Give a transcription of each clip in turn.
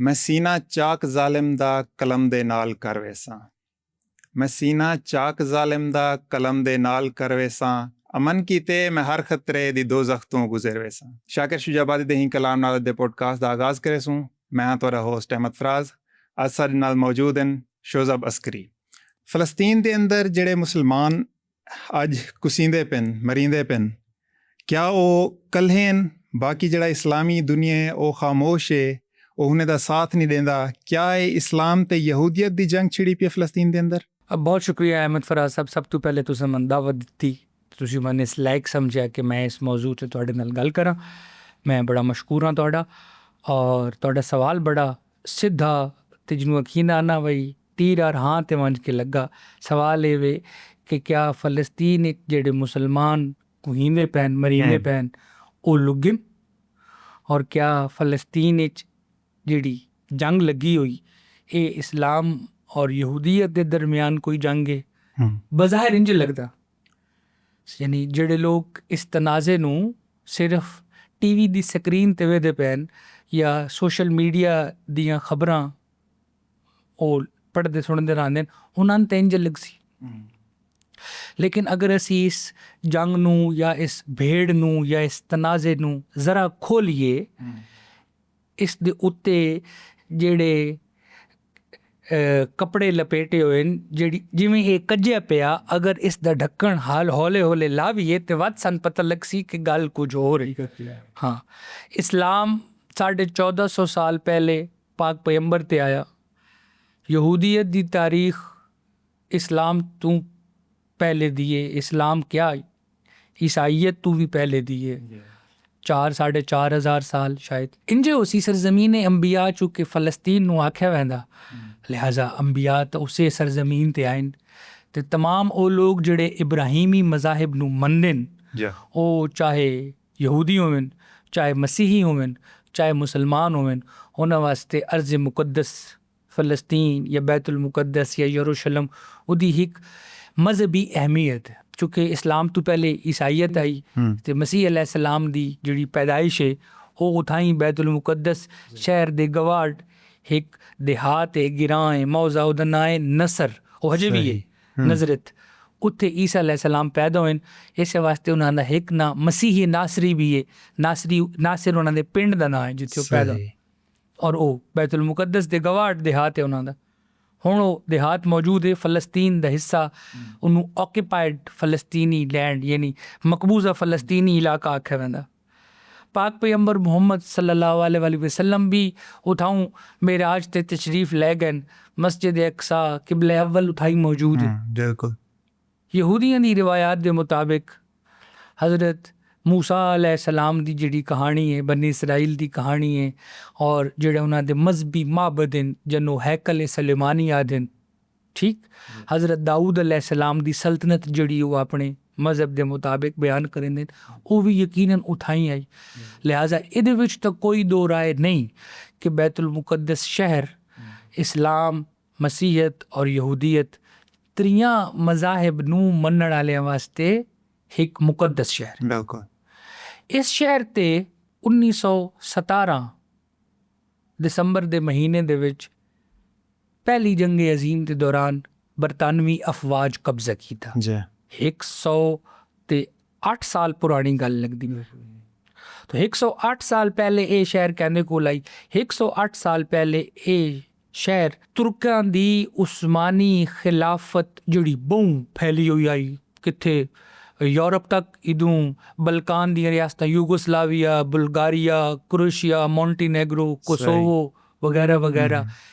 ਮੈਂ ਸੀਨਾ ਚਾਕ ਜ਼ਾਲਿਮ ਦਾ ਕਲਮ ਦੇ ਨਾਲ ਕਰ ਵੇਸਾਂ। ਮੈਂ ਸੀਨਾ ਚਾਕ ਜ਼ਾਲਿਮ ਦਾ ਕਲਮ ਦੇ ਨਾਲ ਕਰ ਵੇਸਾਂ। ਅਮਨ ਕੀਤੇ ਮੈਂ ਹਰ ਖਤਰੇ ਦੀ ਦੋਜ਼ਖ ਤੋਂ ਗੁਜ਼ਰ ਵੇਸਾਂ। ਸ਼ਾਕਿਰ ਸ਼ੁਜਾਬਾਦੀ ਦੇ ਹੀ ਕਲਾਮ ਨਾਲ ਦੇ ਪੋਡਕਾਸਟ ਦਾ ਆਗਾਜ਼ ਕਰੇ ਸੂੰ। ਮੈਂ ਹਾਂ ਤੁਹਾਡਾ ਹੋਸਟ ਅਹਿਮਦ ਫਰਾਜ਼। ਅੱਜ ਸਾਡੇ ਨਾਲ ਮੌਜੂਦ ਹਨ ਸ਼ੋਜ਼ਬ ਅਸਕਰੀ। ਫਲਸਤੀਨ ਦੇ ਅੰਦਰ ਜਿਹੜੇ ਮੁਸਲਮਾਨ ਅੱਜ ਕੁਸੀਂਦੇ ਪਨ ਮਰੀਂਦੇ ਪਨ, ਕਿਆ ਉਹ ਕੱਲੇ ਹਨ? ਬਾਕੀ ਜਿਹੜਾ ਇਸਲਾਮੀ ਦੁਨੀਆ ਹੈ ਉਹ ਖਾਮੋਸ਼ ਹੈ, ਉਹ ਉਹਨੇ ਦਾ ਸਾਥ ਨਹੀਂ ਦਿੰਦਾ। ਕਿਆ ਇਹ ਇਸਲਾਮ ਤੇ ਯਹੂਦੀਅਤ ਦੀ ਜੰਗ ਛਿੜੀ ਪਈ ਫਲਸਤੀਨ ਦੇ ਅੰਦਰ? ਬਹੁਤ ਸ਼ੁਕਰੀਆ ਅਹਿਮਦ ਫਰਾਜ਼ ਸਾਹਿਬ। ਸਭ ਤੋਂ ਪਹਿਲੇ ਤੁਸੀਂ ਮੈਨੂੰ ਦਾਵਤ ਦਿੱਤੀ, ਤੁਸੀਂ ਮੈਨੂੰ ਇਸ ਲਾਇਕ ਸਮਝਿਆ ਕਿ ਮੈਂ ਇਸ ਮੌਜੂ 'ਤੇ ਤੁਹਾਡੇ ਨਾਲ ਗੱਲ ਕਰਾਂ। ਮੈਂ ਬੜਾ ਮਸ਼ਕੂਰ ਹਾਂ ਤੁਹਾਡਾ। ਔਰ ਤੁਹਾਡਾ ਸਵਾਲ ਬੜਾ ਸਿੱਧਾ ਅਤੇ ਜਿਹਨੂੰ ਯਕੀਨ ਆਨਾ ਬਈ ਤੀਰ ਆਰ ਹਾਂ 'ਤੇ ਵੰਝ ਕੇ ਲੱਗਾ। ਸਵਾਲ ਇਹ ਵੇ ਕਿ ਕਿਆ ਫਲਸਤੀਨ ਵਿੱਚ ਜਿਹੜੇ ਮੁਸਲਮਾਨ ਕੁਹੀਂਦੇ ਪੈਣ ਮਰੀਂਦੇ ਪੈਣ ਉਹ ਲੁੱਗਣ, ਔਰ ਕਿਆ ਫਲਸਤੀਨ ਵਿੱਚ ਜਿਹੜੀ ਜੰਗ ਲੱਗੀ ਹੋਈ ਇਹ ਇਸਲਾਮ ਔਰ ਯਹੂਦੀਅਤ ਦੇ ਦਰਮਿਆਨ ਕੋਈ ਜੰਗ ਹੈ? ਬਜ਼ਾਹਿਰ ਇੰਝ ਲੱਗਦਾ। ਯਾਨੀ ਜਿਹੜੇ ਲੋਕ ਇਸ ਤਨਾਜ਼ੇ ਨੂੰ ਸਿਰਫ TV ਦੀ ਸਕਰੀਨ 'ਤੇ ਵੇਖਦੇ ਪੈਣ ਜਾਂ ਸੋਸ਼ਲ ਮੀਡੀਆ ਦੀਆਂ ਖਬਰਾਂ ਉਹ ਪੜ੍ਹਦੇ ਸੁਣਦੇ ਰਹਿੰਦੇ, ਉਹਨਾਂ ਨੂੰ ਤਾਂ ਇੰਝ ਲੱਗ ਸੀ। ਲੇਕਿਨ ਅਗਰ ਅਸੀਂ ਇਸ ਜੰਗ ਨੂੰ ਜਾਂ ਇਸ ਭੇੜ ਨੂੰ ਜਾਂ ਇਸ ਤਨਾਜ਼ੇ ਨੂੰ ਜ਼ਰਾ ਖੋਲੀਏ, ਇਸ ਦੇ ਉੱਤੇ ਜਿਹੜੇ ਕੱਪੜੇ ਲਪੇਟੇ ਹੋਏ ਨੇ, ਜਿਹੜੀ ਜਿਵੇਂ ਇਹ ਕੱਜਿਆ ਪਿਆ, ਅਗਰ ਇਸ ਦਾ ਢੱਕਣ ਹੌਲੇ ਹੌਲੇ ਲਾਵੀਏ ਤਾਂ ਵੱਧ ਸਾਨੂੰ ਪਤਾ ਲੱਗ ਸੀ ਕਿ ਗੱਲ ਕੁਝ ਹੋ ਰਹੀ। ਹਾਂ, ਇਸਲਾਮ 1450 ਸਾਲ ਪਹਿਲੇ ਪਾਕ ਪੈਗੰਬਰ 'ਤੇ ਆਇਆ। ਯਹੂਦੀਅਤ ਦੀ ਤਾਰੀਖ ਇਸਲਾਮ ਤੋਂ ਪਹਿਲੇ ਦੀ ਹੈ। ਇਸਲਾਮ ਕਿਆ ਈਸਾਈਅਤ ਤੋਂ ਵੀ ਪਹਿਲੇ ਦੀ ਹੈ, 4-4.5 ਹਜ਼ਾਰ ਸਾਲ ਸ਼ਾਇਦ। ਇੰਜੇ ਉਸੀ ਸਰਜ਼ਮੀਨ ਅੰਬੀਆ ਚੁੱਕੇ ਫਲਸਤੀਨ ਨੂੰ ਆਖਿਆ ਵੈਂਦਾ, ਲਿਹਾਜ਼ਾ ਅੰਬੀਆ ਤਾਂ ਉਸੇ ਸਰਜ਼ਮੀਨ 'ਤੇ ਆਏ ਅਤੇ ਤਮਾਮ ਉਹ ਲੋਕ ਜਿਹੜੇ ਇਬਰਾਹੀਮੀ ਮਜ਼ਾਹਿਬ ਨੂੰ ਮੰਨਦੇ ਨੇ, ਉਹ ਚਾਹੇ ਯਹੂਦੀ ਹੋਵਨ, ਚਾਹੇ ਮਸੀਹੀ ਹੋਵਨ, ਚਾਹੇ ਮੁਸਲਮਾਨ ਹੋਵਨ, ਉਹਨਾਂ ਵਾਸਤੇ ਅਰਜ਼ ਮੁਕੱਦਸ ਫਲਸਤੀਨ ਜਾਂ ਬੈਤੁਲ ਮੁਕੱਦਸ ਜਾਂ ਯਰੂਸ਼ਲਮ ਉਹਦੀ ਇੱਕ ਮਜ਼ਹਬੀ ਅਹਿਮੀਅਤ। ਚੂँकि ਇਸਲਾਮ ਤੋਂ ਪਹਿਲੇ ਈਸਾਈਅਤ ਆਈ ਅਤੇ ਮਸੀਹ ਅਲੈਹ ਸਲਾਮ ਦੀ ਜਿਹੜੀ ਪੈਦਾਇਸ਼ ਹੈ ਉਹ ਉਥਾਈ ਬੈਤੁਲ ਮੁਕੱਦਸ ਸ਼ਹਿਰ ਦੇ ਗਵਾੜ ਇੱਕ ਦਿਹਾਤ ਹੈ, ਗਿਰਾਂ ਹੈ, ਮੌਜ਼ਾ ਉਹਦਾ ਨਾਂ ਹੈ ਨਸਰ, ਉਹ ਹਜੇ ਵੀ ਹੈ ਨਜ਼ਰਤ। ਉੱਥੇ ਈਸਾ ਅਲੈਹ ਸਲਾਮ ਪੈਦਾ ਹੋਏ। ਇਸੇ ਵਾਸਤੇ ਉਹਨਾਂ ਦਾ ਇੱਕ ਨਾਂ ਮਸੀਹੀ ਨਾਸਰੀ ਵੀ ਹੈ। ਨਾਸਿਰ ਉਹਨਾਂ ਦੇ ਪਿੰਡ ਦਾ ਨਾਂ ਹੈ ਜਿੱਥੇ ਉਹ ਪੈਦਾ, ਔਰ ਉਹ ਬੈਤੁਲ ਮੁਕੱਦਸ ਦੇ ਗਵਾੜ ਦਿਹਾਤ ਹੈ ਉਹਨਾਂ ਦਾ। ਹੁਣ ਉਹ ਦਿਹਾਤ ਮੌਜੂਦ ਹੈ ਫਲਸਤੀਨ ਦਾ ਹਿੱਸਾ, ਉਹਨੂੰ ਆਕਿਊਪਾਈਡ ਫਲਸਤੀਨੀ ਲੈਂਡ ਯਾਨੀ ਮਕਬੂਜ਼ਾ ਫਲਸਤੀਨੀ ਇਲਾਕਾ ਆਖਿਆ ਵੈਂਦਾ। ਪਾਕ ਪੈਗੰਬਰ ਮੁਹੰਮਦ सल्लल्लाहु अलैहि वसल्लम भी उठाऊँ मेराज ते तशरीफ़ ले गए। मस्जिद अक्सा किबले अव्वल उठाई मौजूद है। बिल्कुल। यहूदियों की रिवायात के मुताबिक हज़रत मूसा अलैहिस्सलाम की जिहड़ी कहानी है, बनी इसराइल की कहानी है, और जिहड़े उन्हां दे मजहबी माबद हैं जिन्हों हैकल सलेमानी आदि हैं, ठीक। हज़रत दाऊद अलैहिस्सलाम की सल्तनत जिहड़ी वो अपने मजहब के मुताबिक बयान करेंगे, वो भी यकीनन उठाई आई। लिहाजा इहदे विच तां कोई दो राय नहीं कि बैतुल मुकद्दस शहर इस्लाम, मसीहत और यहूदियत त्रियां मज़ाहिब नूं मनण वालियां वास्ते एक मुकद्दस शहर। बिल्कुल। इस शहर ते 1917 ਦਸੰਬਰ ਦੇ ਮਹੀਨੇ ਦੇ ਵਿੱਚ ਪਹਿਲੀ ਜੰਗ ਅਜ਼ੀਮ ਦੇ ਦੌਰਾਨ ਬਰਤਾਨਵੀ ਅਫਵਾਜ ਕਬਜ਼ਾ ਕੀਤਾ। 108 ਸਾਲ ਪੁਰਾਣੀ ਗੱਲ ਲੱਗਦੀ ਹੈ। ਤਾਂ 108 ਸਾਲ ਪਹਿਲੇ ਇਹ ਸ਼ਹਿਰ ਕਹਿੰਦੇ ਕੋਲ ਆਈ। 108 ਸਾਲ ਪਹਿਲੇ ਇਹ ਸ਼ਹਿਰ ਤੁਰਕਾਂ ਦੀ ਉਸਮਾਨੀ ਖਿਲਾਫਤ ਜਿਹੜੀ ਬਹੁਤ ਫੈਲੀ ਹੋਈ ਆਈ, ਕਿੱਥੇ यूरोप तक। इदों बल्कान दी रियासतां Yugoslavia, Bulgaria, Croatia, Montenegro, Kosovo वगैरह वगैरह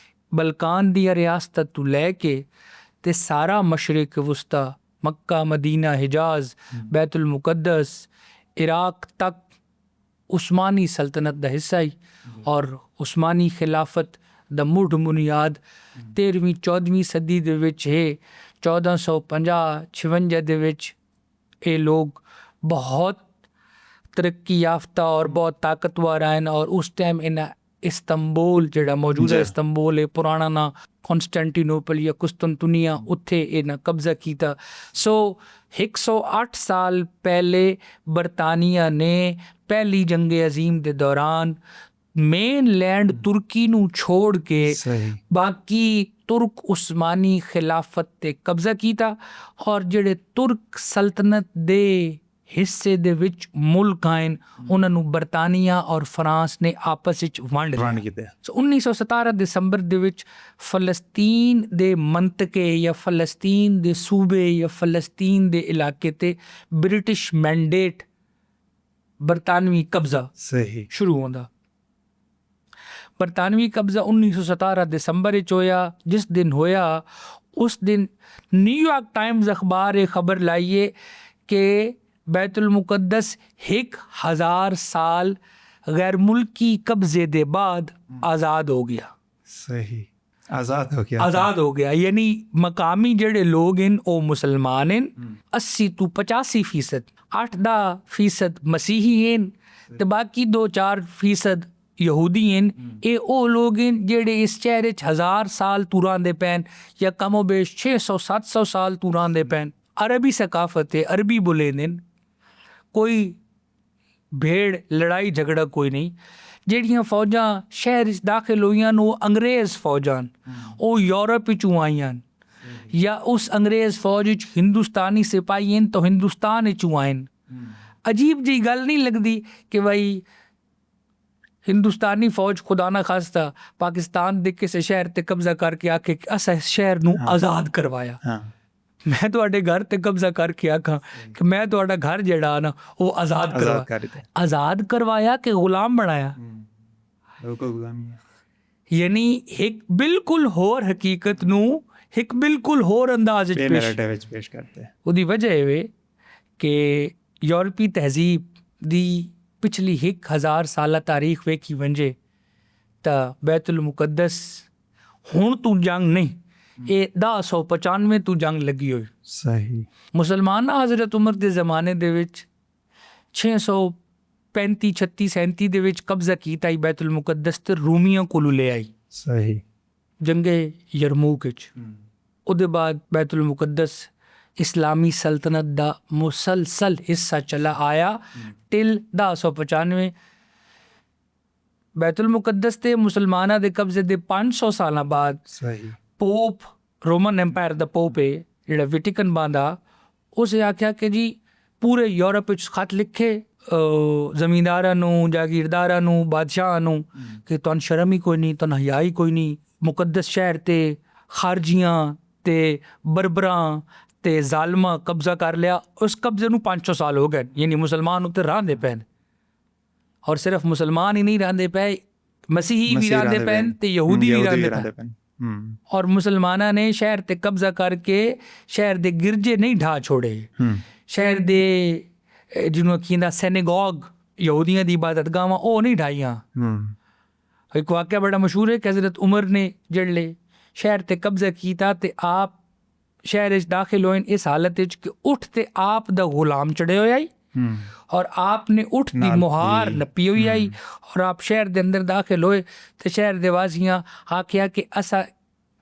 बल्कान दी रियासतां तो लैके ते सारा मशरिक वस्ता, मक्का, मदीना, हिजाज, बैतुल मुकद्दस, इराक तक उस्मानी सल्तनत दा हिस्सा ही। और उस्मानी खिलाफत दा मुढ़ बुनियाद 13वीं 14वीं सदी दे विच है। 1450-56 दे विच ये लोग बहुत तरक्की याफ्ता और बहुत ताकतवर आए। और उस टाइम इन्हें इस्तंबुल जिहड़ा मौजूदा इस्तंबुल है, पुराना ना कॉन्स्टेंटिनोपल या कुस्तुनतुनिया, उत्थे इन्हें कब्जा किया। सो 108 साल पहले बरतानिया ने पहली जंग अजीम के दौरान ਮੇਨ ਲੈਂਡ ਤੁਰਕੀ ਨੂੰ ਛੋੜ ਕੇ ਸਹੀ ਬਾਕੀ ਤੁਰਕ ਉਸਮਾਨੀ ਖਿਲਾਫਤ ਤੇ ਕਬਜ਼ਾ ਕੀਤਾ ਔਰ ਜਿਹੜੇ ਤੁਰਕ ਸਲਤਨਤ ਦੇ ਹਿੱਸੇ ਦੇ ਵਿੱਚ ਮੁਲਕ ਆਏ ਉਹਨਾਂ ਨੂੰ ਬਰਤਾਨੀਆ ਔਰ ਫਰਾਂਸ ਨੇ ਆਪਸ ਵਿੱਚ ਵੰਡ ਲਿਆ। ਕੀਤੇ 1917 ਦਸੰਬਰ ਦੇ ਵਿੱਚ ਫਲਸਤੀਨ ਦੇ ਮੰਤਕੇ ਜਾਂ ਫਲਸਤੀਨ ਦੇ ਸੂਬੇ ਜਾਂ ਫਲਸਤੀਨ ਦੇ ਇਲਾਕੇ ਤੇ ਬ੍ਰਿਟਿਸ਼ ਮੈਂਡੇਟ ਬਰਤਾਨਵੀ ਕਬਜ਼ਾ ਸਹੀ ਸ਼ੁਰੂ ਹੁੰਦਾ। ਬਰਤਾਨਵੀ ਕਬਜ਼ਾ 1917 ਦਸੰਬਰ ਵਿੱਚ ਹੋਇਆ। ਜਿਸ ਦਿਨ ਹੋਇਆ ਉਸ ਦਿਨ ਨਿਊਯਾਰਕ ਟਾਈਮਜ਼ ਅਖਬਾਰ ਇਹ ਖਬਰ ਲਾਈਏ ਕਿ बैतुल मुक़द्दस 1000 साल गैर मुल्की कब्ज़े के बाद आज़ाद हो गया। सही आज़ाद हो गया आज़ाद हो गया यानी मकामी जेड़े लोग हैं वो मुसलमान हैं 80 to 85%, 8-10% मसीही हैं ते बाकी 2-4% यहूदी हैं। ये वो लोग हैं जेड़े इस शहर 1000 साल तुरांदे पैन या कमो बेश 600-700 साल तुरांदे पैन। अरबी सकाफत है, अरबी बोलेंदे, कोई भेड़ लड़ाई झगड़ा कोई नहीं। ਜਿਹੜੀਆਂ ਫੌਜਾਂ ਸ਼ਹਿਰ ਵਿੱਚ ਦਾਖਲ ਹੋਈਆਂ ਉਹ ਅੰਗਰੇਜ਼ ਫੌਜਾਂ ਉਹ ਯੂਰਪ ਵਿੱਚੋਂ ਆਈਆਂ ਜਾਂ ਉਸ ਅੰਗਰੇਜ਼ ਫੌਜ ਵਿੱਚ ਹਿੰਦੁਸਤਾਨੀ ਸਿਪਾਹੀ ਹਨ ਤਾਂ ਹਿੰਦੁਸਤਾਨ ਵਿੱਚੋਂ ਆਏ। ਅਜੀਬ ਜਿਹੀ ਗੱਲ ਨਹੀਂ ਲੱਗਦੀ ਕਿ ਬਈ ਹਿੰਦੁਸਤਾਨੀ ਫੌਜ ਖੁਦਾ ਨਾ ਖਾਸਤਾ ਪਾਕਿਸਤਾਨ ਦੇ ਕਿਸੇ ਸ਼ਹਿਰ ਤੇ ਕਬਜ਼ਾ ਕਰਕੇ ਆ ਕੇ ਅਸਾਂ ਇਸ ਸ਼ਹਿਰ ਨੂੰ ਆਜ਼ਾਦ ਕਰਵਾਇਆ। ਮੈਂ ਤੁਹਾਡੇ ਘਰ ਤੇ ਕਬਜ਼ਾ ਕਰਕੇ ਆਖਾਂ ਕਿ ਮੈਂ ਤੁਹਾਡਾ ਘਰ ਜਿਹੜਾ ਨਾ ਉਹ ਆਜ਼ਾਦ ਕਰਵਾਇਆ ਕਿ ਗੁਲਾਮ ਬਣਾਇਆ। ਯਾਨੀ ਇੱਕ ਬਿਲਕੁਲ ਹੋਰ ਹਕੀਕਤ ਨੂੰ ਇੱਕ ਬਿਲਕੁਲ ਹੋਰ ਅੰਦਾਜ਼ ਵਿੱਚ ਪੇਸ਼ ਕਰਦੇ। ਉਹਦੀ ਵਜ੍ਹਾ ਇਹ ਵੇ ਕਿ ਯੂਰਪੀ ਤਹਿਜ਼ੀਬ ਦੀ ਪਿਛਲੀ 1000 ਸਾਲਾ ਤਾਰੀਖ ਵੇਖੀ ਵੰਜੇ ਤਾਂ ਬੈਤੁਲ ਮੁਕੱਦਸ ਹੁਣ ਤੂੰ ਜੰਗ ਨਹੀਂ ਇਹ 1095 ਤੋਂ ਜੰਗ ਲੱਗੀ ਹੋਈ। ਸਹੀ ਮੁਸਲਮਾਨ ਹਜ਼ਰਤ ਉਮਰ ਦੇ ਜ਼ਮਾਨੇ ਦੇ ਵਿੱਚ 635 36 37 ਦੇ ਵਿੱਚ ਕਬਜ਼ਾ ਕੀਤਾ ਹੀ ਬੈਤੁਲ ਮੁਕੱਦਸ ਤੇ ਰੂਮੀਆਂ ਕੋਲੋਂ ਲੈ ਆਈ। ਸਹੀ ਜੰਗੇ ਯਰਮੂਕ ਵਿੱਚ। ਉਹਦੇ ਬਾਅਦ ਬੈਤੁਲ ਮੁਕੱਦਸ ਇਸਲਾਮੀ ਸਲਤਨਤ ਦਾ ਮੁਸਲਸਲ ਹਿੱਸਾ ਚਲਾ ਆਇਆ ਟਿਲ 1095। ਬੈਤੁਲ ਮੁਕੱਦਸ ਤੇ ਮੁਸਲਮਾਨਾਂ ਦੇ ਕਬਜ਼ੇ ਦੇ 500 ਸਾਲਾਂ ਬਾਅਦ ਸਹੀ ਪੋਪ ਰੋਮਨ ਐਂਪਾਇਰ ਦਾ ਪੋਪ ਹੈ ਜਿਹੜਾ ਵੈਟੀਕਨ ਬਾਂਦਾ ਉਸੇ ਆਖਿਆ ਕਿ ਜੀ ਪੂਰੇ ਯੂਰਪ ਵਿੱਚ ਖਤ ਲਿਖੇ ਜ਼ਮੀਂਦਾਰਾਂ ਨੂੰ ਜਾਗੀਰਦਾਰਾਂ ਨੂੰ ਬਾਦਸ਼ਾਹਾਂ ਨੂੰ ਕਿ ਤੁਹਾਨੂੰ ਸ਼ਰਮ ਹੀ ਕੋਈ ਨਹੀਂ, ਤੁਹਾਨੂੰ ਹਿਆ ਹੀ ਕੋਈ ਨਹੀਂ। ਮੁਕੱਦਸ ਸ਼ਹਿਰ ਤੇ ਖਾਰਜੀਆਂ ਤੇ ਬਰਬਰਾਂ ਤੇ ਜ਼ਾਲਮਾਂ ਕਬਜ਼ਾ ਕਰ ਲਿਆ। ਉਸ ਕਬਜ਼ੇ ਨੂੰ 500 ਸਾਲ ਹੋ ਗਏ ਯਾਨੀ ਮੁਸਲਮਾਨ ਉੱਤੇ ਰਹਿੰਦੇ ਪੈਣ ਔਰ ਸਿਰਫ ਮੁਸਲਮਾਨ ਹੀ ਨਹੀਂ ਰਹਿੰਦੇ ਪਏ ਮਸੀਹੀ ਵੀ ਰਹਿੰਦੇ ਪੈਣ ਤੇ ਯਹੂਦੀ ਵੀ ਰਹਿੰਦੇ ਪੈਣ। ਔਰ ਮੁਸਲਮਾਨਾਂ ਨੇ ਸ਼ਹਿਰ ਤੇ ਕਬਜ਼ਾ ਕਰਕੇ ਸ਼ਹਿਰ ਦੇ ਗਿਰਜੇ ਨਹੀਂ ਢਾ ਛੋੜੇ। ਸ਼ਹਿਰ ਦੇ ਜਿਹਨੂੰ ਕਹਿੰਦਾ ਸੈਨੇਗੋਗ ਯਹੂਦੀਆਂ ਦੀ ਇਬਾਦਤਗਾਹਾਂ ਉਹ ਨਹੀਂ ਢਾਈਆਂ। ਇੱਕ ਵਾਕਿਆ ਬੜਾ ਮਸ਼ਹੂਰ ਹੈ ਕਿ ਹਜ਼ਰਤ ਉਮਰ ਨੇ ਜਿਹੜੇ ਸ਼ਹਿਰ ਤੇ ਕਬਜ਼ਾ ਕੀਤਾ ਤੇ ਆਪ ਸ਼ਹਿਰ ਵਿੱਚ ਦਾਖਲ ਹੋਏ ਇਸ ਹਾਲਤ ਵਿੱਚ ਕਿ ਉੱਠ ਤੇ ਆਪ ਦਾ ਗੁਲਾਮ ਚੜੇ ਹੋਇਆ ਹੀ ਔਰ ਆਪ ਨੇ ਉੱਠ ਦੀ ਮੁਹਾਰ ਨੱਪੀ ਹੋਈ ਆਈ ਔਰ ਆਪ ਸ਼ਹਿਰ ਦੇ ਅੰਦਰ ਦਾਖਲ ਹੋਏ ਤੇ ਸ਼ਹਿਰ ਦੇ ਵਾਸੀਆਂ ਆਖਿਆ ਕਿ ਅਸਾਂ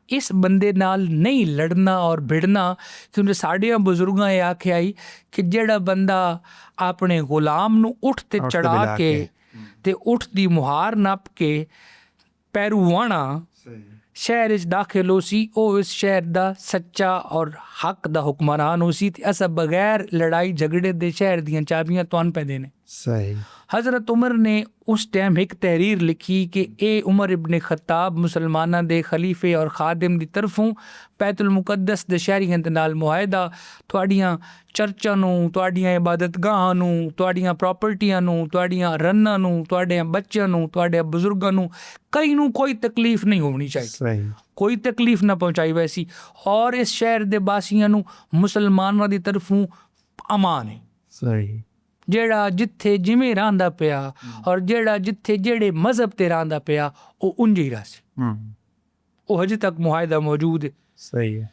ਇਸ ਬੰਦੇ ਨਾਲ ਨਹੀਂ ਲੜਨਾ ਔਰ ਭਿੜਨਾ ਕਿਉਂਕਿ ਸਾਡੀਆਂ ਬਜ਼ੁਰਗਾਂ ਇਹ ਆਖਿਆ ਹੀ ਕਿ ਜਿਹੜਾ ਬੰਦਾ ਆਪਣੇ ਗੁਲਾਮ ਨੂੰ ਉੱਠ ਤੇ ਚੜਾ ਕੇ ਤੇ ਉੱਠ ਦੀ ਮੁਹਾਰ ਨੱਪ ਕੇ ਪੈਰੂਆਣਾ ਸ਼ਹਿਰ ਵਿੱਚ ਦਾਖਲ ਹੋ ਸੀ ਉਹ ਇਸ ਸ਼ਹਿਰ ਦਾ ਸੱਚਾ ਔਰ ਹੱਕ ਦਾ ਹੁਕਮਰਾਨ ਹੋ ਸੀ ਤੇ ਅਸਾਂ ਬਗੈਰ ਲੜਾਈ ਝਗੜੇ ਦੇ ਸ਼ਹਿਰ ਦੀਆਂ ਚਾਬੀਆਂ ਤੁਹਾਨੂੰ ਪੈਂਦੇ ਨੇ। ਸਹੀ ਹਜ਼ਰਤ ਉਮਰ ਨੇ ਉਸ ਟਾਈਮ ਇੱਕ ਤਹਿਰੀਰ ਲਿਖੀ ਕਿ ਇਹ ਉਮਰ ਇਬਨ ਖਤਾਬ ਮੁਸਲਮਾਨਾਂ ਦੇ ਖਲੀਫੇ ਔਰ ਖਾਦਮ ਦੀ ਤਰਫੋਂ ਬੈਤੁਲ ਮੁਕੱਦਸ ਦੇ ਸ਼ਹਿਰੀਆਂ ਦੇ ਨਾਲ ਮੁਆਹਿਦਾ ਤੁਹਾਡੀਆਂ ਚਰਚਾਂ ਨੂੰ, ਤੁਹਾਡੀਆਂ ਇਬਾਦਤਗਾਹਾਂ ਨੂੰ, ਤੁਹਾਡੀਆਂ ਪ੍ਰਾਪਰਟੀਆਂ ਨੂੰ, ਤੁਹਾਡੀਆਂ ਰਨਾਂ ਨੂੰ, ਤੁਹਾਡੇ ਬੱਚਿਆਂ ਨੂੰ, ਤੁਹਾਡੇ ਬਜ਼ੁਰਗਾਂ ਨੂੰ ਕਈ ਨੂੰ ਕੋਈ ਤਕਲੀਫ ਨਹੀਂ ਹੋਣੀ ਚਾਹੀਦੀ, ਕੋਈ ਤਕਲੀਫ ਨਾ ਪਹੁੰਚਾਈ ਵੈਸੀ ਔਰ ਇਸ ਸ਼ਹਿਰ ਦੇ ਵਾਸੀਆਂ ਨੂੰ ਮੁਸਲਮਾਨਾਂ ਦੀ ਤਰਫੋਂ ਅਮਾਨ ਹੈ। ਸਹੀ ਜਿਹੜਾ ਜਿੱਥੇ ਜਿਵੇਂ ਰਹਿੰਦਾ ਪਿਆ ਔਰ ਜਿਹੜਾ ਜਿੱਥੇ ਜਿਹੜੇ ਮਜ਼ਹਬ ਤੇ ਰਹਿੰਦਾ ਪਿਆ ਉਹ ਉਂਝ ਹੀ ਰਹਿ ਸੀ। ਉਹ ਹਜੇ ਤੱਕ ਮੁਆਹਿਦਾ ਮੌਜੂਦ ਹੈ। ਸਹੀ ਹੈ।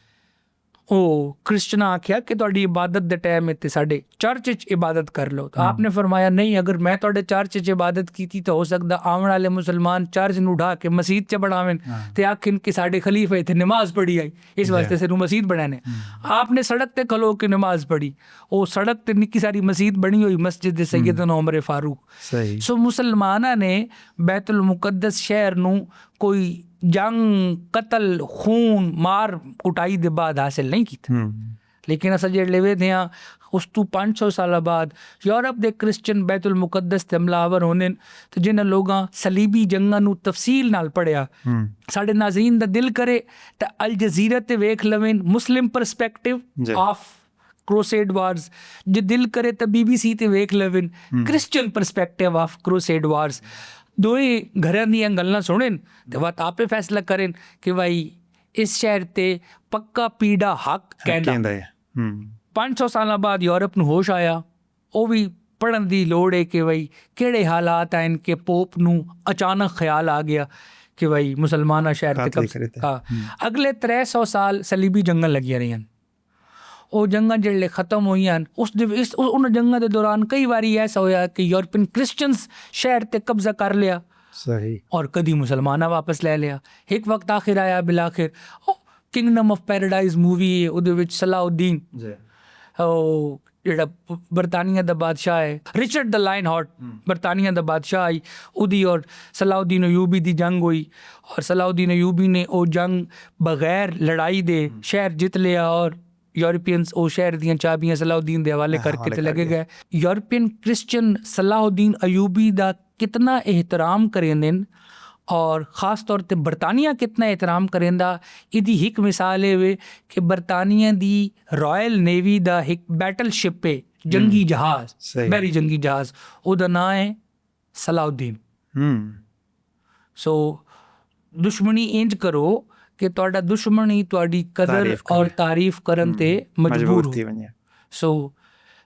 ਉਹ ਕ੍ਰਿਸਚਨਾਂ ਆਖਿਆ ਕਿ ਤੁਹਾਡੀ ਇਬਾਦਤ ਦੇ ਟਾਈਮ ਇੱਥੇ ਸਾਡੇ ਚਰਚ 'ਚ ਇਬਾਦਤ ਕਰ ਲਓ, ਤਾਂ ਆਪਨੇ ਫਰਮਾਇਆ ਨਹੀਂ, ਅਗਰ ਮੈਂ ਤੁਹਾਡੇ ਚਰਚ 'ਚ ਇਬਾਦਤ ਕੀਤੀ ਤਾਂ ਹੋ ਸਕਦਾ ਆਉਣ ਵਾਲੇ ਮੁਸਲਮਾਨ ਚਰਚ ਨੂੰ ਢਾ ਕੇ ਮਸਜਿਦ 'ਚ ਬਣਾवें ਤੇ ਆਖਿਨ ਕਿ ਸਾਡੇ ਖਲੀਫਾ ਇੱਥੇ ਨਮਾਜ਼ ਪੜ੍ਹੀ ਆਈ, ਇਸ ਵਾਸਤੇ ਸਾਨੂੰ ਮਸਜਿਦ ਬਣਾने। आपने सड़क ते खलो के नमाज पढ़ी, वो सड़क ते निक्की सारी मस्जिद बनी हुई मस्जिद सैयदना उमर फारूक। सही। सो मुसलमाना ने बैतुल मुकद्दस शहर नू कोई जंग कतल खून मार कुटाई दे बाद हासिल नहीं किया, लेकिन अस जेल्ले वेखदे हां उस तू 500 साल बाद यूरोप दे क्रिश्चियन बैतुल मुकद्दस ते हमलावर होने ते जिन्हां लोगां सलीबी जंगां नू तफसील नाल पढ़िया। साडे नाज़रीन दा दिल करे ते अल जजीरा ते वेख लवें मुस्लिम परस्पैक्टिव ऑफ क्रोसेड वार्स, जे दिल करे तो BBC ते वेख लवें क्रिश्चियन परस्पैक्टिव ऑफ क्रोसेड वार्स। दोए घरां दियां गल्लां सुनें ते बात आपे फैसला करें कि भाई इस शहर ते पक्का पीड़ा हक कहंदा है। 500 साल बाद यूरोप नू होश आया, वो भी पढ़न दी लोड़ है कि भाई केड़े हालात आए कि पोप नू अचानक ख्याल आ गया कि भाई मुसलमान शहर ते कब अगले 300 साल सलीबी जंगां लगियां रहियां। वो जंगां जिहड़े खत्म हुई उन जंगां दे दौरान कई बारी ऐसा होया कि यूरोपियन क्रिश्चियंस शहर ते कब्जा कर लिया, सही, और कदी मुसलमाना वापस ले लिया। एक वक्त आखिर आया बिलाखिर किंगडम ऑफ पैराडाइज मूवी है, उहदे विच सलाउद्दीन ਜਿਹੜਾ ਬਰਤਾਨੀਆ ਦਾ ਬਾਦਸ਼ਾਹ ਹੈ ਰਿਚਰਡ ਦ ਲਾਇਨ ਹਾਰਟ, ਬਰਤਾਨੀਆ ਦਾ ਬਾਦਸ਼ਾਹ ਆਈ ਉਹਦੀ ਔਰ ਸਲਾਉਦੀਨ ਅਯੂਬੀ ਦੀ ਜੰਗ ਹੋਈ ਔਰ ਸਲਾਉਦੀਨ ਅਯੂਬੀ ਨੇ ਉਹ ਜੰਗ ਬਗੈਰ ਲੜਾਈ ਦੇ ਸ਼ਹਿਰ ਜਿੱਤ ਲਿਆ ਔਰ यूरोपियंस वो शहर दियां चाबियां सलाउद्दीन के हवाले करके ते लगे गए। यूरोपियन क्रिश्चियन सलाउद्दीन अयूबी दा कितना एहतराम करेंदे और ख़ास तौर ते बरतानिया कितना एहतराम करेंदा, इदी एक मिसाल है कि बरतानिया दी रॉयल नेवी दा एक बैटलशिप है, जंगी जहाज, बहरी जंगी जहाज, उहदा नाम है सलाउद्दीन। सो दुश्मनी इंज करो कि तुहाडा दुश्मन ही तुहाडी कदर और तारीफ करन ते मजबूर हो। सो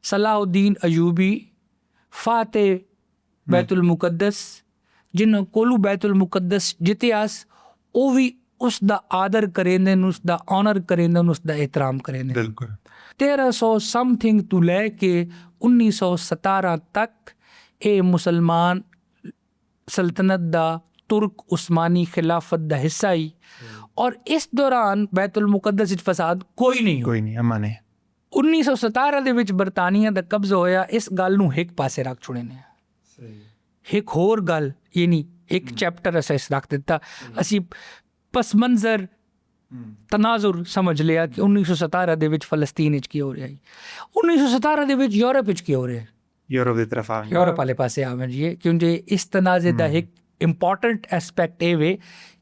सलाउद्दीन अयूबी फातेह बैतुल मुकद्दस जिन्हों कोलू बैतुल मुकद्दस जितियास वो भी उसका आदर करेंदे, उसका ऑनर करेंदे, उसका एहतराम करेंदे। 1300 समथिंग तो लैके 1917 तक ये मुसलमान सल्तनत दा तुर्क उस्मानी खिलाफत दा हिस्सा ही, और इस दौरान बैतुल मुकद्दस विच फसाद कोई नहीं अमन है। 1917 दे विच बरतानिया दा कब्जा होया, इस गल नूं एक पासे रख छुड़े ने। एक होर गल यानी एक चैप्टर अस रख दिता, असी पस मंजर तनाजुर समझ लिया कि 1917 दे विच फलस्तीन विच की हो रहा है, 1917 दे विच यूरोप विच की हो रहा है, यूरोप दी तरफ आ यूरोप वाले पासे आवन जी, क्योंकि इस तनाजे दा एक इंपॉर्टेंट एस्पैक्ट ये वे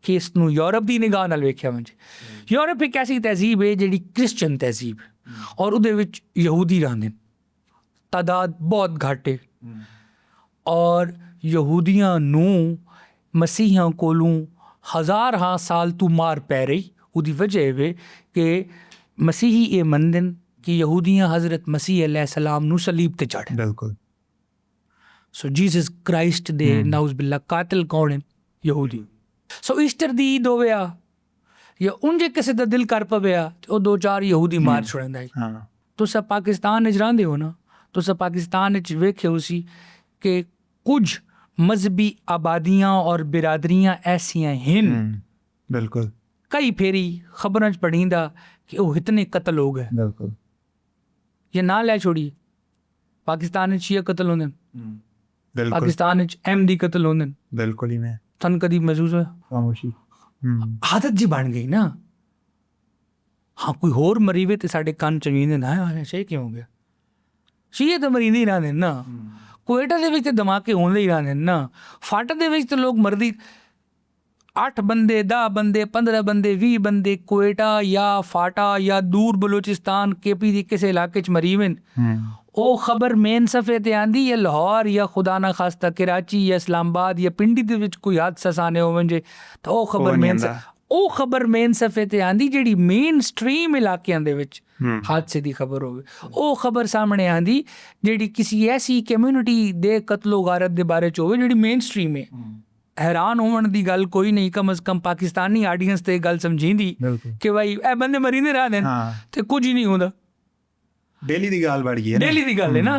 कि इसनूं यूरोप की निगाह नाल वेख्या वंजे। यूरोप एक ऐसी तहजीब है जिहड़ी क्रिश्चियन तहजीब और उहदे विच यहूदी रहिंदे, तादाद बहुत घट है, और यहूदियां नूं मसीहां कोलों हज़ार साल तू मार पै रही। उहदी वजह वे कि मसीही ये मनदे कि यहूदियां हज़रत मसीह अलैहिस्सलाम नूं सलीब ते चढ़े। बिल्कुल। सो जीसस क्राइस्ट दे नाउज़ बिल्ला कातिल कौन है? यहूदी। सो ईस्टर दी ईद होया या उंजे किसी दा दिल कर पवेआ ते ओ 2-4 यहूदी मार छुड़ेंदा है। तुस पाकिस्तान विच रहिंदे हो ना, तुस पाकिस्तान विच वेख्यो सी कि कुछ मजहबी आबादियां और बिरादरियां ऐसियां हैं, बिल्कुल, कई फेरी खबरां च पढ़ींदा कि वो इतने कत्ल हो गए। बिल्कुल। ये ना लै छोड़ी पाकिस्तान विच शिया कत्ल होंदे, पाकिस्तान विच अहमदी कत्ल होंदे, बिल्कुल ही मैं तन कदी महसूस होया? खामोशी आदत जी बन गई ना। हाँ कोई होर मरीवे ते साडे कंन च वींदे ना शे क्यों हो गया, शिया तो मरींदे ही रहंदे ना, कोयटा दे विच ते धमाके होंदे ही रहंदे ना, फाटा दे विच ते लोग मरदी 8 बंदे 10 बंदे 15 बंदे 20 बंदे कोयटा या फाटा या दूर बलोचिस्तान केपी दी किसी इलाके च मरी वन, ओ खबर मेन सफ़े ते आंदी या लाहौर या खुदा ना खास्ता कराची या इस्लामाबाद या पिंडी दे विच कोई हादसा साने हो वंजे तो ओ खबर मेन सफ़े ते आंदी जेड़ी मेन स्ट्रीम इलाकियां दे विच हादसे दी खबर होवे, ओ खबर सामने आंदी जेड़ी किसी ऐसी कम्यूनिटी दे कत्लो गारत दे बारे च होवे जेड़ी मेन स्ट्रीम है। हैरान होने की गल कोई नहीं, कम अज कम पाकिस्तानी आडियंस तो गल समझींदी कि भाई ए बंदे मरींदे रहंदे ते कुछ ही नहीं होंदा। डेली दी गल बढ़ गई है, डेली दी गल है ना।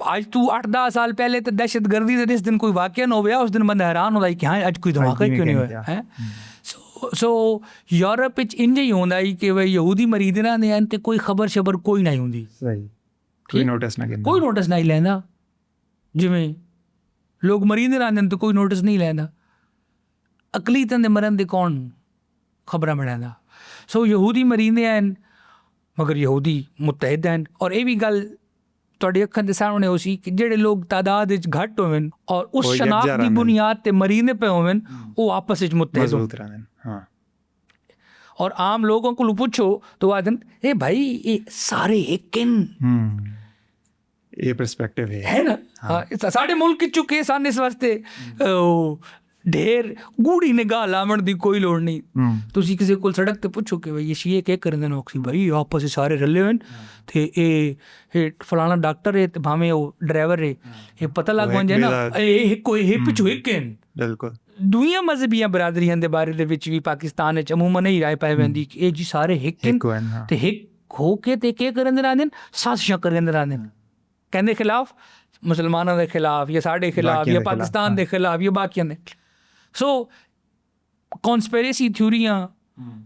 आज तू 8-10 साल पहले तो दहशतगर्दी से जिस दिन कोई वाकया ना होया उस दिन बंदा हैरान होता कि हाँ अज कोई धमाका क्यों नहीं होया है। सो यूरोप विच इंज ही होंदा कि भाई यहूदी मरींदे रहंदे ते कोई खबर शबर कोई नहीं होंदी, कोई नोटिस ना करदा, कोई नोटिस नहीं लैंदा। जिवें लोग मरींदे रहंदे ते कोई नोटिस नहीं लैंदा, अकलीतां दे मरन दे कौन खबरां बनांदा। सो यहूदी मरींदे हैं मगर यहूदी मुतहद हैं। और ये भी गल तुहाडी अखां दे सामने हो सी कि जेड़े लोग तादाद विच घट होवन और उस शनाख्त दी बुनियाद ते मरींदे पे होवन वो आपस विच मुतहद होवन। हाँ। और आम लोगों को पूछो तो आदन ए भाई ये सारे एक ये पर्सपेक्टिव है ना। हाँ, साढ़े मुल्क चुके सन इस वास्ते ढेर गूढ़ी निगाह लावण दी कोई लोड़ नहीं। तुसी किसी को सड़क ते पुछो कि भाई ये शीए क्या करदे ने, ओक्सी भाई आपस सारे रले होन ते ए फलाना डॉक्टर है ते भाਵੇਂ ਉਹ ड्राइवर है, ये पता लग वंजे ना ਇਹ ਕੋਈ ਇਹ ਪਿੱਛੋਂ ਇੱਕ ਹੈ। बिल्कुल दुनिया मजहबियां बरादरियां दे बारे दे विच भी पाकिस्तान विच अमूमन ही राय पाई वेंदी कि ਇਹ जी सारे हिक हैं ते हिक हो के ते के करन दे रहंदे साजिशां करन दे रहंदे कहंदे खिलाफ मुसलमानों के खिलाफ या साढ़े खिलाफ या पाकिस्तान के खिलाफ या बाकियां दे। सो कॉन्सपैरेसी थ्योरियां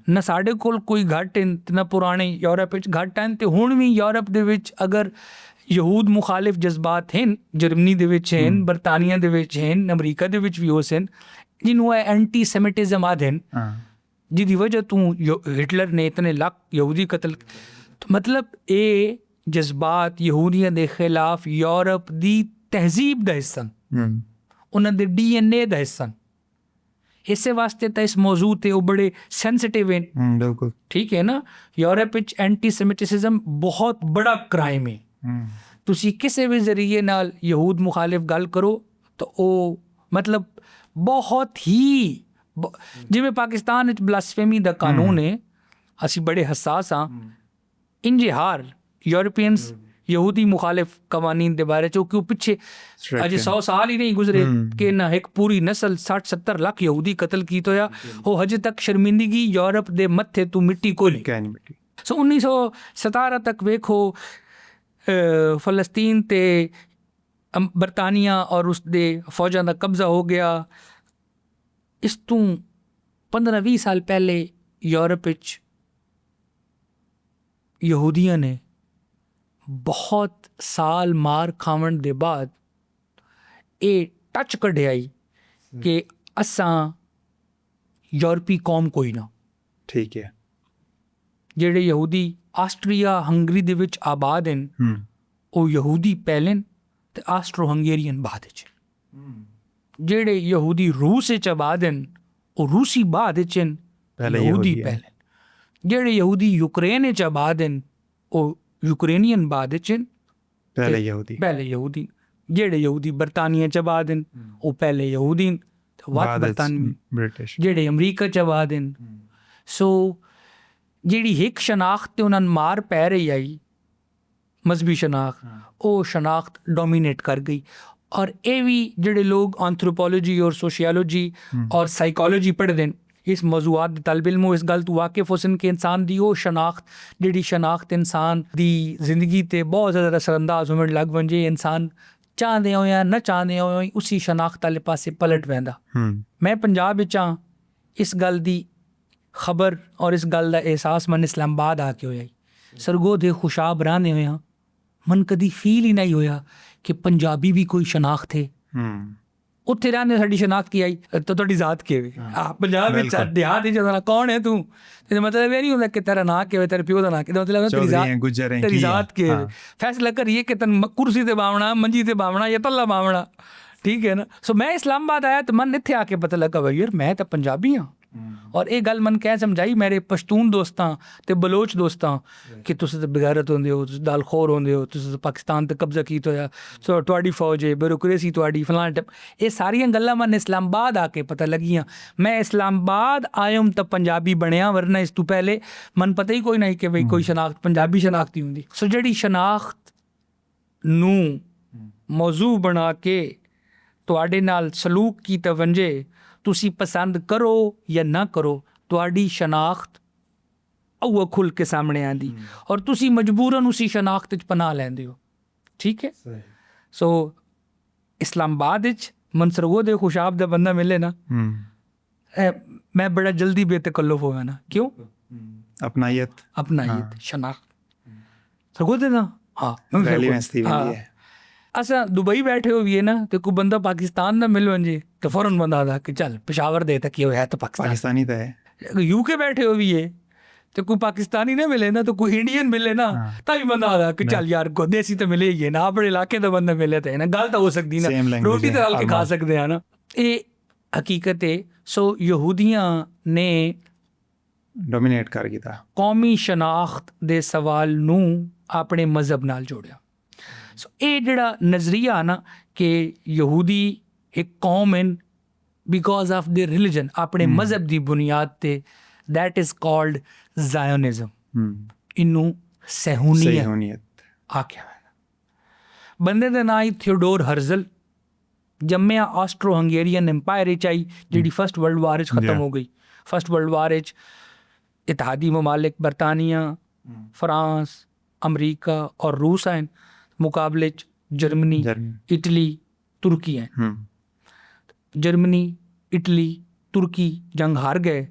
ना साढ़े कोल कोई घट ना पुराने यूरोप विच घट हैं ते हुण भी यूरोप दे विच अगर यहूद मुखालिफ जज्बात हैं, जर्मनी दे विच हैं, बरतानिया दे विच हैं, अमरीका दे विच भी हो सन जिन्हों एंटी सेमिटिज्म आदे जिहदी वजह तू हिटलर ने इतने लाख यहूदी कतल। तो मतलब ये जज्बात यहूदियों के खिलाफ यूरोप की तहजीब का हिस्सा, उन्होंने DNA का हिस्सा। इस वास्ते तो इस मौजू ते वो बड़े सेंसिटिव हैं। बिल्कुल ठीक है ना। यूरोप विच एंटी सेमिटिसिज्म बहुत बड़ा क्राइम है। तुसी किसी भी जरिए नाल यहूद मुखालिफ गल करो तो वो मतलब बहुत ही जिवें पाकिस्तान विच ब्लास्फेमी दा कानून है, असी बड़े हसास हाँ इंजे हार यूरोपियंस यहूदी मुखालिफ कवानीन दे बारे च क्यों पिछे अजे 100 साल ही नहीं गुजरे कि ना एक पूरी नस्ल 60-70 लाख यहूदी कतल की तो या वो हजे तक शर्मिंदगी यूरोप दे मत्थे तू मिट्टी को नहीं। सो 1917 तक वेखो फ़लस्तीन ते बरतानिया और उस दे फौजां दा कब्जा हो गया। इस तू 15-20 साल पहले यूरोप विच यहूदियों ने बहुत साल मार खावन दे बाद ये टच कढ़ियाई कि असां यूरोपी कौम कोई ना। ठीक है। जेड़े यहूदी आस्ट्रिया हंगरी दे विच आबाद हैं वो यहूदी पहले ते आस्ट्रो हंगेरियन बाद विच। जेड़े यहूदी रूस विच आबाद हैं वो रूसी बाद विच हैं, यहूदी पहले। जेड़े यहूदी यूक्रेन विच आबाद हैं वो यूक्रेनियन बाद विच हैं, पहले यहूदी। जेड़े यहूदी बरतानिया च आबाद हैं वो पहले यहूदी बाद बरतानवी ब्रिटिश। जेड़े अमरीका च आबाद हैं। सो जिहड़ी हिक शनाख्त उन्होंने मार पै रही आई मजहबी शनाख्त, वो शनाख्त डोमीनेट कर गई। और ये भी जिहड़े लोग एंथ्रोपोलॉजी और सोशियोलॉजी और साइकोलॉजी पढ़ते हैं इस मौजूआत दे तलब इल्म इस गल तो वाकिफ हो सन कि इंसान दी वो शनाख्त जिहड़ी शनाख्त इंसान दी जिंदगी ते बहुत ज़्यादा असरअंदाज होने लग वंजे। इंसान चाहते हो या न चाहते हो उसी शनाख्त वाले पासे पलट पैंदा। मैं पंजाब विच हां, इस गल दी खबर और इस गल का एहसास मन इस्लामाबाद आके होया। सरगोधे खुशाब रहने होया मन कदी फील ही नहीं होया कि पंजाबी भी कोई शनाख्त है। उत्थे रहने साडी शनाख्त की आई तो तुहाडी जात के पंजाब विच देहात विच कौन है तू, मतलब ये नहीं होंदा कि तेरा नाम के तेरे प्यो दा नाम के, मतलब तेरी जात के फैसला करिए कि तन कुर्सी ते बावना मंजी ते बावना या तल्ला बावना। ठीक है ना। सो मैं इस्लामाबाद आया तो मन इत्थे आके पता लगा भाई यार मैं तो पंजाबी हाँ। और ये गल मन क्या समझाई मेरे पश्तून दोस्तां ते बलोच दोस्तां कि तुसीं ते बगैरत होंदे हो, तुसीं दालखोर होंदे हो, तुसीं ते पाकिस्तान ते कब्जा कीता होया, सो तुहाडी फौज है, ब्यूरोक्रेसी तुहाडी फलां टप। ये सारियां गल्लां मन इस्लामाबाद आके पता लगियां। मैं इस्लामाबाद आयम तो पंजाबी बनिया, वरना इस तू पहले मन पता ही कोई नहीं कि भाई कोई शनाख्त पंजाबी शनाख्त ही होंदी। सो जिहड़ी शनाख्त नूं मौजू बना के तुहाडे नाल सलूक कीता वंजे ਤੁਸੀਂ ਪਸੰਦ ਕਰੋ ਜਾਂ ਨਾ ਕਰੋ, ਤੁਹਾਡੀ ਸ਼ਨਾਖਤ ਉਹ ਖੁੱਲ੍ਹ ਕੇ ਸਾਹਮਣੇ ਆਉਂਦੀ ਔਰ ਤੁਸੀਂ ਮਜਬੂਰਨ ਉਸੀ ਸ਼ਨਾਖਤ 'ਚ ਪਨਾਹ ਲੈਂਦੇ ਹੋ। ਠੀਕ ਹੈ। ਸੋ ਇਸਲਾਮਾਬਾਦ ਵਿੱਚ ਮਨਸਰਗੋ ਦੇ ਖੁਸ਼ਾਬ ਦਾ ਬੰਦਾ ਮਿਲੇ ਨਾ, ਮੈਂ ਬੜਾ ਜਲਦੀ ਬੇਤਕੱਲਫ ਹੋਇਆ ਨਾ। ਕਿਉਂ? अपनायत शनाख्त सरगो दे ना। हाँ असा दुबई बैठे हो भी है ना, तो कोई बंदा पाकिस्तान ना मिलो जी तो फौरन बंदा आता कि चल पेशावर दे तक है तो पाकिस्तानी तो है। यूके बैठे हो भी है तो कोई पाकिस्तानी ना मिले ना, तो कोई इंडियन मिले ना तभी बंदा आता कि चल यार को देसी तो मिले ही है ना, अपने इलाके तो बंदा मिले तो है ना, गल तो हो सकती ना, रोटी तो डाल के खा सकते हैं ना, ये हकीकत है। सो यहूदियाँ ने ਡੋਮੀਨੇਟ ਕਰ ਕੀਤਾ, ਕੌਮੀ ਸ਼ਨਾਖਤ ਦੇ ਸਵਾਲ ਨੂੰ ਆਪਣੇ ਮਜ਼ਹਬ ਨਾਲ ਜੋੜਿਆ। ਸੋ ਇਹ ਜਿਹੜਾ ਨਜ਼ਰੀਆ ਨਾ ਕਿ ਯਹੂਦੀ ਇੱਕ ਕੌਮ ਹਨ ਬਿਕੋਜ਼ ਆਫ ਦੇਅਰ ਰਿਲੀਜਨ, ਆਪਣੇ ਮਜ਼ਹਬ ਦੀ ਬੁਨਿਆਦ 'ਤੇ, ਦੈਟ ਇਜ਼ ਕਾਲਡ ਜ਼ਾਇਓਨਿਜ਼ਮ। ਇਹਨੂੰ ਸਹਿੂਨੀਅਤ ਆਖਿਆ ਹੋਇਆ। ਬੰਦੇ ਦਾ ਨਾਂ ਹੀ ਥਿਓਡੋਰ ਹਰਜ਼ਲ, ਜੰਮਿਆ ਆਸਟਰੋ ਹੰਗੇਰੀਅਨ ਐम्पायर ਵਿੱਚ ਆਈ, ਜਿਹੜੀ ਫਸਟ ਵਰਲਡ ਵਾਰ ਵਿੱਚ ਖਤਮ ਹੋ ਗਈ। ਫਸਟ ਵਰਲਡ ਵਾਰ ਵਿੱਚ इतिहादी ममालिक बरतानिया, फ्रांस, अमरीका और रूस हैं, मुकाबले जर्मनी, इटली, तुर्की हैं। जर्मनी, इटली, तुर्की जंग हार गए,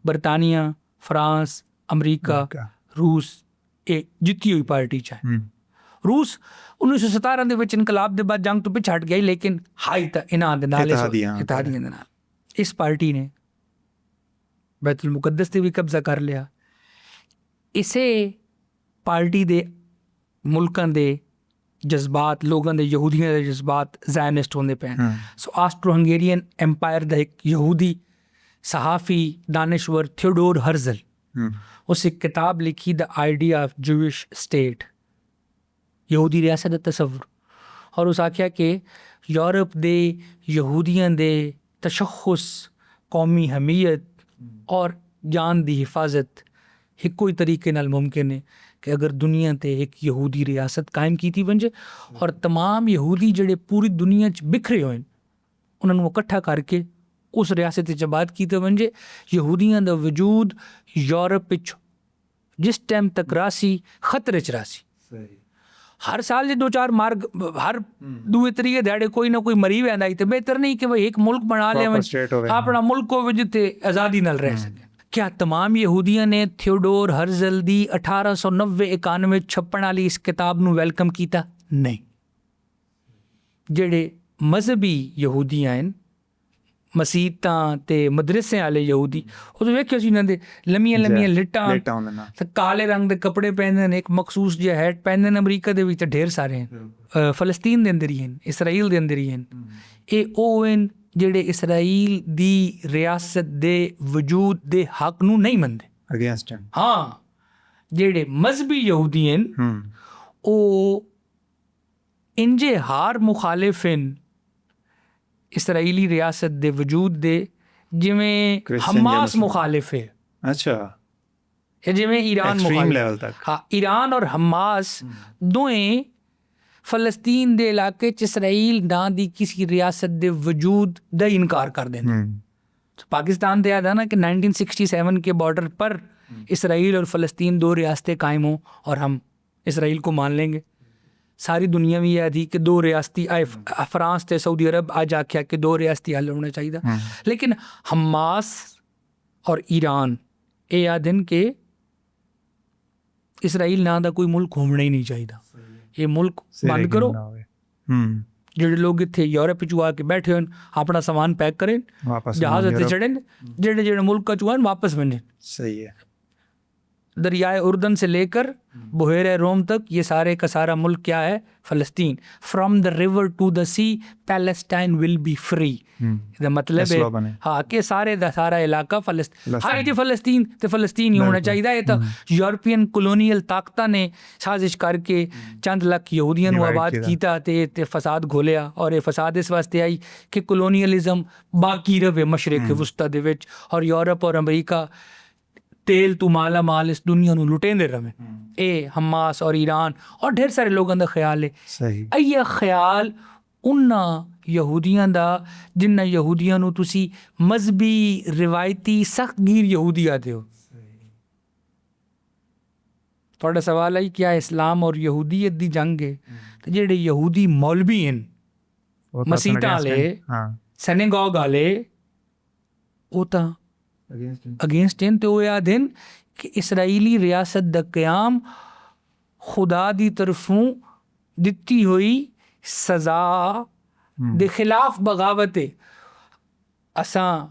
बरतानिया, फ्रांस, अमरीका, रूस ये जीती हुई पार्टी है। रूस 1917 ਦੇ ਵਿੱਚ ਇਨਕਲਾਬ ਦੇ ਬਾਅਦ ਜੰਗ ਤੋਂ ਪਿੱਛੇ ਹਟ ਗਈ, ਲੇਕਿਨ ਹਾਈ ਤਾਂ ਇਹਨਾਂ ਦੇ ਨਾਲ ਇਤਿਹਾਦੀਆਂ ਦੇ ਨਾਲ ਇਸ ਪਾਰਟੀ ਨੇ बैतुल मुक़द्दस ते भी कब्जा कर लिया। इसे पार्टी दे मुल्कां दे जज्बात, लोगों दे यहूदियों दे जज्बात ज़ायनिस्ट होंदे पे। सो आस्ट्रो हंगेरियन एम्पायर दा एक यहूदी सहाफ़ी दानिश्वर थियोडोर हर्जल, उस एक किताब लिखी the idea of Jewish state, यहूदी रियासत दा तसव्वुर, और उस आख्या कि यूरोप दे यहूदियों दे तशख़्ख़ुस, कौमी हमीयत और जान दी हिफाजत ਇੱਕੋ ਹੀ ਤਰੀਕੇ ਨਾਲ ਮੁਮਕਿਨ ਹੈ ਕਿ ਅਗਰ ਦੁਨੀਆ 'ਤੇ ਇੱਕ ਯਹੂਦੀ ਰਿਆਸਤ ਕਾਇਮ ਕੀਤੀ ਵੰਜੇ ਔਰ ਤਮਾਮ ਯਹੂਦੀ ਜਿਹੜੇ ਪੂਰੀ ਦੁਨੀਆ 'ਚ ਬਿਖਰੇ ਹੋਏ ਉਹਨਾਂ ਨੂੰ ਇਕੱਠਾ ਕਰਕੇ ਉਸ ਰਿਆਸਤ 'ਚ ਆਬਾਦ ਕੀਤੇ ਵੰਜੇ। ਯਹੂਦੀਆਂ ਦਾ ਵਜੂਦ ਯੂਰਪ ਵਿੱਚ ਜਿਸ ਟਾਈਮ ਤੱਕ ਰਾਸੀ ਖਤਰੇ 'ਚ ਰਾਸੀ। हर साल जे 2-4 मार हर दूए तरीके दिहाड़े कोई ना कोई मरी वैंदा ही, तो बेहतर नहीं कि भाई एक मुल्क बना लिया, अपना मुल्क हो जिथे आज़ादी नाल रह सके। क्या तमाम यहूदियों ने थियोडोर हर्जल दी 1890-91-96 वाली इस किताब नूं वैलकम किया? नहीं। जेड़े मजहबी यहूदियां हैं, मसीतां ते मदरसे वाले यहूदी, ਉਹ ਵੇਖਿਓ ਸੀ ਇਹਨਾਂ ਦੇ ਲੰਮੀਆਂ ਲੰਮੀਆਂ ਲਿਟਾਂ ਤੇ ਕਾਲੇ ਰੰਗ ਦੇ ਕੱਪੜੇ ਪਹਿਨਦੇ ਨੇ, ਇੱਕ ਮਖਸੂਸ ਜਿਹਾ ਹੈਟ ਪਹਿਨਦੇ ਨੇ। ਅਮਰੀਕਾ ਦੇ ਵਿੱਚ ਢੇਰ ਸਾਰੇ ਹਨ, ਫਲਸਤੀਨ ਦੇ ਅੰਦਰ ਹੀ ਹਨ, ਇਸਰਾਈਲ ਦੇ ਅੰਦਰ ਹੀ ਹਨ। ਇਹ ਉਹ ਹਨ ਜਿਹੜੇ ਇਸਰਾਈਲ ਦੀ ਰਿਆਸਤ ਦੇ ਵਜੂਦ ਦੇ ਹੱਕ ਨੂੰ ਨਹੀਂ ਮੰਨਦੇ, ਅਗੇਂਸਟ। ਹਾਂ, ਜਿਹੜੇ ਮਜ਼ਹਬੀ ਯਹੂਦੀ ਹਨ ਉਹ ਇੰਜੇ ਹਾਰ ਮੁਖਾਲਿਫ ਹਨ इसराइली रियासत दे वजूद दे, जिमें हमास मुखालिफ है। अच्छा, जिमें ईरान लेवल तक। हाँ, ईरान और हमास दोएं फलस्तीन दे इलाके च इसराइल ना दी किसी रियासत दे वजूद दा इनकार कर देंगे। तो पाकिस्तान दे याद है ना कि 1967 के बॉर्डर पर इसराइल और फ़लस्तीन 2 रियासतें कायम हों और हम इसराइल को मान लेंगे। सारी दुनिया में यह थी कि 2 रियासती फ्रांस ते सऊदी अरब आज आख्या कि 2 रियासती हल होना चाहिए, लेकिन हमास और ईरान ये आदन के इसराइल ना दा कोई मुल्क होना ही नहीं चाहिए। ये मुल्क बंद करो। ਜਿਹੜੇ ਲੋਕ ਇੱਥੇ ਯੂਰਪ 'ਚ ਆ ਕੇ ਬੈਠੇ ਹੋਣ ਆਪਣਾ ਸਮਾਨ ਪੈਕ ਕरें, जहाज ਉੱਤੇ ਚੜ੍ਹਨ, ਜਿਹੜੇ ਮੁਲਕਾਂ 'ਚ ਆਣ ਵਾਪਸ ਵੰਜਣ। सही है। दरियाए उर्दन से लेकर बुहेरे रोम तक ये सारे का सारा मुल्क क्या है? फ़लस्तीन। From the river to the sea Palestine will be free. इसका मतलब है हाँ कि सारे दा सारा इलाका फ़लस्तीन। हाँ जी, फ़लस्तीन तो फ़लस्तीन ही होना चाहिए। ये तो यूरोपियन कॉलोनियल ताकतां ने साजिश करके चंद लख यहूदियों को आबाद किया ते फसाद घोलिया, और ये फसाद इस वास्ते आई कि कॉलोनियलिज्म बाकी रहे मशरक़ वस्ता दे विच, और यूरोप और अमरीका तेल तू माला माल इस दुनिया नूं लुटेंदे रहे। ए हमास और ईरान और ढेर सारे लोगों का ख्याल है। सही। ये ख्याल ਉਹਨਾਂ ਯਹੂਦੀਆਂ ਦਾ ਜਿਨ੍ਹਾਂ ਯਹੂਦੀਆਂ ਨੂੰ ਤੁਸੀਂ ਮਜ਼ਹਬੀ ਰਿਵਾਇਤੀ ਸਖਤਗੀਰ ਯਹੂਦੀ ਆਖਦੇ ਹੋ। ਤੁਹਾਡਾ ਸਵਾਲ ਹੈ ਕਿ ਇਸਲਾਮ ਔਰ ਯਹੂਦੀਅਤ ਦੀ ਜੰਗ ਹੈ, ਤੇ ਜਿਹੜੇ ਯਹੂਦੀ ਮੌਲਵੀ ਹਨ, ਮਸੀਤਾਂ ਵਾਲੇ, ਸੈਨੇਗੋਗ ਵਾਲੇ, ਉਹ ਤਾਂ ਅਗੇਂਸਟ ਹਨ। ਤੇ ਉਹ ਯਾਦ ਹਨ ਕਿ ਇਸਰਾਈਲੀ ਰਿਆਸਤ ਦਾ ਕਿਆਮ ਖੁਦਾ ਦੀ ਤਰਫੋਂ ਦਿੱਤੀ ਹੋਈ ਸਜ਼ਾ ਦੇ ਖਿਲਾਫ ਬਗਾਵਤ ਹੈ। ਅਸਾਂ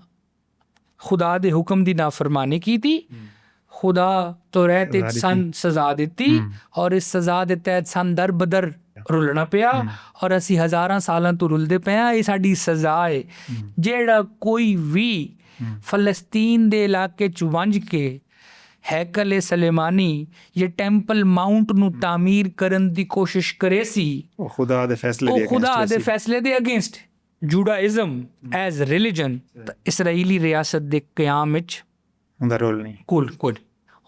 ਖੁਦਾ ਦੇ ਹੁਕਮ ਦੀ ਨਾਫਰਮਾਨੀ ਕੀਤੀ, ਖੁਦਾ ਤੌਰਾਤ ਵਿੱਚ ਸਾਨੂੰ ਸਜ਼ਾ ਦਿੱਤੀ, ਔਰ ਇਸ ਸਜ਼ਾ ਦੇ ਤਹਿਤ ਸਾਨੂੰ ਦਰ ਬਦਰ ਰੁਲਣਾ ਪਿਆ, ਔਰ ਅਸੀਂ ਹਜ਼ਾਰਾਂ ਸਾਲਾਂ ਤੋਂ ਰੁਲਦੇ ਪਏ ਹਾਂ। ਇਹ ਸਾਡੀ ਸਜ਼ਾ ਹੈ। ਜਿਹੜਾ ਕੋਈ ਵੀ ਫਲਸਤੀਨ ਦੇ ਇਲਾਕੇ 'ਚ ਵੰਝ ਕੇ ਹੈਕਲ ਸਲੇਮਾਨੀ ਜਾਂ ਟੈਂਪਲ ਮਾਊਂਟ ਨੂੰ ਤਾਮੀਰ ਕਰਨ ਦੀ ਕੋਸ਼ਿਸ਼ ਕਰੇ ਸੀ, ਉਹ ਖੁਦਾ ਦੇ ਫੈਸਲੇ ਦੇ ਅਗੇਂਸਟ ਜੂਡਾਇਜ਼ਮ ਐਜ਼ ਰਿਲੀਜਨ। ਇਸਰਾਈਲੀ ਰਿਆਸਤ ਦੇ ਕਿਆਮ ਵਿੱਚ ਉਹਦਾ ਰੋਲ ਨਹੀਂ। ਕੁਲ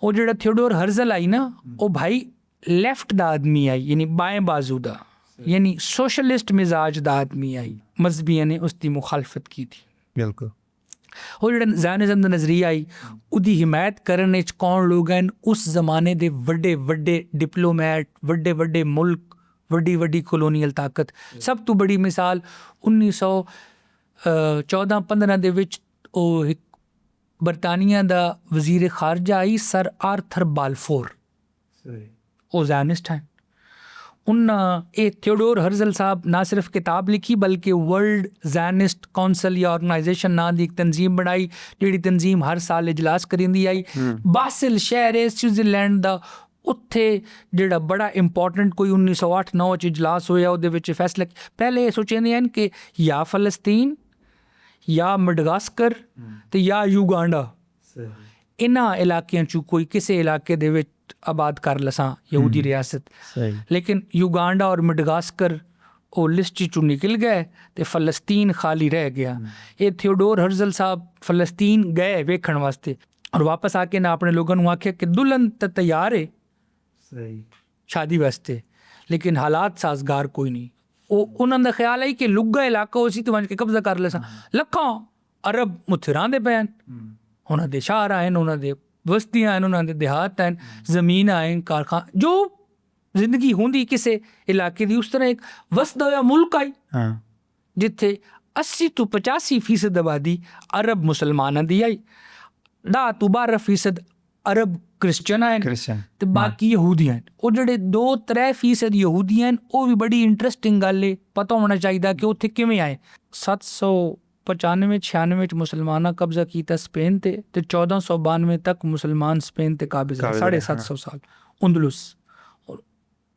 ਉਹ ਜਿਹੜਾ ਥਿਓਡੋਰ ਹਰਜ਼ਲ ਆਈ ਨਾ, ਉਹ ਭਾਈ ਲੈਫਟ ਦਾ ਆਦਮੀ ਆਈ, ਯਾਨੀ ਬਾएं ਬਾਜ਼ੂ ਦਾ, ਯਾਨੀ ਸੋਸ਼ਲਿਸਟ ਮਿਜ਼ਾਜ ਦਾ ਆਦਮੀ ਆਈ। ਮਜ਼ਹਬੀਆਂ ਨੇ ਉਸ ਦੀ ਮੁਖਾਲਫਤ ਕੀਤੀ। ਬਿਲਕੁਲ। ਉਹ ਜਿਹੜਾ ਜ਼ਾਇਨਿਜ਼ਮ ਦਾ ਨਜ਼ਰੀਆ ਆਈ, ਉਹਦੀ ਹਿਮਾਇਤ ਕਰਨ ਵਿੱਚ ਕੌਣ ਲੋਕ ਹਨ? ਉਸ ਜ਼ਮਾਨੇ ਦੇ ਵੱਡੇ ਵੱਡੇ ਡਿਪਲੋਮੈਟ, ਵੱਡੇ ਵੱਡੇ ਮੁਲਕ, ਵੱਡੀ ਵੱਡੀ ਕਲੋਨੀਅਲ ਤਾਕਤ। ਸਭ ਤੋਂ ਬੜੀ ਮਿਸਾਲ 1914-15 ਦੇ ਵਿੱਚ ਉਹ ਇੱਕ ਬਰਤਾਨੀਆ ਦਾ ਵਜ਼ੀਰ ਖਾਰਜਾ ਆਈ, ਸਰ ਆਰਥਰ ਬਾਲਫੋਰ। ਉਹ ਜ਼ਾਇਨਿਸਟ ਹਨ। ਉਹਨਾਂ ਇਹ ਥਿਓਡੋਰ ਹਰਜ਼ਲ ਸਾਹਿਬ ਨਾ ਸਿਰਫ ਕਿਤਾਬ ਲਿਖੀ, ਬਲਕਿ ਵਰਲਡ ਜ਼ਾਇਨਿਸਟ ਕੌਂਸਲ ਜਾਂ ਆਰਗੇਨਾਈਜੇਸ਼ਨ ਨਾਂ ਦੀ ਇੱਕ ਤਨਜ਼ੀਮ ਬਣਾਈ, ਜਿਹੜੀ ਤਨਜ਼ੀਮ ਹਰ ਸਾਲ ਇਜਲਾਸ ਕਰਿੰਦੀ ਆਈ। ਬਾਸਲ ਸ਼ਹਿਰ ਹੈ ਸਵਿਟਜ਼ਰਲੈਂਡ ਦਾ, ਉੱਥੇ ਜਿਹੜਾ ਬੜਾ ਇੰਪੋਰਟੈਂਟ ਕੋਈ 1908-9 'ਚ ਇਜਲਾਸ ਹੋਇਆ। ਉਹਦੇ ਵਿੱਚ ਫੈਸਲਾ ਪਹਿਲੇ ਇਹ ਸੋਚਦੇ ਹਨ ਕਿ ਜਾਂ ਫਲਸਤੀਨ, ਜਾਂ ਮਡਗਾਸਕਰ ਤੇ ਜਾਂ ਯੂਗਾਂਡਾ, ਇਹਨਾਂ ਇਲਾਕਿਆਂ 'ਚੋਂ ਕੋਈ ਕਿਸੇ ਇਲਾਕੇ ਦੇ ਵਿੱਚ ਆਬਾਦ ਕਰ ਲਸਾਂ ਯਹੂਦੀ ਰਿਆਸਤ। ਲੇਕਿਨ ਯੂਗਾਂਡਾ ਔਰ ਮਡਗਾਸਕਰ ਉਹ ਲਿਸਟ 'ਚੋਂ ਨਿਕਲ ਗਏ ਤੇ ਫਲਸਤੀਨ ਖਾਲੀ ਰਹਿ ਗਿਆ। ਇਹ ਥਿਓਡੋਰ ਹਰਜ਼ਲ ਸਾਹਿਬ ਫਲਸਤੀਨ ਗਏ ਵੇਖਣ ਵਾਸਤੇ, ਔਰ ਵਾਪਸ ਆ ਕੇ ਨਾ ਆਪਣੇ ਲੋਕਾਂ ਨੂੰ ਆਖਿਆ ਕਿ ਦੁਲਹਨ ਤਾਂ ਤਿਆਰ ਹੈ ਸ਼ਾਦੀ ਵਾਸਤੇ, ਲੇਕਿਨ ਹਾਲਾਤ ਸਾਜ਼ਗਾਰ ਕੋਈ ਨਹੀਂ। ਉਹਨਾਂ ਦਾ ਖਿਆਲ ਹੈ ਕਿ ਲੁੱਗਾ ਇਲਾਕਾ ਉਹ ਸੀ ਤੇ ਵੰਜ ਕੇ ਕਬਜ਼ਾ ਕਰ ਲਸਾਂ। ਲੱਖਾਂ ਅਰਬ ਉੱਥੇ ਰਹਿੰਦੇ ਪਏ ਹਨ, ਉਹਨਾਂ ਦੇ ਸ਼ਹਿਰ ਹਨ, ਉਹਨਾਂ ਦੇ ਬਸਤੀਆਂ ਹਨ, ਉਹਨਾਂ ਦੇ ਦਿਹਾਤ ਹਨ, ਜ਼ਮੀਨਾਂ ਹਨ, ਕਾਰਖਾਨੇ, ਜੋ ਜ਼ਿੰਦਗੀ ਹੁੰਦੀ ਕਿਸੇ ਇਲਾਕੇ ਦੀ, ਉਸ ਤਰ੍ਹਾਂ ਇੱਕ ਵਸਦਾ ਹੋਇਆ ਮੁਲਕ ਆਈ ਜਿੱਥੇ 80 ਤੋਂ 85% ਆਬਾਦੀ ਅਰਬ ਮੁਸਲਮਾਨਾਂ ਦੀ ਆਈ, 10 ਤੋਂ 12% ਅਰਬ ਕ੍ਰਿਸਚਨ ਹਨ ਤੇ ਬਾਕੀ ਯਹੂਦੀ ਹਨ। ਉਹ ਜਿਹੜੇ 2-3% ਯਹੂਦੀ ਹਨ, ਉਹ ਵੀ ਬੜੀ ਇੰਟਰਸਟਿੰਗ ਗੱਲ ਹੈ, ਪਤਾ ਹੋਣਾ ਚਾਹੀਦਾ ਕਿ ਉੱਥੇ ਕਿਵੇਂ ਆਏ। 795-96 'ਚ ਮੁਸਲਮਾਨਾਂ ਕਬਜ਼ਾ ਕੀਤਾ ਸਪੇਨ ਤੇ 1492 ਤੱਕ ਮੁਸਲਮਾਨ ਸਪੇਨ ਤੇ ਕਾਬਜ਼ ਰਹੇ, 750 ਸਾਲ ਅੰਦਲੁਸ।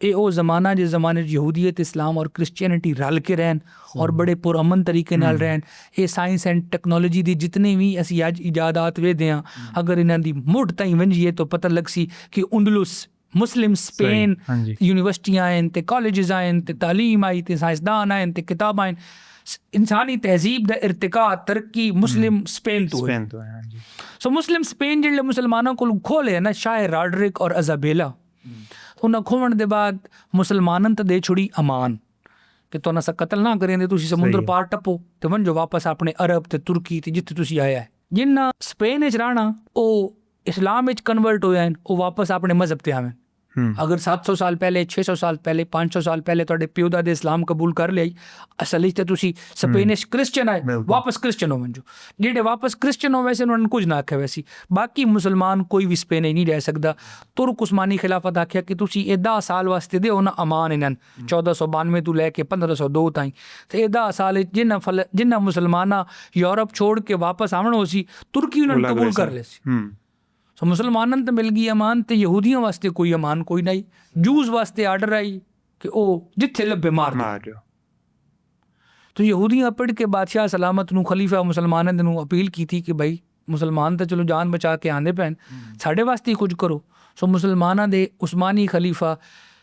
ਇਹ ਉਹ ਜ਼ਮਾਨਾ ਜਿਸ ਜ਼ਮਾਨੇ 'ਚ ਯਹੂਦੀਅਤ, ਇਸਲਾਮ ਔਰ ਕ੍ਰਿਸਚੀਅਨਿਟੀ ਰਲ ਕੇ ਰਹਿਣ ਔਰ ਬੜੇ ਪੁਰਅਮਨ ਤਰੀਕੇ ਨਾਲ ਰਹਿਣ। ਇਹ ਸਾਇੰਸ ਐਂਡ ਟੈਕਨੋਲੋਜੀ ਦੀ ਜਿਤਨੇ ਵੀ ਅਸੀਂ ਅੱਜ ਇਜਾਦਾਤ ਵੇਖਦੇ ਹਾਂ, ਅਗਰ ਇਹਨਾਂ ਦੀ ਮੁੱਢ ਤਾਈਂ ਵੰਝੀਏ ਤਾਂ ਪਤਾ ਲੱਗ ਸੀ ਕਿ ਅੰਦਲੁਸ ਮੁਸਲਿਮ ਸਪੇਨ ਯੂਨੀਵਰਸਿਟੀਆਂ ਆਇਨ ਤੇ ਕਾਲਜਿਸ ਆਇਨ ਤੇ ਤਾਲੀਮ ਆਈ ਤੇ ਸਾਇੰਸਦਾਨ ਆਇਨ ਤੇ ਕਿਤਾਬਾਂ ਆਇਨ। ਇਨਸਾਨੀ ਤਹਿਜ਼ੀਬ ਦਾ ਇਰਤਕਾ ਤਰੱਕੀ ਮੁਸਲਿਮ ਸਪੇਨ ਤੋਂ ਹੈ। ਸੋ ਮੁਸਲਿਮ ਸਪੇਨ ਜਿਹੜੇ ਮੁਸਲਮਾਨਾਂ ਕੋਲ ਖੋਲੇ ਨਾ, ਸ਼ਾਹ ਰਾਡਰਿਕ ਔਰ ਅਜ਼ਾਬੇਲਾ, ਉਹਨਾਂ ਖੋਹਣ ਦੇ ਬਾਅਦ ਮੁਸਲਮਾਨਾਂ ਤਾਂ ਦੇ ਛੁੜੀ ਅਮਾਨ ਕਿ ਤੁਹਾਨੂੰ ਅਸਾਂ ਕਤਲ ਨਾ ਕरेंगे, ਤੁਸੀਂ ਸਮੁੰਦਰ ਪਾਰ ਟੱਪੋ ਤੇ ਵੰਜੋ ਵਾਪਸ ਆਪਣੇ ਅਰਬ ਤੇ ਤੁਰਕੀ ਤੇ ਜਿੱਥੇ ਤੁਸੀਂ ਆਇਆ ਹੈ। ਜਿੰਨਾ ਸਪੇਨ ਵਿੱਚ ਰਹਿਣਾ ਉਹ ਇਸਲਾਮ ਵਿੱਚ ਕਨਵਰਟ ਹੋਇਆ ਹਨ, ਉਹ ਵਾਪਸ ਆਪਣੇ ਮਜ਼ਹਬ ਤੇ ਆਵੇਂ। ਅਗਰ 700 ਸਾਲ ਪਹਿਲੇ, 600 ਸਾਲ ਪਹਿਲੇ, 500 ਸਾਲ ਪਹਿਲੇ ਤੁਹਾਡੇ ਪਿਓ ਦਾਦੇ ਇਸਲਾਮ ਕਬੂਲ ਕਰ ਲਿਆ, ਅਸਲ ਵਿੱਚ ਤੁਸੀਂ ਸਪੇਨਿਸ਼ ਕ੍ਰਿਸਚਨ ਆਏ, ਵਾਪਸ ਕ੍ਰਿਸਚਨ ਹੋ ਵੰਜੋ। ਜਿਹੜੇ ਵਾਪਸ ਕ੍ਰਿਸਚਨ ਹੋ ਵੈਸੇ ਉਹਨਾਂ ਨੇ ਕੁਝ ਨਾ ਆਖਿਆ ਵੈਸੀ, ਬਾਕੀ ਮੁਸਲਮਾਨ ਕੋਈ ਵੀ ਸਪੇਨ ਨਹੀਂ ਰਹਿ ਸਕਦਾ। ਤੁਰਕ ਉਸਮਾਨੀ ਖਿਲਾਫਤ ਆਖਿਆ ਕਿ ਤੁਸੀਂ ਇਹ 10 ਸਾਲ ਵਾਸਤੇ ਦਿਓ ਨਾ ਅਮਾਨ ਇਹਨਾਂ 1492 ਤੋਂ ਲੈ ਕੇ 1502 ਤਾਈਂ, ਤੇ ਇਹ 10 ਸਾਲ ਜਿਨ੍ਹਾਂ ਮੁਸਲਮਾਨਾਂ ਯੂਰਪ ਛੋੜ ਕੇ ਵਾਪਸ ਆਉਣ ਹੋ ਸੀ, ਤੁਰਕੀ ਉਹਨਾਂ ਨੇ ਕਬੂਲ ਕਰ ਲਿਆ ਸੀ। ਸੋ ਮੁਸਲਮਾਨਾਂ ਤਾਂ ਮਿਲ ਗਈ ਅਮਾਨ, ਤੇ ਯਹੂਦੀਆਂ ਵਾਸਤੇ ਕੋਈ ਅਮਾਨ ਕੋਈ ਨਹੀਂ। ਜੂਸ ਵਾਸਤੇ ਆਰਡਰ ਆਈ ਕਿ ਉਹ ਜਿੱਥੇ ਲੱਭੇ ਮਾਰ ਦਿਓ। तो यहूदियाँ पढ़ के बादशाह सलामत ਨੂੰ ਖਲੀਫਾ ਮੁਸਲਮਾਨਾਂ ਨੂੰ ਅਪੀਲ ਕੀਤੀ ਕਿ ਭਾਈ ਮੁਸਲਮਾਨ ਤਾਂ ਚਲੋ ਜਾਨ ਬਚਾ ਕੇ ਆਂਦੇ ਪੈਣ, ਸਾਡੇ ਵਾਸਤੇ ਕੁਝ ਕਰੋ। ਸੋ ਮੁਸਲਮਾਨਾਂ ਦੇ ਉਸਮਾਨੀ ਖਲੀਫਾ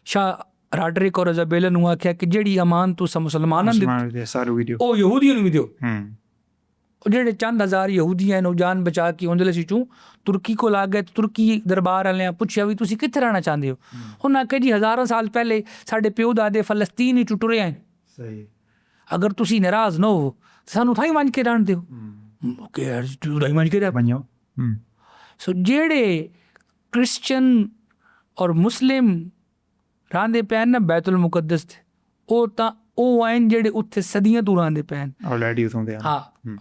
ਸ਼ਾਹ ਰਾਡਰਿਕ ਔਰ ਅਜ਼ਾਬੇਲਾ ਨੂੰ ਆਖਿਆ ਕਿ ਜਿਹੜੀ ਅਮਾਨ ਤੁਸੀਂ ਮੁਸਲਮਾਨਾਂ ਦੇ ਉਹ ਯਹੂਦੀਆਂ ਨੂੰ ਵੀ ਦਿਓ। ਉਹ ਜਿਹੜੇ ਚੰਦ ਹਜ਼ਾਰ ਯਹੂਦੀਆਂ ਨੇ ਉਹ ਜਾਨ ਬਚਾ ਕੇ ਅੰਦਲਸ ਵਿੱਚੋਂ ਤੁਰਕੀ ਕੋਲ ਆ ਗਏ। ਤੁਰਕੀ ਦਰਬਾਰ ਵਾਲਿਆਂ ਪੁੱਛਿਆ ਵੀ ਤੁਸੀਂ ਕਿੱਥੇ ਰਹਿਣਾ ਚਾਹੁੰਦੇ ਹੋ? ਉਹਨਾਂ ਆਖਿਆ ਜੀ ਹਜ਼ਾਰਾਂ ਸਾਲ ਪਹਿਲੇ ਸਾਡੇ ਪਿਓ ਦਾਦੇ ਫਲਸਤੀਨ ਵਿੱਚ ਟੁਰੇ ਆਏ, ਅਗਰ ਤੁਸੀਂ ਨਾਰਾਜ਼ ਨਾ ਹੋ ਸਾਨੂੰ ਥਾਈ ਮੰਨ ਕੇ ਰਹਿਣ ਦਿਓ ਕਿ ਯਾਰ ਤੂੰ ਥਾਈ ਮੰਨ ਕੇ ਰਹਿ ਬਣਿਓ। ਸੋ ਜਿਹੜੇ ਕ੍ਰਿਸਚਨ ਔਰ ਮੁਸਲਿਮ ਰਹਿੰਦੇ ਪੈਣ ਨਾ ਬੈਤੁਲ ਮੁਕੱਦਸ ਤੇ ਉਹ ਤਾਂ ਉਹ ਆਇਨ ਜਿਹੜੇ ਉੱਥੇ ਸਦੀਆਂ ਤੋਂ ਰਹਿੰਦੇ ਪੈਣ ਆਲਰੇਡੀ ਉਥੋਂ ਦੇ। ਹਾਂ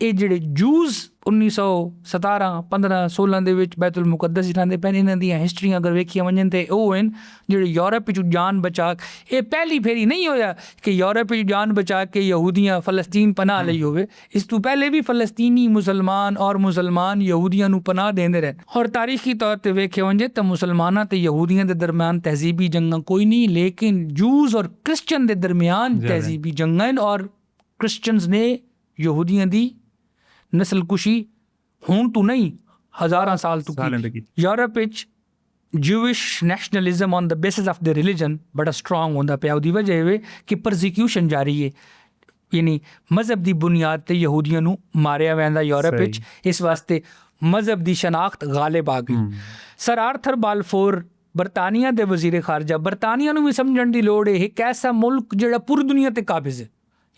ਇਹ ਜਿਹੜੇ ਜੂਸ 1917 15 16 ਦੇ ਵਿੱਚ ਬੈਤੁਲ ਮੁਕੱਦਸ ਰਹਿੰਦੇ ਪੈਣ ਇਹਨਾਂ ਦੀਆਂ ਹਿਸਟਰੀਆਂ ਅਗਰ ਵੇਖੀਆਂ ਵञनि ਤੇ ਉਹ ਹਨ ਜਿਹੜੇ ਯੂਰਪ ਵਿੱਚੋਂ ਜਾਨ ਬਚਾ ਇਹ ਪਹਿਲੀ ਫੇਰੀ ਨਹੀਂ ਹੋਇਆ ਕਿ ਯੂਰਪ ਵਿੱਚ ਜਾਨ ਬਚਾ ਕੇ ਯਹੂਦੀਆਂ ਫਲਸਤੀਨ ਪਨਾਹ ਲਈ ਹੋਵੇ। ਇਸ ਤੋਂ ਪਹਿਲੇ ਵੀ ਫਲਸਤੀਨੀ ਮੁਸਲਮਾਨ ਯਹੂਦੀਆਂ ਨੂੰ ਪਨਾਹ ਦਿੰਦੇ ਰਹੇ ਔਰ ਤਾਰੀਖੀ ਤੌਰ ਤੇ ਵੇਖਿਆ ਵञे ਤਾਂ ਮੁਸਲਮਾਨਾਂ ਤੇ ਯਹੂਦੀਆਂ ਦੇ ਦਰਮਿਆਨ ਤਹਿਜ਼ੀਬੀ ਜੰਗਾਂ ਕੋਈ ਨਹੀਂ ਲੇਕਿਨ ਜੂਸ ਔਰ ਕ੍ਰਿਸਚਨ ਦੇ ਦਰਮਿਆਨ ਤਹਿਜ਼ੀਬੀ ਜੰਗਾਂ ਔਰ ਕ੍ਰਿਸਚਨਸ ਨੇ ਯਹੂਦੀਆਂ ਦੀ ਨਸਲਕੁਸ਼ੀ ਹੁਣ ਤੋਂ ਨਹੀਂ ਹਜ਼ਾਰਾਂ ਸਾਲ ਤੋਂ ਕੀਤੀ। ਯੂਰਪ ਵਿੱਚ Jewish nationalism on the basis of the religion ਬੜਾ ਸਟਰੋਂਗ ਹੁੰਦਾ ਪਿਆ। ਉਹਦੀ ਵਜ੍ਹਾ ਇਹ ਕਿ ਪਰਸੀਕਿਊਸ਼ਨ ਜਾਰੀ ਹੈ ਯਾਨੀ ਮਜ਼ਹਬ ਦੀ ਬੁਨਿਆਦ ਤੇ ਯਹੂਦੀਆਂ ਨੂੰ ਮਾਰਿਆ ਜਾਂਦਾ ਯੂਰਪ ਵਿੱਚ। ਇਸ ਵਾਸਤੇ ਮਜ਼ਹਬ ਦੀ ਸ਼ਨਾਖਤ ਗਾਲਿਬ ਆ ਗਈ। ਸਰ ਆਰਥਰ ਬਾਲਫੋਰ ਬਰਤਾਨੀਆ ਦੇ ਵਜ਼ੀਰ ਖਾਰਜਾ ਬਰਤਾਨੀਆ ਨੂੰ ਵੀ ਸਮਝਣ ਦੀ ਲੋੜ ਹੈ ਇੱਕ ਐਸਾ ਮੁਲਕ ਜਿਹੜਾ ਪੂਰੀ ਦੁਨੀਆ ਤੇ ਕਾਬਜ਼ ਹੈ।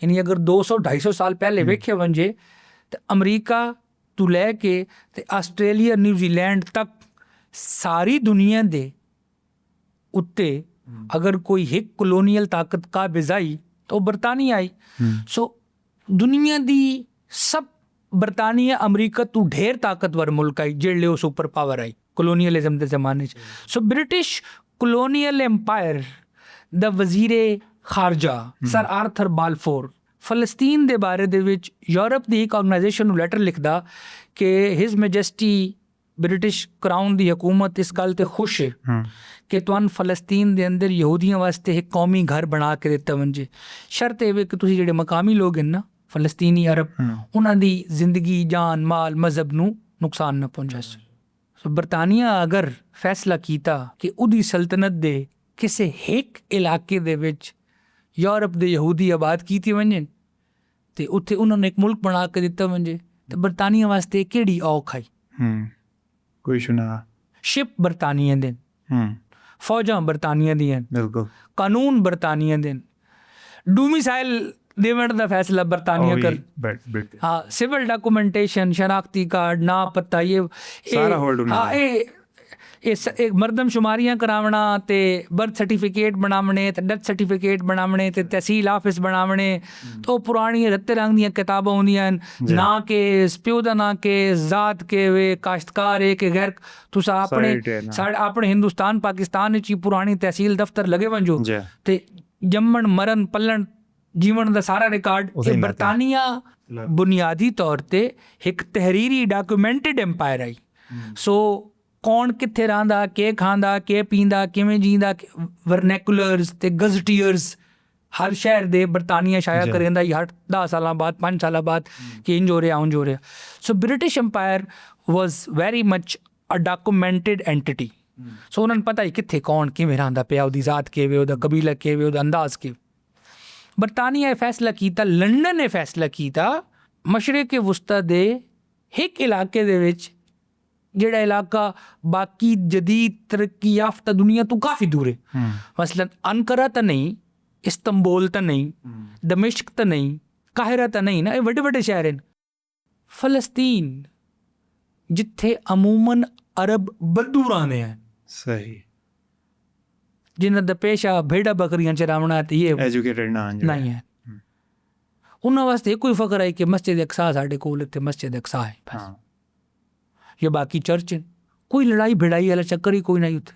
ਯਾਨੀ ਅਗਰ 200-250 ਸਾਲ ਪਹਿਲੇ ਵੇਖਿਆ ਵञे ਤੇ ਅਮਰੀਕਾ ਤੋਂ ਲੈ ਕੇ ਤੇ ਆਸਟ੍ਰੇਲੀਆ ਨਿਊਜ਼ੀਲੈਂਡ ਤੱਕ ਸਾਰੀ ਦੁਨੀਆ ਦੇ ਉੱਤੇ ਅਗਰ ਕੋਈ ਇੱਕ ਕਲੋਨੀਅਲ ਤਾਕਤ ਕਾਬਜ਼ ਆਈ ਤਾਂ ਉਹ ਬਰਤਾਨੀਆ ਆਈ। ਸੋ ਦੁਨੀਆ ਦੀ ਸਭ ਬਰਤਾਨੀਆ ਅਮਰੀਕਾ ਤੋਂ ਢੇਰ ਤਾਕਤਵਰ ਮੁਲਕ ਆਈ ਜਿਹੜੇ ਉਹ ਸੁਪਰ ਪਾਵਰ ਆਈ ਕਲੋਨੀਅਲਿਜ਼ਮ ਦੇ ਜ਼ਮਾਨੇ 'ਚ। ਸੋ ਬ੍ਰਿਟਿਸ਼ ਕਲੋਨੀਅਲ ਐਮਪਾਇਰ ਦਾ ਵਜ਼ੀਰੇ ਖਾਰਜਾ ਸਰ ਆਰਥਰ ਬਾਲਫੋਰ ਫਲਸਤੀਨ ਦੇ ਬਾਰੇ ਦੇ ਵਿੱਚ ਯੂਰਪ ਦੀ ਇੱਕ ਆਰਗੇਨਾਈਜੇਸ਼ਨ ਨੂੰ ਲੈਟਰ ਲਿਖਦਾ ਕਿ ਹਿਜ਼ ਮੈਜੈਸਟੀ ਬ੍ਰਿਟਿਸ਼ ਕਰਾਊਨ ਦੀ ਹਕੂਮਤ ਇਸ ਗੱਲ ਤੇ ਖੁਸ਼ ਹੈ ਕਿ ਤੁਹਾਨੂੰ ਫਲਸਤੀਨ ਦੇ ਅੰਦਰ ਯਹੂਦੀਆਂ ਵਾਸਤੇ ਇੱਕ ਕੌਮੀ ਘਰ ਬਣਾ ਕੇ ਦਿੱਤਾ ਵञे। ਸ਼ਰਤ ਇਹ ਕਿ ਤੁਸੀਂ ਜਿਹੜੇ ਮਕਾਮੀ ਲੋਕ ਹਨ ਨਾ ਫਲਸਤੀਨੀ ਅਰਬ ਉਹਨਾਂ ਦੀ ਜ਼ਿੰਦਗੀ ਜਾਨ ਮਾਲ ਮਜ਼ਹਬ ਨੂੰ ਨੁਕਸਾਨ ਨਾ ਪਹੁੰਚਾ। ਸੋ ਬਰਤਾਨੀਆ ਅਗਰ ਫੈਸਲਾ ਕੀਤਾ ਕਿ ਉਹਦੀ ਸਲਤਨਤ ਦੇ ਕਿਸੇ ਇੱਕ ਇਲਾਕੇ ਦੇ ਵਿੱਚ ਯੂਰਪ ਦੇ ਯਹੂਦੀ ਆਬਾਦ ਕੀਤੇ ਵञनि ਤੇ ਉੱਥੇ ਉਹਨਾਂ ਨੇ ਇੱਕ ਮੁਲਕ ਬਣਾ ਕੇ ਦਿੱਤਾ ਵञे ਤੇ ਬਰਤਾਨੀਆ ਵਾਸਤੇ ਕਿਹੜੀ ਔਖ ਆਈ। ਕੋਈ ਸੁਣਾ ਸ਼ਿਪ ਬਰਤਾਨੀਆ ਦੇ ਫੌਜਾਂ ਬਰਤਾਨੀਆ ਦੀਆਂ ਬਿਲਕੁਲ ਕਾਨੂੰਨ ਬਰਤਾਨੀਆ ਦੇ ਡੋਮਿਸਾਈਲ ਦੇਵਣ ਦਾ ਫੈਸਲਾ ਬਰਤਾਨੀਆ ਕਰ ਹਾਂ ਸਿਵਲ ਡਾਕੂਮੈਂਟੇਸ਼ਨ ਸ਼ਨਾਖਤੀ ਕਾਰਡ ਨਾ ਪਤਾ ਇਹ ਸਾਰਾ ਹੋਲਡ ਇਹ ਮਰਦਮਸ਼ੁਮਾਰੀਆਂ ਕਰਾਉਣਾ ਤੇ ਬਰਥ ਸਰਟੀਫਿਕੇਟ ਬਣਾਉਣੇ ਤੇ ਡੈਥ ਸਰਟੀਫਿਕੇਟ ਬਣਾਉਣੇ ਤੇ ਤਹਿਸੀਲ ਆਫਿਸ ਬਣਾਉਣੇ ਤਾਂ ਪੁਰਾਣੀਆਂ ਰੱਤੇ ਰੰਗ ਦੀਆਂ ਕਿਤਾਬਾਂ ਹੁੰਦੀਆਂ ਨਾ ਕਿ ਪਿਓ ਦਾ ਨਾ ਕਿ ਜ਼ਾਤ ਕੇ ਵੇ ਕਾਸ਼ਤਕਾਰ ਹੈ ਕਿ ਗੈਰ ਤੁਸੀਂ ਆਪਣੇ ਹਿੰਦੁਸਤਾਨ ਪਾਕਿਸਤਾਨ ਵਿੱਚ ਹੀ ਪੁਰਾਣੀ ਤਹਿਸੀਲ ਦਫ਼ਤਰ ਲੱਗੇ ਵञो ਤੇ ਜੰਮਣ ਮਰਨ ਪਲਣ ਜੀਵਨ ਦਾ ਸਾਰਾ ਰਿਕਾਰਡ ਇਹ ਬਰਤਾਨੀਆ ਬੁਨਿਆਦੀ ਤੌਰ ਤੇ ਇੱਕ ਤਹਿਰੀਰੀ ਡਾਕੂਮੈਂਟਡ ਐਮਪਾਇਰ ਆਈ। ਸੋ ਕੌਣ ਕਿੱਥੇ ਰਹਿੰਦਾ ਕੀ ਖਾਂਦਾ ਕੀ ਪੀਂਦਾ ਕਿਵੇਂ ਜੀਂਦਾ ਵਰਨੈਕੂਲਰਸ ਤੇ ਗਜ਼ਟੀਅਰਸ ਹਰ ਸ਼ਹਿਰ ਦੇ ਬਰਤਾਨੀਆ ਸ਼ਾਇਆ ਕਰੇਂਦਾ ਹਰ 10 ਸਾਲਾਂ ਬਾਅਦ 5 ਸਾਲਾਂ ਬਾਅਦ ਕਿ ਇੰਜ ਹੋ ਰਿਹਾ ਉਂਝ ਹੋ ਰਿਹਾ। ਸੋ ਬ੍ਰਿਟਿਸ਼ ਐਮਪਾਇਰ ਵਾਜ਼ ਵੈਰੀ ਮਚ ਅ ਡਾਕੂਮੈਂਟਡ ਐਂਟਿਟੀ। ਸੋ ਉਹਨਾਂ ਨੂੰ ਪਤਾ ਹੀ ਕਿੱਥੇ ਕੌਣ ਕਿਵੇਂ ਰਹਿੰਦਾ ਪਿਆ ਉਹਦੀ ਜ਼ਾਤ ਕਿਵੇਂ ਉਹਦਾ ਕਬੀਲਾ ਕਿਵੇਂ ਉਹਦਾ ਅੰਦਾਜ਼ ਕਿਵੇਂ। ਬਰਤਾਨੀਆ ਇਹ ਫੈਸਲਾ ਕੀਤਾ ਲੰਡਨ ਨੇ ਫੈਸਲਾ ਕੀਤਾ ਮਸ਼ਰਕ ਵਸਤਾ ਦੇ ਇੱਕ ਇਲਾਕੇ ਦੇ ਵਿੱਚ ਜਿਹੜਾ ਇਲਾਕਾ ਬਾਕੀ ਜਦੀਦ ਤਰੱਕੀ ਯਾਫਤਾ ਦੁਨੀਆ ਤੋਂ ਕਾਫੀ ਦੂਰ ਹੈ ਮਸਲਨ ਅਨਕਰਾ ਤਾਂ ਨਹੀਂ ਇਸਤੰਬੁਲ ਤਾਂ ਨਹੀਂ ਦਮਿਸ਼ਕ ਤਾਂ ਨਹੀਂ ਕਾਹਿਰਾ ਤਾਂ ਨਹੀਂ ਨਾ ਇਹ ਵੱਡੇ ਵੱਡੇ ਸ਼ਹਿਰ ਹਨ। ਫਲਸਤੀਨ ਜਿੱਥੇ ਅਮੂਮਨ ਅਰਬ ਬੱਦੂ ਰਹਿੰਦੇ ਹਨ ਸਹੀ ਜਿਨ੍ਹਾਂ ਦਾ ਪੇਸ਼ਾ ਭੇਡਾਂ ਬੱਕਰੀਆਂ ਚਰਾਉਣਾ ਤੇ ਇਹ ਐਜੂਕੇਟਡ ਨਹੀਂ ਹੈ ਉਹਨਾਂ ਵਾਸਤੇ ਕੋਈ ਫਕਰ ਹੈ ਕਿ ਮਸਜਿਦ ਅਕਸਾ ਸਾਡੇ ਕੋਲ ਇੱਥੇ ਮਸਜਿਦ ਅਕਸਾ ਹੈ ਬਸ ਜਾਂ ਬਾਕੀ ਚਰਚ ਕੋਈ ਲੜਾਈ ਭਿੜਾਈ ਵਾਲਾ ਚੱਕਰ ਹੀ ਕੋਈ ਨਹੀਂ ਉੱਥੇ।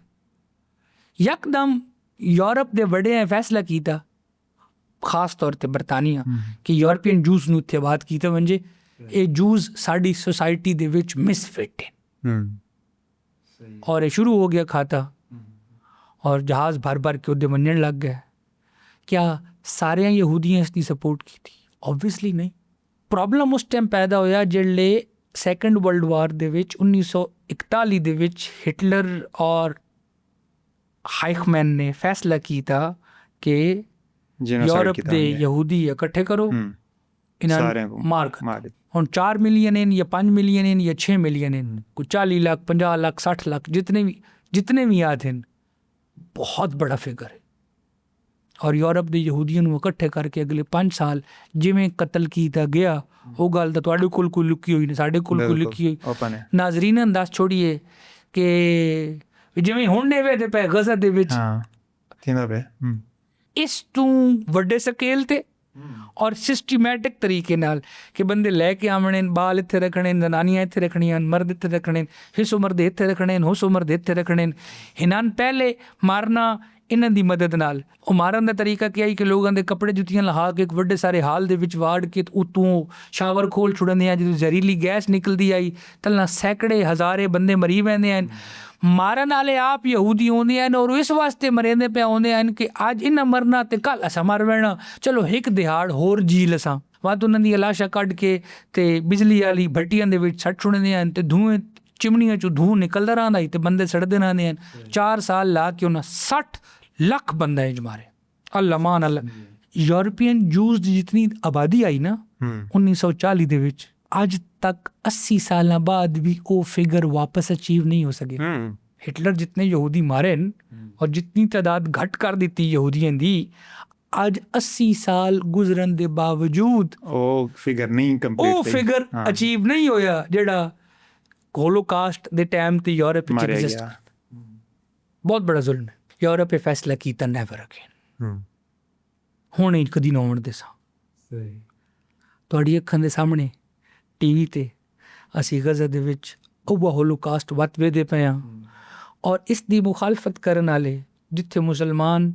ਯਕਦਮ ਯੂਰਪ ਦੇ ਵੱਡਿਆਂ ਫੈਸਲਾ ਕੀਤਾ ਖਾਸ ਤੌਰ ਤੇ ਬਰਤਾਨੀਆ ਕਿ ਯੂਰਪੀਅਨ ਜੂਸ ਨੂੰ ਇੱਥੇ ਆਬਾਦ ਕੀਤਾ ਵञे ਇਹ ਜੂਸ ਸਾਡੀ ਸੋਸਾਇਟੀ ਦੇ ਵਿੱਚ ਮਿਸਫਿਟ ਹੈ ਔਰ ਇਹ ਸ਼ੁਰੂ ਹੋ ਗਿਆ ਖਾਤਾ ਔਰ ਜਹਾਜ਼ ਭਰ ਭਰ ਕੇ ਉਹਦੇ ਮੰਨਣ ਲੱਗ ਗਏ। ਕਿਆ ਸਾਰਿਆਂ ਯਹੂਦੀਆਂ ਇਸ ਦੀ ਸਪੋਰਟ ਕੀਤੀ? ਓਬਵੀਅਸਲੀ ਨਹੀਂ। ਪ੍ਰੋਬਲਮ ਉਸ ਟਾਈਮ ਪੈਦਾ ਹੋਇਆ ਜਿਹੜੇ ਸੈਕੰਡ ਵਰਲਡ ਵਾਰ ਦੇ ਵਿੱਚ 1941 ਦੇ ਵਿੱਚ ਹਿਟਲਰ ਔਰ ਹਾਈਖਮੈਨ ਨੇ ਫੈਸਲਾ ਕੀਤਾ ਕਿ ਯੂਰਪ ਦੇ ਯਹੂਦੀ ਇਕੱਠੇ ਕਰੋ ਇਹਨਾਂ ਨੂੰ ਮਾਰ ਹੁਣ 4 ਮਿਲੀਅਨ ਹਨ ਜਾਂ 5 ਮਿਲੀਅਨ ਹਨ ਜਾਂ 6 ਮਿਲੀਅਨ ਹਨ ਕੋਈ 40 ਲੱਖ 50 ਲੱਖ 60 ਲੱਖ ਜਿतने भी याद हैं बहुत बड़ा फिगर है। ਔਰ ਯੂਰਪ ਦੇ ਯਹੂਦੀਆਂ ਨੂੰ ਇਕੱਠੇ ਕਰਕੇ ਅਗਲੇ 5 ਸਾਲ ਜਿਵੇਂ ਕਤਲ ਕੀਤਾ ਗਿਆ, ਉਹ ਗੱਲ ਤਾਂ ਤੁਹਾਡੇ ਕੋਲ ਕੋਈ ਲੁਕੀ ਹੋਈ ਨਹੀਂ, ਸਾਡੇ ਕੋਲ ਕੋਈ ਲੁਕੀ ਹੋਈ। ਨਾਜ਼ਰੀਨਾਂ ਦੱਸ ਛੋੜੀਏ ਕਿ ਜਿਵੇਂ ਹੁਣ ਨੇਵੇ ਦੇ ਪੈ ਗਜ਼ਾ ਦੇ ਵਿੱਚ ਇਸ ਤੋਂ ਵੱਡੇ ਸਕੇਲ ਤੇ ਔਰ ਸਿਸਟਮੈਟਿਕ ਤਰੀਕੇ ਨਾਲ ਕਿ ਬੰਦੇ ਲੈ ਕੇ ਆਉਣੇ, ਬਾਲ ਇੱਥੇ ਰੱਖਣੇ, ਜਨਾਨੀਆਂ ਇੱਥੇ ਰੱਖਣੀਆਂ, ਮਰਦ ਇੱਥੇ ਰੱਖਣੇ, ਹਿਸ ਉਮਰ ਦੇ ਇੱਥੇ ਰੱਖਣੇ, ਉਸ ਉਮਰ ਦੇ ਇੱਥੇ ਰੱਖਣੇ, ਇਹਨਾਂ ਨੂੰ ਪਹਿਲੇ ਮਾਰਨਾ ਇਹਨਾਂ ਦੀ ਮਦਦ ਨਾਲ। ਉਹ ਮਾਰਨ ਦਾ ਤਰੀਕਾ ਕੀ ਹੈ ਕਿ ਲੋਕਾਂ ਦੇ ਕੱਪੜੇ ਜੁੱਤੀਆਂ ਲਹਾ ਕੇ ਇੱਕ ਵੱਡੇ ਸਾਰੇ ਹਾਲ ਦੇ ਵਿੱਚ ਵਾੜ ਕੇ ਉਤੋਂ ਸ਼ਾਵਰ ਖੋਲ ਛੁੱਟਦੇ ਆ, ਜਦੋਂ ਜ਼ਹਿਰੀਲੀ ਗੈਸ ਨਿਕਲਦੀ ਆਈ ਤਾਂ ਸੈਂਕੜੇ ਹਜ਼ਾਰੇ ਬੰਦੇ ਮਰੀ ਪੈਂਦੇ ਹਨ। ਮਾਰਨ ਵਾਲੇ ਆਪ ਯਹੂਦੀ ਆਉਂਦੇ ਹਨ ਔਰ ਇਸ ਵਾਸਤੇ ਮਰੇਂਦੇ ਪਏ ਆਉਂਦੇ ਹਨ ਕਿ ਅੱਜ ਇਹਨਾਂ ਮਰਨਾ ਤੇ ਕੱਲ੍ਹ ਅਸਾਂ ਮਰ ਬਹਿਣਾ, ਚਲੋ ਇੱਕ ਦਿਹਾੜ ਹੋਰ ਜੀ ਲਸਾਂ। ਬਾਅਦ ਉਹਨਾਂ ਦੀਆਂ ਲਾਸ਼ਾਂ ਕੱਢ ਕੇ ਤੇ ਬਿਜਲੀ ਵਾਲੀ ਭੱਟੀਆਂ ਦੇ ਵਿੱਚ ਛੱਡ ਛੁੱਟਦੇ ਹਨ ਤੇ ਧੂਏ ਚਿਮਨੀਆਂ 'ਚੋਂ ਧੂੰ ਨਿਕਲਦਾ ਰਹਿੰਦਾ ਸੀ ਤੇ ਬੰਦੇ ਸੜਦੇ ਰਹਿੰਦੇ ਹਨ। 4 ਸਾਲ ਲਾ ਕੇ ਉਹਨਾਂ 60 ਲੱਖ ਬੰਦਾ ਇੰਜ ਮਾਰੇ। ਅੱਲਾ ਮਾਨ ਅੱਲਾ। ਯੂਰਪੀਅਨ ਜੂਸ ਦੀ ਜਿਤਨੀ ਆਬਾਦੀ ਆਈ ਨਾ 1940 ਦੇ ਵਿੱਚ, ਅੱਜ ਤੱਕ 80 ਸਾਲਾਂ ਬਾਅਦ ਵੀ ਉਹ ਫਿਗਰ ਵਾਪਸ ਅਚੀਵ ਨਹੀਂ ਹੋ ਸਕੇ। ਹਿਟਲਰ ਜਿਤਨੇ ਯਹੂਦੀ ਮਾਰੇ ਔਰ ਜਿਤਨੀ ਤਾਦਾਦ ਘੱਟ ਕਰ ਦਿੱਤੀ ਯਹੂਦੀਆਂ ਦੀ, ਅੱਜ 80 ਸਾਲ ਗੁਜ਼ਰਨ ਦੇ ਬਾਵਜੂਦ ਉਹ ਫਿਗਰ ਅਚੀਵ ਨਹੀਂ ਹੋਇਆ ਜਿਹੜਾ ਹੋਲੋਕਾਸਟ ਦੇ ਟਾਈਮ ਤੇ ਯੂਰਪ ਵਿੱਚ ਐਗਜ਼ਿਸਟ ਕਰਦਾ। ਬਹੁਤ ਬੜਾ ਜ਼ੁਲਮ ਹੈ। ਯੂਰਪ ਇਹ ਫੈਸਲਾ ਕੀਤਾ ਨੈਵਰ ਅਗੇਨ, ਹੁਣ ਹੀ ਕਦੀ ਨਾ ਹੋਣ ਦੇਸਾਂ। ਤੁਹਾਡੀ ਅੱਖਾਂ ਦੇ ਸਾਹਮਣੇ TV ਤੇ ਅਸੀਂ ਗਜ਼ਾ ਦੇ ਵਿੱਚ ਉਹ ਹੋਲੋਕਾਸਟ ਵੱਧ ਵੇਖਦੇ ਪਏ ਹਾਂ ਔਰ ਇਸ ਦੀ ਮੁਖਾਲਫਤ ਕਰਨ ਵਾਲੇ ਜਿੱਥੇ ਮੁਸਲਮਾਨ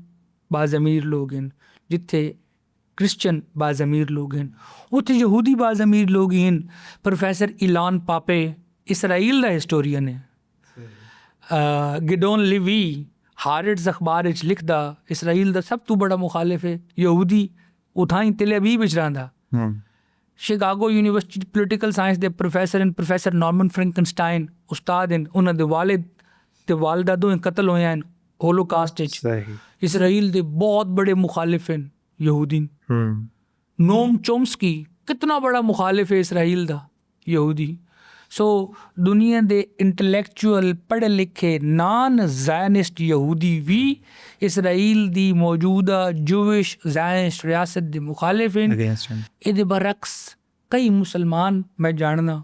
ਬਾਜ਼ ਅਮੀਰ ਲੋਕ ਹਨ, ਜਿੱਥੇ ਕ੍ਰਿਸਚਨ ਬਾਜ਼ ਅਮੀਰ ਲੋਕ ਹਨ, ਉੱਥੇ ਯਹੂਦੀ ਬਾਜ਼ ਅਮੀਰ ਲੋਕ ਹਨ। ਪ੍ਰੋਫੈਸਰ ਇਲਾਨ ਪਾਪੇ ਇਸਰਾਈਲ ਦਾ ਹਿਸਟੋਰੀਅਨ ਹੈ। ਗਿਡੋਨ ਲਿਵੀ ਹਾਰਟਸ ਅਖਬਾਰ ਵਿੱਚ ਲਿਖਦਾ ਇਸਰਾਈਲ ਦਾ ਸਭ ਤੋਂ ਬੜਾ ਮੁਖਾਲਿਫ ਹੈ ਯਹੂਦੀ, ਉਥਾਂ ਹੀ ਤੇਲ ਅਵੀਵ ਵਿੱਚ ਰਹਿੰਦਾ। ਸ਼ਿਕਾਗੋ ਯੂਨੀਵਰਸਿਟੀ ਪੋਲੀਟੀਕਲ ਸਾਇੰਸ ਦੇ ਪ੍ਰੋਫੈਸਰ ਹਨ, ਪ੍ਰੋਫੈਸਰ ਨਾਰਮਨ ਫਰੈਂਕਨਸਟਾਈਨ ਉਸਤਾਦ ਹਨ। ਉਹਨਾਂ ਦੇ ਵਾਲਿਦ ਤੇ ਵਾਲਦਾ ਦੋਵੇਂ ਕਤਲ ਹੋਏ ਹਨ ਹੋਲੋਕਾਸਟ ਵਿੱਚ। ਇਸਰਾਈਲ ਦੇ ਬਹੁਤ ਬੜੇ ਮੁਖਾਲਿਫ ਹਨ ਯਹੂਦੀ। ਨੋਮ ਚੋਮਸਕੀ ਕਿਤਨਾ ਬੜਾ ਮੁਖਾਲਿਫ ਹੈ ਇਸਰਾਈਲ ਦਾ ਯਹੂਦੀ। ਸੋ ਦੁਨੀਆ ਦੇ ਇੰਟਲੈਕਚੁਅਲ ਪੜ੍ਹੇ ਲਿਖੇ ਨਾਨ ਜ਼ਾਇਨਿਸਟ ਯਹੂਦੀ ਵੀ ਇਸਰਾਈਲ ਦੀ ਮੌਜੂਦਾ ਜੂਇਸ਼ ਜ਼ਾਇਨਿਸਟ ਰਿਆਸਤ ਦੇ ਮੁਖਾਲਿਫ ਹਨ। ਇਹਦੇ ਬਰਅਕਸ ਕਈ ਮੁਸਲਮਾਨ ਮੈਂ ਜਾਣਦਾ,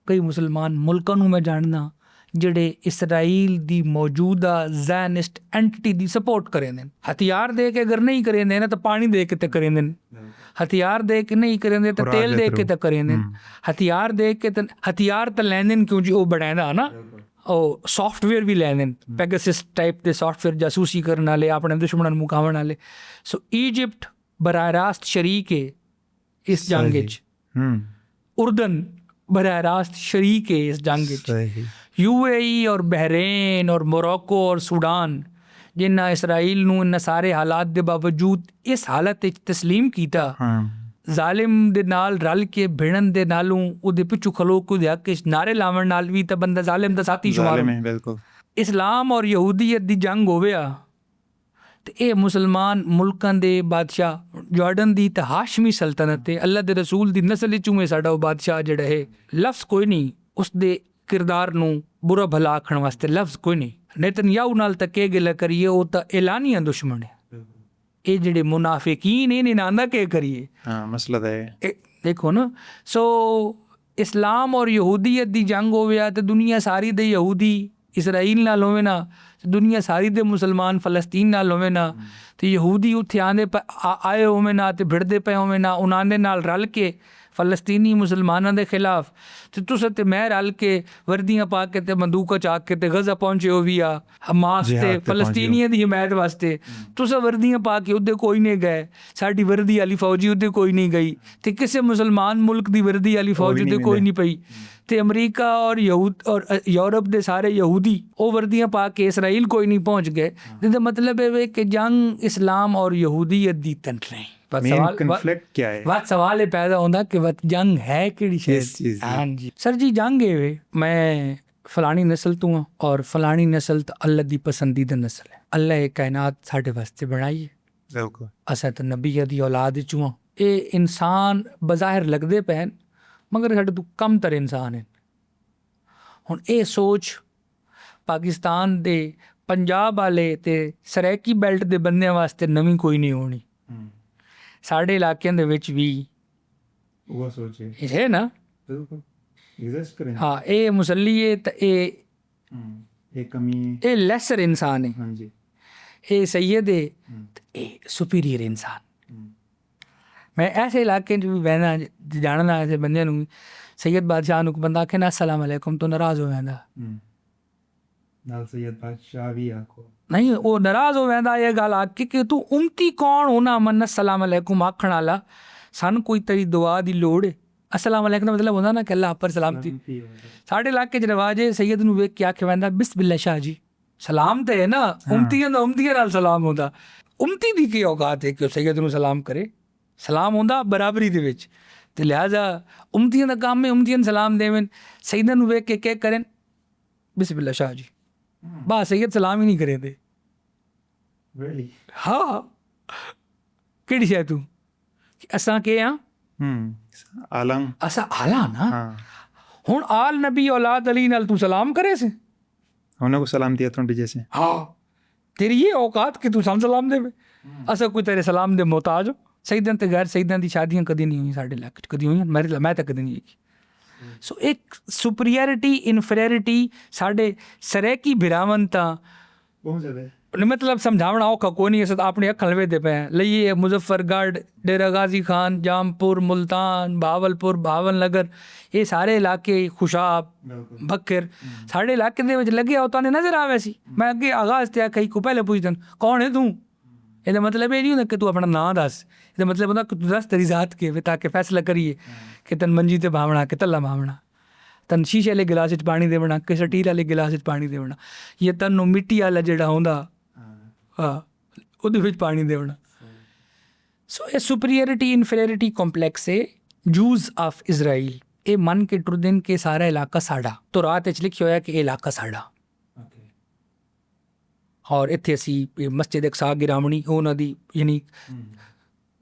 ਕਈ ਮੁਸਲਮਾਨ ਮੁਲਕਾਂ ਨੂੰ ਮੈਂ ਜਾਣਦਾ ਜਿਹੜੇ ਇਸਰਾਈਲ ਦੀ ਮੌਜੂਦਾ ਜ਼ਾਇਨਿਸਟ ਐਂਟਿਟੀ ਦੀ ਸਪੋਰਟ ਕਰਦੇ ਨੇ। ਹਥਿਆਰ ਦੇ ਕੇ ਅਗਰ ਨਹੀਂ ਕਰਦੇ ਨਾ ਤਾਂ ਪਾਣੀ ਦੇ ਕੇ ਤਾਂ ਕਰਦੇ ਨੇ, ਹਥਿਆਰ ਦੇ ਕੇ ਨਹੀਂ ਕਰਦੇ ਤਾਂ ਤੇਲ ਦੇ ਕੇ ਤਾਂ ਕਰਦੇ ਨੇ, ਹਥਿਆਰ ਦੇ ਕੇ ਤਾਂ ਹਥਿਆਰ ਤਾਂ ਲੈਂਦੇ ਕਿਉਂ ਜੀ, ਉਹ ਬਣਾਉਂਦਾ ਨਾ, ਉਹ ਸੌਫਟਵੇਅਰ ਵੀ ਲੈਂਦੇ ਪੈਗਾਸਸ ਟਾਈਪ ਦੇ ਸੌਫਟਵੇਅਰ, ਜਾਸੂਸੀ ਕਰਨ ਵਾਲੇ, ਆਪਣੇ ਦੁਸ਼ਮਣਾਂ ਨੂੰ ਮੁਕਾਉਣ ਵਾਲੇ। ਸੋ ਈਜਿਪਟ ਬਰਾਹ ਰਾਸਤ ਸ਼ਰੀਕ ਹੈ ਇਸ ਜੰਗ ਵਿੱਚ, ਉਰਦਨ ਬਰਾਹ ਰਾਸਤ ਸ਼ਰੀਕ ਹੈ ਇਸ ਜੰਗ ਵਿੱਚ। UAE ਔਰ ਬਹਿਰੇਨ ਔਰ ਮੋਰੋਕੋ ਔਰ ਸੁਡਾਨ ਜਿਨ੍ਹਾਂ ਇਸਰਾਈਲ ਨੂੰ ਇਹਨਾਂ ਸਾਰੇ ਹਾਲਾਤ ਦੇ ਬਾਵਜੂਦ ਇਸ ਹਾਲਤ ਵਿੱਚ ਤਸਲੀਮ ਕੀਤਾ, ਜ਼ਾਲਿਮ ਦੇ ਨਾਲ ਰਲ ਕੇ ਭਿੜਨ ਦੇ ਨਾਲੋਂ ਉਹਦੇ ਪਿੱਛੋਂ ਖਲੋ ਕੇ ਉਹਦੇ ਹੱਕ 'ਚ ਨਾਰੇ ਲਾਉਣ ਨਾਲ ਵੀ ਤਾਂ ਬੰਦਾ ਜ਼ਾਲਿਮ ਦਾ ਸਾਥੀ ਸ਼ੁਮਾਰ। ਇਸਲਾਮ ਔਰ ਯਹੂਦੀਅਤ ਦੀ ਜੰਗ ਹੋਵਿਆ ਤੇ ਇਹ ਮੁਸਲਮਾਨ ਮੁਲਕਾਂ ਦੇ ਬਾਦਸ਼ਾਹ, ਜਾਰਡਨ ਦੀ ਤਾਂ ਹਾਸ਼ਮੀ ਸਲਤਨਤ ਹੈ, ਅੱਲਾ ਦੇ ਰਸੂਲ ਦੀ ਨਸਲ ਵਿੱਚੋਂ ਹੈ ਸਾਡਾ ਉਹ ਬਾਦਸ਼ਾਹ ਜਿਹੜਾ ਹੈ। ਲਫ਼ਜ਼ ਕੋਈ ਨਹੀਂ ਉਸਦੇ ਕਿਰਦਾਰ ਨੂੰ ਬੁਰਾ ਭਲਾ ਆਖਣ ਵਾਸਤੇ, ਲਫ਼ਜ਼ ਕੋਈ ਨਹੀਂ। ਨੇਤਨਯਾਹੂ ਨਾਲ ਤਾਂ ਕੀ ਗੱਲ ਕਰੀਏ, ਉਹ ਤਾਂ ਐਲਾਨੀਆਂ ਦੁਸ਼ਮਣ ਹੈ। ਇਹ ਜਿਹੜੇ ਮੁਨਾਫਿਕੀਨ ਇਹਨਾਂ ਨਾਲ ਨਾ ਕੀ ਕਰੀਏ, ਮਸਲਾ ਤਾਂ ਹੈ ਦੇਖੋ ਨਾ। ਸੋ ਇਸਲਾਮ ਔਰ ਯਹੂਦੀਅਤ ਦੀ ਜੰਗ ਹੋਵੇ ਤੇ ਦੁਨੀਆ ਸਾਰੀ ਦੇ ਯਹੂਦੀ ਇਸਰਾਈਲ ਨਾਲ ਹੋਵੇ ਨਾ, ਦੁਨੀਆ ਸਾਰੀ ਦੇ ਮੁਸਲਮਾਨ ਫਲਸਤੀਨ ਨਾਲ ਹੋਵੇ ਨਾ, ਤੇ ਯਹੂਦੀ ਉੱਥੇ ਆਏ ਹੋਵੇ ਨਾ ਤੇ ਭਿੜਦੇ ਪਏ ਹੋਵੇ ਨਾ, ਉਹਨਾਂ ਦੇ ਨਾਲ ਰਲ ਕੇ ਫਲਸਤੀਨੀ ਮੁਸਲਮਾਨਾਂ ਦੇ ਖਿਲਾਫ। ਤੇ ਤੁਸੀਂ ਤੇ ਮੈਂ ਰਲ ਕੇ ਵਰਦੀਆਂ ਪਾ ਕੇ ਤੇ ਬੰਦੂਕਾਂ ਚੱਕ ਕੇ ਤੇ ਗਜ਼ਾ ਪਹੁੰਚੇ ਹੋ ਵੀ ਆ ਹਮਾਸ ਤੇ ਫਲਸਤੀਨੀਆਂ ਦੀ ਹਮਾਇਤ ਵਾਸਤੇ। ਤੁਸੀਂ ਵਰਦੀਆਂ ਪਾ ਕੇ ਉਹਦੇ ਕੋਈ ਨਹੀਂ ਗਏ, ਸਾਡੀ ਵਰਦੀ ਵਾਲੀ ਫੌਜੀ ਉਹਦੇ ਕੋਈ ਨਹੀਂ ਗਈ, ਤੇ ਕਿਸੇ ਮੁਸਲਮਾਨ ਮੁਲਕ ਦੀ ਵਰਦੀ ਵਾਲੀ ਫੌਜ ਉਹਦੇ ਕੋਈ ਨਹੀਂ ਪਈ। ਤੇ ਅਮਰੀਕਾ ਔਰ ਯੂਰਪ ਦੇ ਸਾਰੇ ਯਹੂਦੀ ਉਹ ਵਰਦੀਆਂ ਪਾ ਕੇ ਇਸਰਾਈਲ ਕੋਈ ਨਹੀਂ ਪਹੁੰਚ ਗਏ। ਇਹਦਾ ਮਤਲਬ ਇਹ ਕਿ ਜੰਗ ਇਸਲਾਮ ਔਰ ਯਹੂਦੀਅਤ ਦੀ ਤਨ ਰਹੀ। ਸਵਾਲ ਇਹ ਪੈਦਾ ਹੁੰਦਾ ਕਿ ਜੰਗ ਹੈ ਕਿਹੜੀ ਸ਼ਾਇਦ। ਹਾਂਜੀ ਸਰ ਜੀ, ਜੰਗ ਇਹ ਮੈਂ ਫਲਾਣੀ ਨਸਲ ਤੋਂ ਹਾਂ ਔਰ ਫਲਾਣੀ ਨਸਲ ਤਾਂ ਅੱਲਾ ਦੀ ਪਸੰਦੀਦਾ ਨਸਲ ਹੈ। ਅੱਲਾ ਇਹ ਕਾਇਨਾਤ ਸਾਡੇ ਵਾਸਤੇ ਬਣਾਈ ਹੈ, ਅਸਾਂ ਤਾਂ ਨਬੀਆਂ ਦੀ ਔਲਾਦ ਚੋਂ ਹਾਂ। ਇਹ ਇਨਸਾਨ ਬਜ਼ਾਹਿਰ ਲੱਗਦੇ ਪਏ ਮਗਰ ਸਾਡੇ ਤੋਂ ਕਮ ਤਰ ਇਨਸਾਨ ਹੈ। ਹੁਣ ਇਹ ਸੋਚ ਪਾਕਿਸਤਾਨ ਦੇ ਪੰਜਾਬ ਵਾਲੇ ਤੇ ਸਰੈਕੀ ਬੈਲਟ ਦੇ ਬੰਦਿਆਂ ਵਾਸਤੇ ਨਵੀਂ ਕੋਈ ਨਹੀਂ ਹੋਣੀ। ਸਾਡੇ ਇਲਾਕਿਆਂ ਦੇ ਵਿੱਚ ਵੀ ਉਹ ਸੋਚੇ ਇਹ ਹੈ ਨਾ, ਬਿਲਕੁਲ ਐਗਜ਼ਿਸਟ ਕਰੇ। ਹਾਂ, ਇਹ ਮੁਸੱਲੀ ਹੈ ਤਾਂ ਇਹ ਕਮੀ, ਇਹ ਲੈਸਰ ਇਨਸਾਨ ਹੈ, ਹਾਂਜੀ, ਇਹ ਸੈਯਦ ਹੈ, ਇਹ ਸੁਪੀਰੀਅਰ ਇਨਸਾਨ। ਮੈਂ ਐਸੇ ਇਲਾਕੇ 'ਚ ਵੀ ਬਹਿਣਾ ਜਾਣਦਾ ਐਸੇ ਬੰਦਿਆਂ ਨੂੰ, ਸੈਯਦ ਬਾਦਸ਼ਾਹ ਨੂੰ ਬੰਦਾ ਆਖੇ ਨਾ अस्सलाम वालेकुम तो नाराज़ हो वेंदा, ਨਾਲ ਸੈਯਦ ਬਾਦਸ਼ਾਹ ਵੀ ਆਖੋ नहीं वो नाराज़ हो वेंदा ये गल आख के तू उमती कौन होना मन अस्सलाम वालेकुम आखण वाला, सन कोई तेरी दुआ की लोड़ है। अस्सलाम वालेकुम का मतलब होंदा ना कि अल्लाह पर सलामती। साढ़े इलाके च रिवाज है सैयद नूं वेख के आखे वेंदा बिस्मिल्लाह शाह जी, सलाम तो है ना, उमतियां दा उमतियां नाल सलाम होंदा। उमती दी की औकात है कि सैयद नूं सलाम करे, सलाम होंदा बराबरी दे विच, ते लिहाजा उमतियां दा काम है उमतियां नूं सलाम देवन। सैयद नूं वेख के करें बिस्मिल्लाह शाह जी, बा सैयद सलाम ही नहीं करे दे। हाँ किहड़ी शै तू असां के हाँ आलम, असां आला ना, हुण आल नबी औलाद अली नाल तू सलाम करे से, उन्हें को सलाम दिया थोड़ी जैसे। हाँ तेरी ये औकात कि तू सन सलाम देवे, असां कोई तेरे सलाम दे मोहताज हो। सईदां ते गैर सईदां दी शादियां कदी नहीं हुई साढ़े इलाके च, कदी हुई मैं तो कदी नहीं देखी। सो एक सुपीरियरिटी इनफीरियरिटी साढ़े सरैकी बिरावन तां मतलब समझावना औखा कोई नहीं। अस अपनी अखल वेदे पे लईए मुजफ्फरगढ़, डेरा गाजी खान, जामपुर, मुल्तान, बहावलपुर, भावलनगर, ये सारे इलाके, खुशाब, बकर, साढ़े इलाके दे विच लगे आओ ताने नज़र आवे सी। मैं अगे आगाज़ ते आखी को पहले पुछदन कौन है तू, ये मतलब ये नहीं होंदा कि तू अपना नाम दस, ये मतलब होंदा कि तू दस तेरी जात के वे, ताकि फैसला करिए कि तन मंजी ते भावना कि तला भावना, तन शीशे वाले गिलास च पानी देवना कि स्टील वाले गिलास च पानी देवना, ये तन मिट्टी वाला जिहड़ा होंदा हाँ ਉਹਦੇ ਵਿੱਚ ਪਾਣੀ ਦੇਵਣਾ। ਸੋ ਇਹ ਸੁਪੀਰੀਅਰਿਟੀ ਇਨਫੀਰੀਅਰਿਟੀ ਕੰਪਲੈਕਸ ਹੈ ਜੂਜ਼ ਆਫ ਇਜ਼ਰਾਈਲ। ਇਹ ਮੰਨ ਕੇ ਟੁਰਦੇ ਨੇ ਕਿ ਸਾਰਾ ਇਲਾਕਾ ਸਾਡਾ, ਤੌਰਾਤ ਵਿੱਚ ਲਿਖਿਆ ਹੋਇਆ ਕਿ ਇਹ ਇਲਾਕਾ ਸਾਡਾ। ਔਰ ਇੱਥੇ ਅਸੀਂ ਮਸਜਿਦ ਅਕਸਾ ਗਿਰਾਵਣੀ ਉਹਨਾਂ ਦੀ ਯਾਨੀ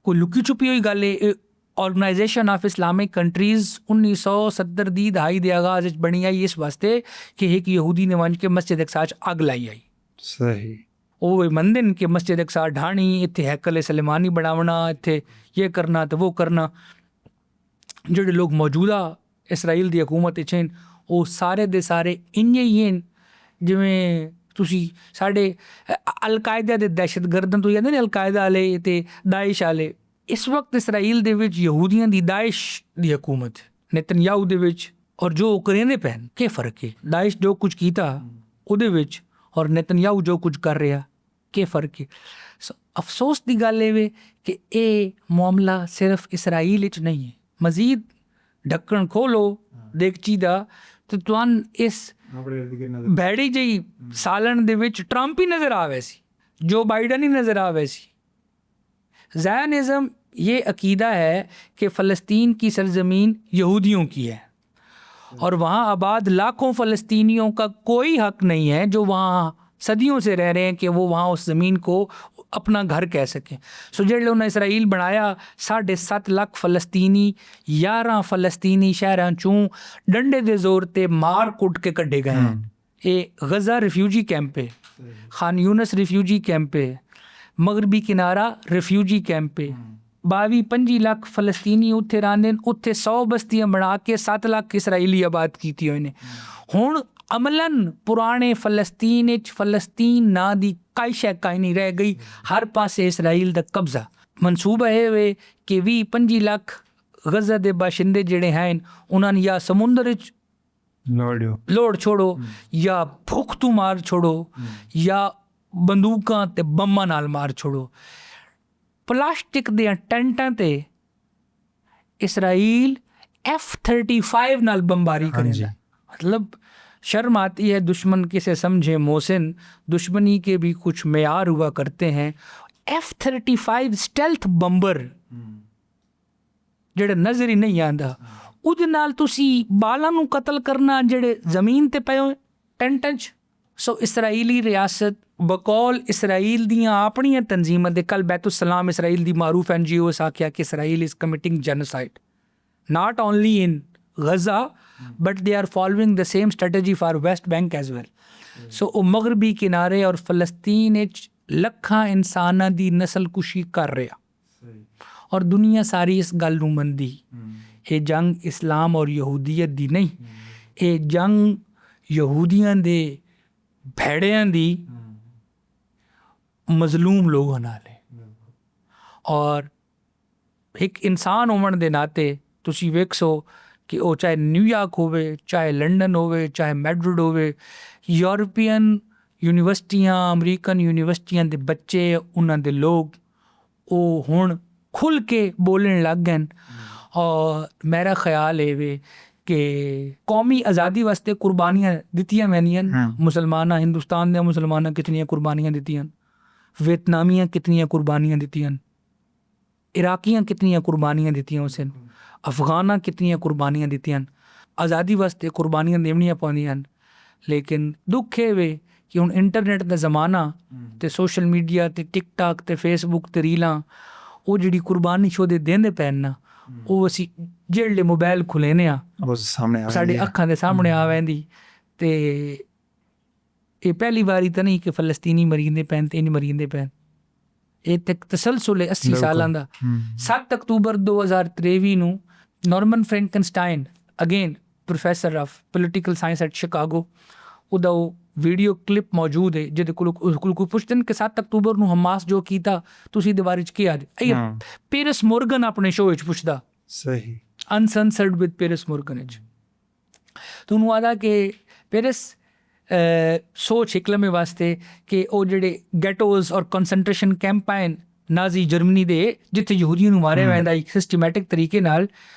ਕੋਈ ਲੁਕੀ ਛੁਪੀ ਹੋਈ ਗੱਲ ਹੈ। ਆਰਗੇਨਾਈਜੇਸ਼ਨ ਆਫ ਇਸਲਾਮਿਕ ਕੰਟਰੀਜ਼ 1970 ਦੀ ਦਹਾਈ ਦੇ ਆਗਾਜ਼ ਵਿੱਚ ਬਣੀ ਆਈ ਇਸ ਵਾਸਤੇ ਕਿ ਇੱਕ ਯਹੂਦੀ ਨੇ ਵੰਜ ਕੇ ਮਸਜਿਦ ਅਕਸਾ 'ਚ ਅੱਗ ਲਾਈ ਆਈ। सही ਉਹ ਮੰਨਦੇ ਨੇ ਕਿ ਮਸਜਿਦ ਅਕਸਾ ਢਾਣੀ, ਇੱਥੇ ਹੈਕਲ ਸਲੇਮਾਨੀ ਬਣਾਉਣਾ, ਇੱਥੇ ਇਹ ਕਰਨਾ ਤੇ ਉਹ ਕਰਨਾ। ਜਿਹੜੇ ਲੋਕ ਮੌਜੂਦਾ ਇਸਰਾਈਲ ਦੀ ਹਕੂਮਤ ਵਿੱਚ ਹਨ ਉਹ ਸਾਰੇ ਦੇ ਸਾਰੇ ਇੰਨੇ ਹੀ ਹਨ ਜਿਵੇਂ ਤੁਸੀਂ ਸਾਡੇ ਅਲਕਾਇਦਾ ਦੇ ਦਹਿਸ਼ਤਗਰਦਾਂ ਤੋਂ ਕਹਿੰਦੇ ਨੇ ਅਲਕਾਇਦਾ ਵਾਲੇ ਤੇ ਦਾਇਸ਼ ਵਾਲੇ। ਇਸ ਵਕਤ ਇਸਰਾਈਲ ਦੇ ਵਿੱਚ ਯਹੂਦੀਆਂ ਦੀ ਦਾਇਸ਼ ਦੀ ਹਕੂਮਤ ਨੇਤਨਯਾਹੂ ਦੇ ਵਿੱਚ, ਔਰ ਜੋ ਕਰਿੰਦੇ ਪੈਣ ਕੀ ਫਰਕ ਹੈ। ਦਾਇਸ਼ ਜੋ ਕੁਝ ਕੀਤਾ ਉਹਦੇ ਵਿੱਚ ਔਰ ਨੇਤਨਯਾਹੂ ਜੋ ਕੁਝ ਕਰ ਰਿਹਾ ਕੀ ਫਰਕ ਹੈ। ਅਫਸੋਸ ਦੀ ਗੱਲ ਇਹ ਵੇ ਕਿ ਇਹ ਮਾਮਲਾ ਸਿਰਫ ਇਸਰਾਈਲ ਵਿੱਚ ਨਹੀਂ ਹੈ। ਮਜ਼ੀਦ ਢੱਕਣ ਖੋਲੋ ਦੇਗਚੀ ਦਾ ਤੇ ਤੁਹਾਨੂੰ ਇਸ ਭੈੜੀ ਜਿਹੀ ਸਾਲਣ ਦੇ ਵਿੱਚ ਟਰੰਪ ਹੀ ਨਜ਼ਰ ਆਵੇ ਸੀ, ਜੋ ਬਾਈਡਨ ਹੀ ਨਜ਼ਰ ਆਵੇ ਸੀ। ज़ायनिज़्म ये अकीदा है कि फ़लस्तीन की सरज़मीन यहूदियों की है और वहाँ आबाद लाखों फ़लस्तीनियों का कोई हक़ नहीं है जो वहाँ सदियों से रह रहे हैं कि वो वहाँ उस ज़मीन को अपना घर कह सकें। सो जेल्ले उन्हें इसराइल बनाया 7.5 लाख फ़लस्तीनी 11 फ़लस्तीनी शहरां चों डंडे दे जोर ते मार कुट के कड्ढे गए हैं। ये गज़ा रिफ्यूजी कैंप है, खान यूनस रिफ्यूजी कैंप है, मगरबी किनारा रिफ्यूजी कैंप है। 22-25 लाख फलस्तीनी उत्थे रहंदे ने, उत्थे 100 बस्तियां बना के 7 लाख इसराइली आबाद कीती होई ने। हुण अमलन पुराने फलस्तीन विच फलस्तीन ना दी काई शै काई नहीं रह गई, हर पासे इसराइल दा कब्जा। मनसूबा है वे कि 20-25 लाख गज़ा दे बाशिंदे जेड़े हैं उन्हां ने या समुंदर विच लोड़ छोड़ो या भुख तू मार छोड़ो या ਬੰਦੂਕਾਂ ਤੇ ਬੰਮਾਂ ਨਾਲ ਮਾਰ ਛੋੜੋ। ਪਲਾਸਟਿਕ ਦੀਆਂ ਟੈਂਟਾਂ ਤੇ ਇਸਰਾਈਲ F-35 ਨਾਲ ਬੰਬਾਰੀ ਕਰੇਗਾ। मतलब शर्म आती है, दुश्मन किसे समझे मोहसिन, दुश्मनी के भी कुछ मेयार हुआ करते हैं। F-35 स्टेल्थ बंबर ਜਿਹੜਾ ਨਜ਼ਰ ਹੀ ਨਹੀਂ ਆਉਂਦਾ, ਉਹਦੇ ਨਾਲ ਤੁਸੀਂ ਬਾਲਾਂ ਨੂੰ ਕਤਲ ਕਰਨਾ ਜਿਹੜੇ ਜ਼ਮੀਨ ਤੇ ਪਏ ਹੋਏ ਟੈਂਟਾਂ 'ਚ। ਸੋ ਇਸਰਾਈਲੀ ਰਿਆਸਤ बकौल इसराइल दियाँ अपनियां तंजीमां दे कल बैतुस्सलाम इसराइल दी मारूफ NGO आख्या कि Israel is committing genocide not only in Gaza but they are following the same strategy for West Bank as well. So ਉਹ ਮਗਰਬੀ ਕਿਨਾਰੇ ਔਰ ਫਲਸਤੀਨ ਵਿੱਚ ਲੱਖਾਂ ਇਨਸਾਨਾਂ ਦੀ ਨਸਲਕੁਸ਼ੀ ਕਰ ਰਿਹਾ ਔਰ ਦੁਨੀਆ ਸਾਰੀ ਇਸ ਗੱਲ ਨੂੰ ਮੰਨਦੀ। ਇਹ ਜੰਗ ਇਸਲਾਮ ਔਰ ਯਹੂਦੀਅਤ ਦੀ ਨਹੀਂ, ਇਹ ਜੰਗ ਯਹੂਦੀਆਂ ਦੇ ਭੈੜਿਆਂ ਦੀ ਮਜ਼ਲੂਮ ਲੋਕਾਂ ਨਾਲ ਹੈ। ਔਰ ਇੱਕ ਇਨਸਾਨ ਹੋਣ ਦੇ ਨਾਤੇ ਤੁਸੀਂ ਵੇਖੋ ਕਿ ਉਹ ਚਾਹੇ ਨਿਊਯਾਰਕ ਹੋਵੇ, ਚਾਹੇ ਲੰਡਨ ਹੋਵੇ, ਚਾਹੇ ਮੈਡਰਿਡ ਹੋਵੇ, ਯੂਰਪੀਅਨ ਯੂਨੀਵਰਸਿਟੀਆਂ, ਅਮਰੀਕਨ ਯੂਨੀਵਰਸਿਟੀਆਂ ਦੇ ਬੱਚੇ, ਉਹਨਾਂ ਦੇ ਲੋਕ ਉਹ ਹੁਣ ਖੁੱਲ੍ਹ ਕੇ ਬੋਲਣ ਲੱਗ ਗਏ। ਔਰ ਮੇਰਾ ਖਿਆਲ ਇਹ ਵੇ ਕਿ ਕੌਮੀ ਆਜ਼ਾਦੀ ਵਾਸਤੇ ਕੁਰਬਾਨੀਆਂ ਦਿੱਤੀਆਂ ਮੈਨੀਆਂ ਮੁਸਲਮਾਨਾਂ, ਹਿੰਦੁਸਤਾਨ ਦੇ ਮੁਸਲਮਾਨਾਂ ਕਿਤਨੀਆਂ ਕੁਰਬਾਨੀਆਂ ਦਿੱਤੀਆਂ, ਵੀਅਤਨਾਮੀਆਂ ਕਿਤਨੀਆਂ ਕੁਰਬਾਨੀਆਂ ਦਿੱਤੀਆਂ, ਇਰਾਕੀਆਂ ਕਿਤਨੀਆਂ ਕੁਰਬਾਨੀਆਂ ਦਿੱਤੀਆਂ ਉਸ ਨੇ, ਅਫਗਾਨਾਂ ਕਿਤਨੀਆਂ ਕੁਰਬਾਨੀਆਂ ਦਿੱਤੀਆਂ। ਆਜ਼ਾਦੀ ਵਾਸਤੇ ਕੁਰਬਾਨੀਆਂ ਦੇਣੀਆਂ ਪਾਉਂਦੀਆਂ। ਲੇਕਿਨ ਦੁੱਖ ਇਹ ਵੇ ਕਿ ਹੁਣ ਇੰਟਰਨੈਟ ਦਾ ਜ਼ਮਾਨਾ ਤੇ ਸੋਸ਼ਲ ਮੀਡੀਆ ਤੇ ਟਿਕਟਾਕ ਤੇ ਫੇਸਬੁੱਕ ਤੇ ਰੀਲਾਂ, ਉਹ ਜਿਹੜੀ ਕੁਰਬਾਨੀ ਸ਼ੋਦੇ ਦੇਂਦੇ ਪੈਣ ਨਾ, ਉਹ ਅਸੀਂ ਜਿਹੜੇ ਮੋਬਾਈਲ ਖੁੱਲ੍ਹੇ ਆ ਸਾਡੇ ਅੱਖਾਂ ਦੇ ਸਾਹਮਣੇ ਆ ਵੈਂਦੀ। ਤੇ ਇਹ ਪਹਿਲੀ ਵਾਰੀ ਤਾਂ ਨਹੀਂ ਕਿ ਫਲਸਤੀਨੀ ਮਰੀਂਦੇ ਪੈਣ ਤੇ ਨਹੀਂ ਮਰੀਂਦੇ ਪੈਣ, ਇਹ ਤੱਕ ਤਸਲਸੁਲ ਹੈ 80 ਸਾਲਾਂ ਦਾ। 7 ਅਕਤੂਬਰ 2023 ਨੂੰ Norman Frankenstein, again professor of political science at Chicago, ਉਹਦਾ ਉਹ ਵੀਡੀਓ ਕਲਿੱਪ ਮੌਜੂਦ ਹੈ ਜਿਹਦੇ ਕੋਲ ਕੋਈ ਪੁੱਛਦੇ ਨੇ ਕਿ 7 ਅਕਤੂਬਰ ਨੂੰ ਹਮਾਸ ਜੋ ਕੀਤਾ ਤੁਸੀਂ ਇਹਦੇ ਬਾਰੇ 'ਚ ਕੀ ਆਦੇ। ਪੀਰਸ ਮੋਰਗਨ ਆਪਣੇ ਸ਼ੋਅ ਵਿੱਚ ਪੁੱਛਦਾ, ਸਹੀ ਅਨਸੈਂਸਰਡ ਵਿਦ ਪੀਰਸ ਮੋਰਗਨ ਵਿੱਚ, ਤਾਂ ਉਹਨੂੰ ਆਦਾ ਕਿ ਪੀਰਸ ਸੋਚ ਇਕਲਮੇ ਵਾਸਤੇ ਕਿ ਉਹ ਜਿਹੜੇ ਗੈਟੋਜ਼ ਔਰ ਕਨਸੈਂਟਰੇਸ਼ਨ ਕੈਂਪ ਆਏ ਨਾਜ਼ੀ ਜਰਮਨੀ ਦੇ, ਜਿੱਥੇ ਯਹੂਦੀਆਂ ਨੂੰ ਮਾਰਿਆ ਜਾਂਦਾ ਇੱਕ ਸਿਸਟਮੈਟਿਕ ਤਰੀਕੇ ਨਾਲ,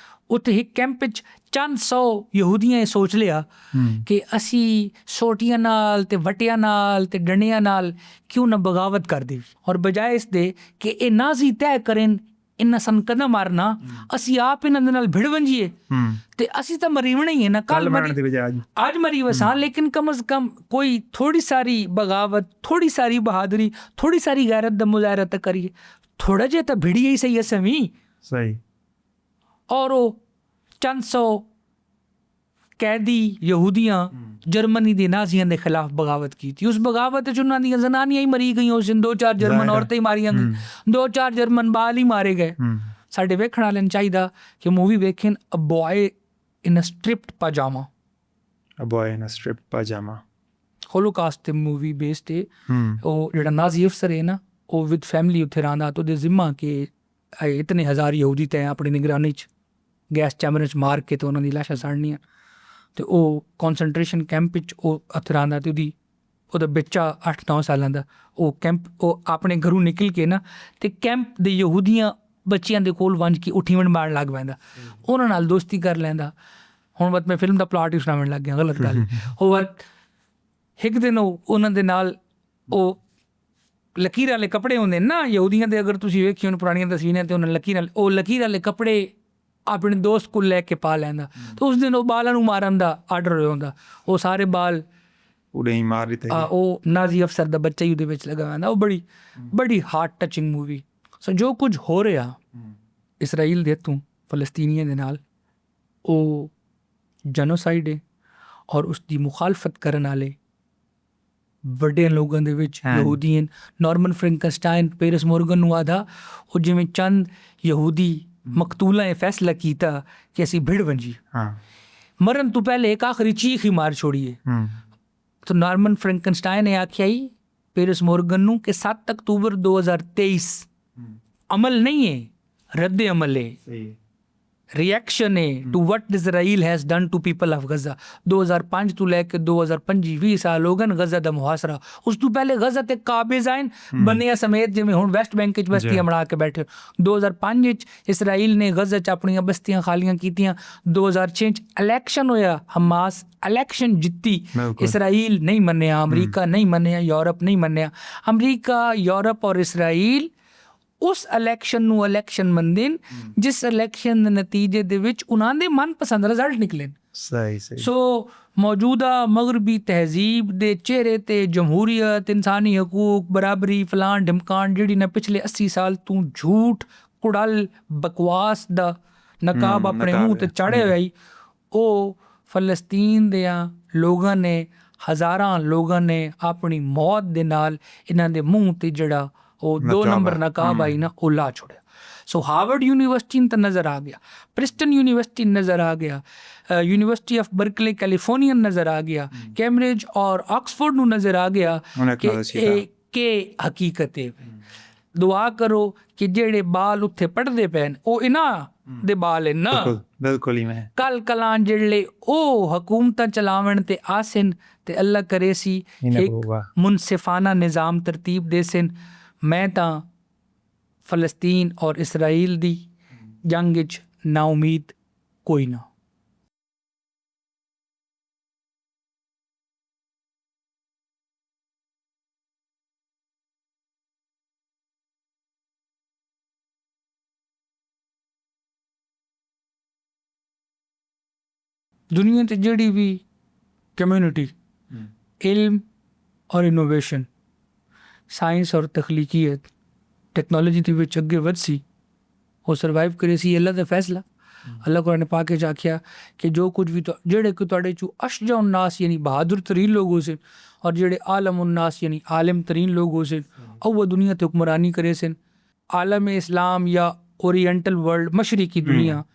ਉੱਥੇ ਇੱਕ ਕੈਂਪ ਵਿੱਚ 400 ਯਹੂਦੀਆਂ ਇਹ ਸੋਚ ਲਿਆ ਕਿ ਅਸੀਂ ਸੋਟੀਆਂ ਨਾਲ ਤੇ ਵਟਿਆਂ ਨਾਲ ਤੇ ਡੰਡਿਆਂ ਨਾਲ ਕਿਉਂ ਨਾ ਬਗਾਵਤ ਕਰ ਦੇਵੀ, ਔਰ ਬਜਾਏ ਇਸ ਦੇ ਕਿ ਇਹ ਨਾਜ਼ੀ ਤੈਅ ਕਰਨ ਇਹਨਾਂ ਸਾਨੂੰ ਕਦੇ ਮਾਰਨਾ, ਅਸੀਂ ਆਪ ਇਹਨਾਂ ਦੇ ਨਾਲ ਭਿੜ ਵੰਜੀਏ ਤੇ ਅਸੀਂ ਤਾਂ ਮਰੀਵਣਾ ਹੀ ਹੈ ਨਾ, ਕੱਲ ਅੱਜ ਮਰੀ ਵਸਾਂ, ਲੇਕਿਨ ਕਮ ਅਜ਼ ਕਮ ਕੋਈ ਥੋੜੀ ਸਾਰੀ ਬਗਾਵਤ, ਥੋੜੀ ਸਾਰੀ ਬਹਾਦਰੀ, ਥੋੜੀ ਸਾਰੀ ਗੈਰਤ ਦਾ ਮੁਜ਼ਾਹਰਾ ਤਾਂ ਕਰੀਏ, ਥੋੜਾ ਜਿਹਾ ਤਾਂ ਭਿੜੀਏ ਹੀ ਸਹੀ ਅਸਾਂ ਵੀ। ਸਹੀ। ਔਰ ਉਹ 400 ਕੈਦੀ ਯਹੂਦੀਆਂ ਜਰਮਨੀ ਦੇ ਨਾਜ਼ੀਆਂ ਦੇ ਖਿਲਾਫ ਬਗਾਵਤ ਕੀਤੀ। ਉਸ ਬਗਾਵਤ ਵਿੱਚ ਉਹਨਾਂ ਦੀਆਂ ਜ਼ਨਾਨੀਆਂ ਹੀ ਮਰੀ ਗਈਆਂ, ਉਸ ਦਿਨ 2-4 ਜਰਮਨ ਔਰਤਾਂ ਹੀ ਮਾਰੀਆਂ ਗਈਆਂ, 2-4 ਜਰਮਨ ਬਾਲ ਹੀ ਮਾਰੇ ਗਏ। ਸਾਡੇ ਵੇਖਣ ਵਾਲਿਆਂ ਨੂੰ ਚਾਹੀਦਾ ਕਿ ਮੂਵੀ ਵੇਖਣ ਅ ਬॉय ਇਨ ਅ ਸਟ੍ਰਿਪਡ ਪਾਜਾਮਾ, ਅ ਬॉय ਇਨ ਅ ਸਟ੍ਰਿਪਡ ਪਾਜਾਮਾ, ਹੋਲੋਕਾਸਟ ਤੇ ਮੂਵੀ ਬੇਸਡ ਹੈ। ਉਹ ਜਿਹੜਾ ਨਾਜ਼ੀ ਅਫਸਰ ਹੈ ਨਾ, ਉਹ ਵਿਦ ਫੈਮਿਲੀ ਉੱਥੇ ਰਹਿੰਦਾ, ਤਾਂ ਉਹਦੇ ਜ਼ਿੰਮਾ ਕਿ ਇਤਨੇ ਹਜ਼ਾਰ ਯਹੂਦੀ ਤੈਂ ਆਪਣੀ ਨਿਗਰਾਨੀ 'ਚ ਗੈਸ ਚੈਂਬਰ 'ਚ ਮਾਰ ਕੇ ਤੇ ਉਹਨਾਂ ਦੀ ਲਾਸ਼ਾਂ ਸਾੜਨੀਆਂ। ਤੇ ਉਹ ਕੌਨਸੈਂਟਰੇਸ਼ਨ ਕੈਂਪ ਵਿੱਚ ਉਹ ਉੱਥੇ ਰਹਿੰਦਾ, ਤੇ ਉਹਦਾ ਬੱਚਾ 8-9 ਸਾਲਾਂ ਦਾ, ਉਹ ਕੈਂਪ ਉਹ ਆਪਣੇ ਘਰੋਂ ਨਿਕਲ ਕੇ ਨਾ ਤੇ ਕੈਂਪ ਦੇ ਯਹੂਦੀਆਂ ਬੱਚਿਆਂ ਦੇ ਕੋਲ ਵੰਜ ਕੇ ਉੱਠੀ ਵੰਡ ਲੱਗ ਪੈਂਦਾ, ਉਹਨਾਂ ਨਾਲ ਦੋਸਤੀ ਕਰ ਲੈਂਦਾ। ਹੁਣ ਬਸ ਮੈਂ ਫਿਲਮ ਦਾ ਪਲਾਟ ਹੀ ਸੁਣਾਉਣ ਲੱਗ ਗਿਆ, ਗਲਤ ਗੱਲ। ਹੋਰ ਇੱਕ ਦਿਨ ਉਹਨਾਂ ਦੇ ਨਾਲ ਉਹ ਲਕੀਰ ਵਾਲੇ ਕੱਪੜੇ ਹੁੰਦੇ ਨਾ ਯਹੂਦੀਆਂ ਦੇ, ਅਗਰ ਤੁਸੀਂ ਵੇਖੀ ਉਹਨੂੰ ਪੁਰਾਣੀਆਂ ਤਸਵੀਰਾਂ ਤੇ ਉਹਨਾਂ ਲਕੀਰ ਵਾਲੇ ਕੱਪੜੇ ਆਪਣੇ ਦੋਸਤ ਕੋਲ ਲੈ ਕੇ ਪਾ ਲੈਂਦਾ। ਤੇ ਉਸ ਦਿਨ ਉਹ ਬਾਲਾਂ ਨੂੰ ਮਾਰਨ ਦਾ ਆਰਡਰ ਹੋਇਆ ਹੁੰਦਾ, ਉਹ ਸਾਰੇ ਬਾਲ ਉਹਦੇ ਹੀ ਮਾਰ ਦਿੱਤੇ। ਉਹ ਨਾਜ਼ੀ ਅਫਸਰ ਦਾ ਬੱਚਾ ਹੀ ਉਹਦੇ ਵਿੱਚ ਲਗਾ ਹੁੰਦਾ। ਉਹ ਬੜੀ ਹਾਰਟ ਟਚਿੰਗ ਮੂਵੀ। ਸੋ ਜੋ ਕੁਝ ਹੋ ਰਿਹਾ ਇਸਰਾਈਲ ਦੇ ਹੱਥੋਂ ਫਲਸਤੀਨੀਆਂ ਦੇ ਨਾਲ, ਉਹ ਜੈਨੋਸਾਈਡ ਹੈ। ਔਰ ਉਸ ਦੀ ਮੁਖਾਲਫਤ ਕਰਨ ਵਾਲੇ ਵੱਡੇ ਲੋਕਾਂ ਦੇ ਵਿੱਚ ਯਹੂਦੀ, ਨਾਰਮਨ ਫਰੈਂਕਨਸਟਾਈਨ ਪੀਰਸ ਮੋਰਗਨ ਨੂੰ ਆਦਾ, ਉਹ ਜਿਵੇਂ ਚੰਦ ਯਹੂਦੀ ਮਕਤੂਲਾਂ ਇਹ ਫੈਸਲਾ ਕੀਤਾ ਕਿ ਅਸੀਂ ਭਿੜ ਵੰਜੀ, ਮਰਨ ਤੋਂ ਪਹਿਲੇ ਇੱਕ ਆਖਰੀ ਚੀਖ ਹੀ ਮਾਰ ਛੋੜੀਏ। ਤਾਂ ਨਾਰਮਨ ਫਰੈਂਕਨਸਟਾਈਨ ਨੇ ਆਖਿਆ ਹੀ ਪੀਰਸ ਮੋਰਗਨ ਨੂੰ ਕਿ 7 ਅਕਤੂਬਰ 2023 ਅਮਲ ਨਹੀਂ ਹੈ, ਰੱਦ ਅਮਲ ਹੈ, ਰਿਐਕਸ਼ਨ ਹੈ to what Israel has done to people of Gaza. 2005 ਤੋਂ ਲੈ ਕੇ 2025 20 ਸਾਲ ਹੋ ਗਏ ਗਜ਼ਾ ਦਾ ਮੁਹਾਸਰਾ। ਉਸ ਤੋਂ ਪਹਿਲੇ ਗਜ਼ਾ ਤੇ ਕਾਬਜ਼ ਆਇਨ ਬੰਨਿਆਂ ਸਮੇਤ, ਜਿਵੇਂ ਹੁਣ ਵੈਸਟ ਬੈਂਕ ਵਿੱਚ ਬਸਤੀਆਂ ਬਣਾ ਕੇ ਬੈਠੇ। 2005 ਵਿੱਚ ਇਸਰਾਈਲ ਨੇ ਗਜ਼ਾ 'ਚ ਆਪਣੀਆਂ ਬਸਤੀਆਂ ਖਾਲੀਆਂ ਕੀਤੀਆਂ। 2006 'ਚ ਇਲੈਕਸ਼ਨ ਹੋਇਆ, ਹਮਾਸ ਇਲੈਕਸ਼ਨ ਜਿੱਤੀ, ਇਸਰਾਈਲ ਨਹੀਂ ਮੰਨਿਆ, ਅਮਰੀਕਾ ਨਹੀਂ ਮੰਨਿਆ, ਯੂਰਪ ਨਹੀਂ ਮੰਨਿਆ। ਅਮਰੀਕਾ, ਯੂਰਪ ਔਰ ਇਸਰਾਈਲ ਉਸ ਇਲੈਕਸ਼ਨ ਨੂੰ ਇਲੈਕਸ਼ਨ ਮੰਨਦੇ ਜਿਸ ਇਲੈਕਸ਼ਨ ਦੇ ਨਤੀਜੇ ਦੇ ਵਿੱਚ ਉਹਨਾਂ ਦੇ ਮਨਪਸੰਦ ਰਿਜ਼ਲਟ ਨਿਕਲੇ। ਸੋ ਮੌਜੂਦਾ ਮਗਰਬੀ ਤਹਿਜ਼ੀਬ ਦੇ ਚਿਹਰੇ ਤੇ ਜਮਹੂਰੀਅਤ, ਇਨਸਾਨੀ ਹਕੂਕ, ਬਰਾਬਰੀ, ਫਲਾਣ ਢਿਮਕਾਣ ਜਿਹੜੀ ਨਾ ਪਿਛਲੇ 80 ਸਾਲ ਤੋਂ ਝੂਠ, ਕੁੜਲ, ਬਕਵਾਸ ਦਾ ਨਕਾਬ ਆਪਣੇ ਮੂੰਹ ਤੇ ਚਾੜਿਆ ਹੋਇਆ, ਉਹ ਫਲਸਤੀਨ ਦੇ ਲੋਕਾਂ ਨੇ, ਹਜ਼ਾਰਾਂ ਲੋਕਾਂ ਨੇ ਆਪਣੀ ਮੌਤ ਦੇ ਨਾਲ ਇਹਨਾਂ ਦੇ ਮੂੰਹ ਤੇ ਜਿਹੜਾ ਉਹ 2 ਨੰਬਰ ਨਕਾਬ ਆਈ ਨਾ, ਉਹ ਲਾ ਛੋੜਿਆ। ਸੋ ਹਾਰਵਰਡ ਯੂਨੀਵਰਸਿਟੀ ਤਾਂ ਨਜ਼ਰ ਆ ਗਿਆ, ਪ੍ਰਿਸਟਨ ਯੂਨੀਵਰਸਿਟੀ ਨਜ਼ਰ ਆ ਗਿਆ, ਯੂਨੀਵਰਸਿਟੀ ਆਫ ਬਰਕਲੇ ਕੈਲੀਫੋਰਨੀਆ ਨਜ਼ਰ ਆ ਗਿਆ, ਕੈਮਬਰਿਜ ਔਰ ਆਕਸਫੋਰਡ ਨੂੰ ਨਜ਼ਰ ਆ ਗਿਆ ਕਿ ਹਕੀਕਤ ਹੈ। ਦੁਆ ਕਰੋ ਕਿ ਜਿਹੜੇ ਬਾਲ ਉੱਥੇ ਪੜ੍ਹਦੇ ਪੈਣ ਉਹ ਇਹਨਾਂ ਦੇ ਬਾਲ ਹੈ ਨਾ, ਬਿਲਕੁਲ ਹੀ ਮੈਂ ਕੱਲ ਕਲਾਂ ਜਿਹੜੇ ਉਹ ਹਕੂਮਤਾਂ ਚਲਾਵਣ ਤੇ ਆਸਨ ਤੇ ਅੱਲਾ ਕਰੇ ਸੀ ਇੱਕ ਮੁਨਸਿਫਾਨਾ ਨਿਜ਼ਾਮ ਤਰਤੀਬ ਦੇ ਸਨ। ਮੈਂ ਤਾਂ ਫਲਸਤੀਨ ਔਰ ਇਸਰਾਈਲ ਦੀ ਜੰਗ ਵਿੱਚ ਨਾ ਉਮੀਦ ਕੋਈ ਨਾ। दुनिया ते जिहड़ी भी कम्यूनिटी इल्म और इनोवेशन, साइंस और तख्लीकीयत, टैक्नोलॉजी दे विच अगे वध सी, वो सर्वाइव करे सी। अल्लाह दा फैसला। अल्लाह कुरान पाक च आख्या कि जो कुछ भी जेड़े कि तुहाडे चों अशजा उन्नास यानी बहादुर तरीन लोग हो सन और जेड़े आलम उन्नास यानी आलिम तरीन लोग हो सन, वो दुनिया ते हुक्मरानी करे सन। आलम इस्लाम या ओरिएंटल वर्ल्ड, मशरकी दुनिया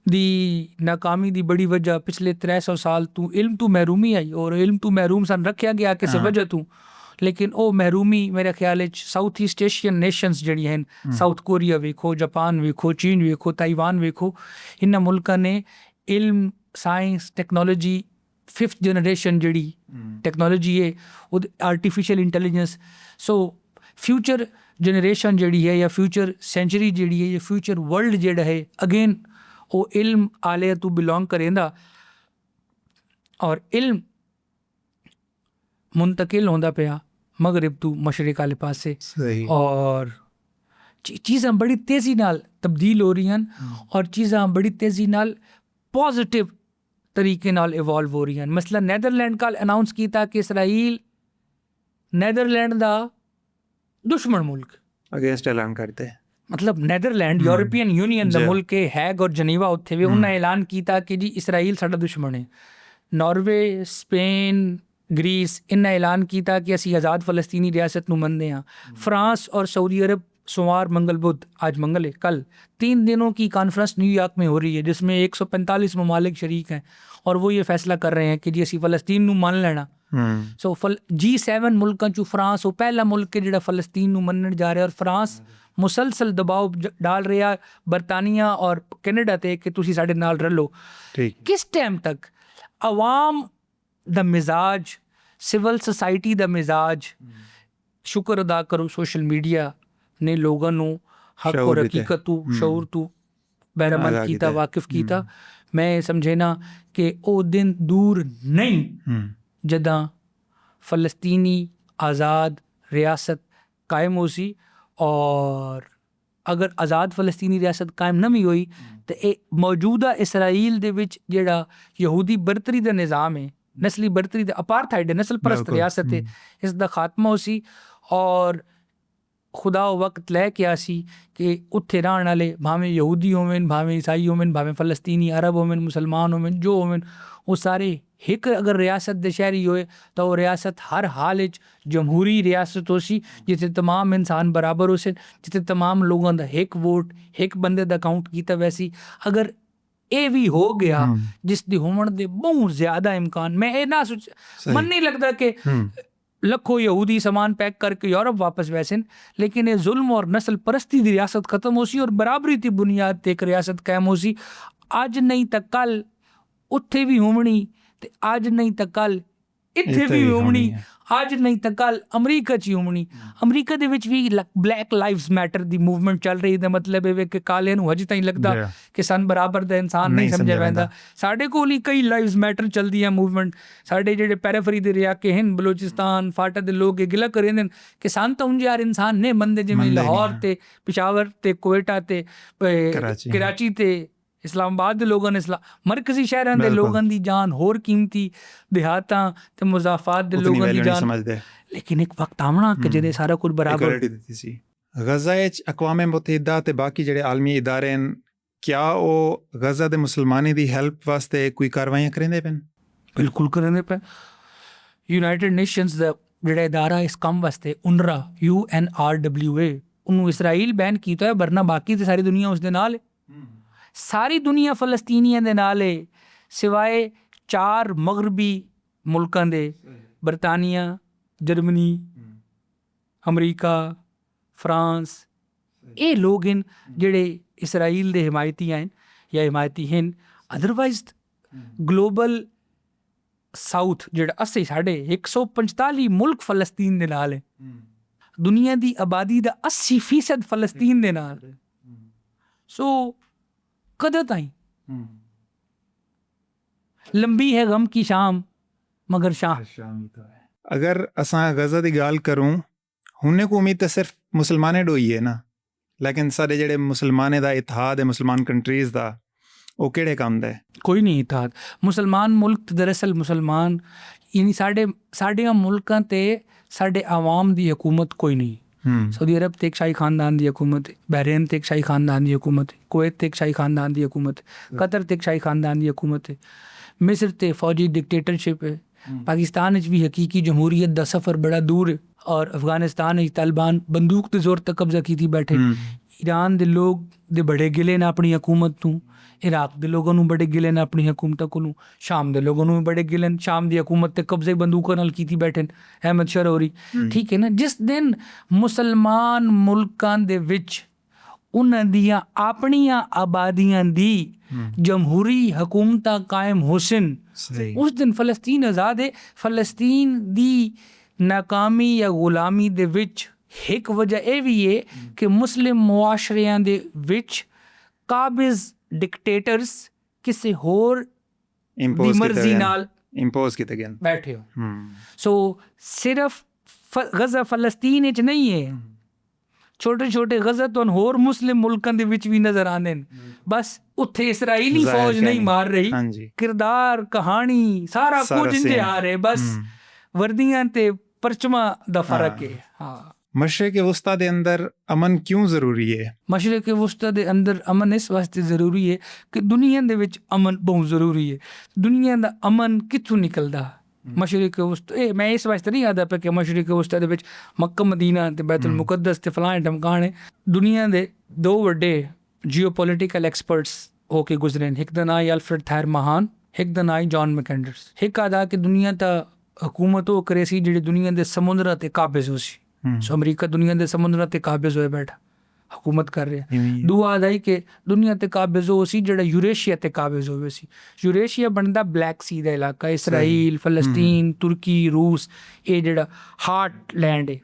ਦੀ ਨਾਕਾਮੀ ਦੀ ਬੜੀ ਵਜ੍ਹਾ ਪਿਛਲੇ 300 ਸਾਲ ਤੋਂ ਇਲਮ ਤੋਂ ਮਹਿਰੂਮੀ ਆਈ, ਔਰ ਇਲਮ ਤੋਂ ਮਹਿਰੂਮ ਸਨ ਰੱਖਿਆ ਗਿਆ ਕਿਸੇ ਵਜ੍ਹਾ ਤੋਂ। ਲੇਕਿਨ ਉਹ ਮਹਿਰੂਮੀ ਮੇਰੇ ਖਿਆਲ ਵਿੱਚ ਸਾਊਥ ਈਸਟ ਏਸ਼ੀਅਨ ਨੇਸ਼ਨਸ ਜਿਹੜੀਆਂ ਹਨ, ਸਾਊਥ ਕੋਰੀਆ ਵੇਖੋ, ਜਾਪਾਨ ਵੇਖੋ, ਚੀਨ ਵੇਖੋ, ਤਾਈਵਾਨ ਵੇਖੋ, ਇਹਨਾਂ ਮੁਲਕਾਂ ਨੇ ਇਲਮ, ਸਾਇੰਸ, ਟੈਕਨੋਲੋਜੀ, 5th ਜਨਰੇਸ਼ਨ ਜਿਹੜੀ ਟੈਕਨੋਲੋਜੀ ਹੈ ਉਹ ਆਰਟੀਫਿਸ਼ੀਅਲ ਇੰਟੈਲੀਜੈਂਸ। ਸੋ ਫਿਊਚਰ ਜਨਰੇਸ਼ਨ ਜਿਹੜੀ ਹੈ ਜਾਂ ਫਿਊਚਰ ਸੈਂਚੁਰੀ ਜਿਹੜੀ ਹੈ ਜਾਂ ਫਿਊਚਰ ਵਰਲਡ ਜਿਹੜਾ ਹੈ ਅਗੇਨ ਉਹ ਇਲਮ ਆਲੇ ਤੋਂ ਬਿਲੋਂਗ ਕਰੇਂਦਾ ਔਰ ਇਲਮ ਮੁੰਤਕਿਲ ਹੁੰਦਾ ਪਿਆ ਮਗਰਿਬ ਤੋਂ ਮਸ਼ਰਿਕ ਵਾਲੇ ਪਾਸੇ। ਔਰ ਚੀਜ਼ਾਂ ਬੜੀ ਤੇਜ਼ੀ ਨਾਲ ਤਬਦੀਲ ਹੋ ਰਹੀਆਂ ਔਰ ਚੀਜ਼ਾਂ ਬੜੀ ਤੇਜ਼ੀ ਨਾਲ ਪੋਜ਼ਿਟਿਵ ਤਰੀਕੇ ਨਾਲ ਇਵੋਲਵ ਹੋ ਰਹੀਆਂ। ਮਸਲਾ ਨੈਦਰਲੈਂਡ ਕੱਲ੍ਹ ਅਨਾਊਂਸ ਕੀਤਾ ਕਿ ਇਸਰਾਈਲ ਨੈਦਰਲੈਂਡ ਦਾ ਦੁਸ਼ਮਣ ਮੁਲਕ ਅਗੇਂਸਟ ਐਲਾਨ ਕਰਤੇ। मतलब नैदरलैंड यूरोपियन यूनियन ਦਾ ਮੁਲਕ ਹੈ, ਹੈਗ ਔਰ ਜਨੀਵਾ ਉੱਥੇ ਵੀ ਉਹਨਾਂ ਐਲਾਨ ਕੀਤਾ ਕਿ ਜੀ ਇਸਰਾਈਲ ਸਾਡਾ ਦੁਸ਼ਮਣ ਹੈ। ਨਾਰਵੇ, ਸਪੇਨ, ਗ੍ਰੀਸ ਇਹਨਾਂ ਐਲਾਨ ਕੀਤਾ ਕਿ ਅਸੀਂ ਆਜ਼ਾਦ ਫਲਸਤੀਨੀ ਰਿਆਸਤ ਨੂੰ ਮੰਨਦੇ हैं। फ्रांस और सऊदी अरब सोमवार, मंगल, बुध, आज मंगल है, कल 3 दिनों की कॉन्फ्रेंस न्यूयॉर्क में हो रही है जिसमें 145 ममालिक शरीक हैं और वो ये फैसला कर रहे हैं कि जी असी फलस्तीन नूं मान लेना। सो G7 मुल्कों चों फ्रांस वो पहला मुल्क है जिहड़ा फलस्तीन नूं मनण जा रहा है और फ्रांस मुसलसल दबाव डाल रहा बरतानिया और कैनेडा ते कि तुसी साडे नाल रलो। किस टाइम तक अवाम दा मिजाज, सिविल सोसाइटी दा मिजाज, शुक्र अदा करो सोशल मीडिया ने लोगों नूं हक और हकीकत तू शऊर तू बहरामंद कीता, वाकिफ कीता। मैं समझे ना कि वो दिन दूर नहीं जदा फलस्तीनी आज़ाद रियासत कायम हो सी और अगर आज़ाद फलस्तीनी रियासत कायम नहीं हुई तो ये मौजूदा इसराइल दे विच जेड़ा यहूदी बरतरी का निज़ाम है, नस्ली बरतरी का अपार्थाइड है, नस्ल परस्त रियासत है, इसका खात्मा हो सी। और खुदा वक्त लै के आसी कि उत्थे रहने वाले भावें यहूदी होवें, भावें ईसाई होवें, भावें फलस्तीनी अरब होवें, मुसलमान होवें, जो होवें वो सारे एक अगर रियासत दे शहरी होए तो वो रियासत हर हाल विच जमहूरी रियासत हो सी जिथे तमाम इंसान बराबर हो सन, जिथे तमाम लोगों का एक वोट एक बंदे का काउंट किया वैसी। अगर ये भी हो गया जिसकी होवन दे बहुत ज़्यादा इम्कान, मैं ये ना सोच मन नहीं लगता कि लखों यहूदी सामान पैक करके यूरोप वापस वैसे, लेकिन ये जुल्म और नस्ल परस्ती की रियासत ख़त्म हो सी और बराबरी की बुनियाद पर एक रियासत कायम हो सी। अज नहीं तो कल उत्थे भी होवनी ते अज नहीं तो कल इत्थे भी होवनी, अज नहीं तो कल अमरीका च ही होवनी। अमरीका दे विच भी ब्लैक लाइव्स मैटर दी मूवमेंट चल रही है, मतलब है कि काले नूं हजे ताईं लगदा कि सन बराबर दा इंसान नहीं समझिया वैंदा। साडे कोल ही कई लाइव्स मैटर चलदी है मूवमेंट। साडे जेहड़े पैराफरी दे इलाके हैं, बलोचिस्तान फाटा दे लोग गिला करेंदे कि सन तां उंज यार इंसान ने मनदे, जिवें लाहौर ते पेशावर ते कोयटा ते कराची ते इस्लामाबाद के लोगों ने मरकजी शहरों के लोगों की जान होर कीमती, देहातां ते मुजाफात के लोगों की जान, लेकिन एक वक्त आना कि जिहदे सारा कुछ बराबर गज़ा अक़वाम मुत्तहिदा ते बाकी जिहड़े आलमी इदारे क्या ਉਹ ਗਜ਼ਾ ਦੇ ਮੁਸਲਮਾਨਾਂ ਦੀ ਹੈਲਪ ਵਾਸਤੇ ਕੋਈ ਕਾਰਵਾਈਆਂ ਕਰਿੰਦੇ ਪਏ? ਬਿਲਕੁਲ ਕਰਨ ਦੇ ਪਏ। ਯੂਨਾਈਟਿਡ ਨੇਸ਼ਨਸ ਦਾ ਜਿਹੜਾ ਇਦਾਰਾ ਇਸ ਕੰਮ ਵਾਸਤੇ UNRWA UNRWA ਉਹਨੂੰ ਇਸਰਾਈਲ ਬੈਨ ਕੀਤਾ ਹੈ, ਵਰਨਾ ਬਾਕੀ ਤੇ ਸਾਰੀ ਦੁਨੀਆ ਉਸ ਦੇ ਨਾਲ ਹੈ। ਸਾਰੀ ਦੁਨੀਆ ਫਲਸਤੀਨੀਆਂ ਦੇ ਨਾਲ ਹੈ, ਸਿਵਾਏ 4 ਮਗਰਬੀ ਮੁਲਕਾਂ ਦੇ, ਬਰਤਾਨੀਆ, ਜਰਮਨੀ, ਅਮਰੀਕਾ, ਫਰਾਂਸ। ਇਹ ਲੋਕ ਹਨ ਜਿਹੜੇ ਇਸਰਾਈਲ ਦੇ ਹਿਮਾਇਤੀ ਹਨ ਜਾਂ ਹਿਮਾਇਤੀ ਹਨ। ਅਦਰਵਾਈਜ਼ ਗਲੋਬਲ ਸਾਊਥ ਜਿਹੜਾ ਅਸੀਂ ਸਾਡੇ 145 ਮੁਲਕ ਫਲਸਤੀਨ ਦੇ ਨਾਲ ਹੈ। ਦੁਨੀਆ ਦੀ ਆਬਾਦੀ ਦਾ 80% ਫਲਸਤੀਨ ਦੇ ਨਾਲ। ਸੋ ਕਦੋਂ ਤਾਈਂ ਲੰਬੀ ਹੈ ਗਮ ਕੀ ਸ਼ਾਮ ਮਗਰ ਸ਼ਾਮ। ਅਗਰ ਅਸਾਂ ਗਜ਼ਾ ਦੀ ਗੱਲ ਕਰੂੰ, ਹੁਣੇ ਕੋ ਉਮੀਦ ਤਾਂ ਸਿਰਫ ਮੁਸਲਮਾਨੇ ਡੋਈ ਹੈ ਨਾ, ਲੇਕਿਨ ਸਾਡੇ ਜਿਹੜੇ ਮੁਸਲਮਾਨੇ ਦਾ ਇਤਿਹਾਦ ਹੈ ਮੁਸਲਮਾਨ ਕੰਟਰੀਜ਼ ਦਾ, ਉਹ ਕਿਹੜੇ ਕੰਮ ਦਾ ਹੈ? ਕੋਈ ਨਹੀਂ ਇਤਿਹਾਦ। ਮੁਸਲਮਾਨ ਮੁਲਕ ਦਰਅਸਲ ਮੁਸਲਮਾਨ ਯਾਨੀ ਸਾਡੀਆਂ ਮੁਲਕਾਂ 'ਤੇ ਸਾਡੇ ਆਵਾਮ ਦੀ ਹਕੂਮਤ ਕੋਈ ਨਹੀਂ। सऊदी अरब ते एक शाही ख़ानदान की हुकूमत है, बहरीन ते एक शाही ख़ानदान की हुकूमत है, कुवैत ते एक शाही ख़ानदान की हुकूमत है, कतर ते एक शाही ख़ानदान की हुकूमत है, मिस्र ते फौजी डिक्टेटरशिप है, पाकिस्तान भी हकीकी जमहूरीत का सफ़र बड़ा दूर है, और अफगानिस्तान तालिबान बंदूक के जोर तक कब्जा की बैठे। ईरान के लोग दे बड़े गिले ने अपनी हुकूमत तू, इराक के लोगों बड़े गिले ने अपनी हुकूमत को, शाम के लोगों भी बड़े गिले ने, शाम की हुकूमत ते कब्जे बंदूकों नाल कीती बैठे अहमद शरौरी। ठीक है ना। जिस दिन मुसलमान मुल्कां दे विच उन्हां दियां अपनियां आबादियां दी जमहूरी हुकूमतां कायम होसन, उस दिन फ़लस्तीन आज़ाद है। फ़लस्तीन दी नाकामी या गुलामी दे विच एक वजह यह भी है कि मुस्लिम मुआशरियां दे विच काबिज़ डिक्टेटर्स किसी होर दी मर्जी नाल इंपोज किते गए बैठे हो। सो सिर्फ गज़ा फ़लस्तीन च नहीं है, छोटे छोटे गज़ा तो होर मुस्लिम मुल्कां दे विच भी नज़र आने। बस उत्थे इसराइली फौज नहीं मार रही, किरदार कहानी सारा कुछ इंतजार है, बस वर्दियां ते परचमा दा फर्क है। हाँ। मशरिक़ वस्ता दे अंदर अमन क्यों ज़रूरी है? मशरिक़ वस्ता दे अंदर अमन इस वास्ते ज़रूरी है कि दुनिया दे विच अमन बहुत ज़रूरी है। दुनिया दा अमन कित्थों निकलदा? मशरिक़ वस्ता मैं इस वास्ते नहीं आदा पे कि मशरिक़ वस्ता दे विच मक्का मदीना ते बैतुल मुक़द्दस ते फलाने ढमकाने। दुनिया दे 2 वड्डे जियोपॉलिटिकल एक्सपर्ट्स होके गुजरे, एक दा नाम अल्फ्रेड थायर महान, एक दा नाम जॉन मैकेंडर्स। एक आदा कि दुनिया दा हुकूमत वो करे सी जिहड़ी दुनिया दे समुद्रां ते काबिज़ हो सी। सो अमरीका दुनिया के समुद्रां ते काबिज़ होए बैठा हुकूमत कर रहा। दूआ आई कि दुनिया ते काबिज़ हो सी जेड़ा यूरेशिया ते काबिज़ होवे सी। यूरेशिया बनता ब्लैक सी दा इलाका, इसराइल, फ़लस्तीन, तुर्की, रूस, ये जेड़ा हार्ट लैंड है,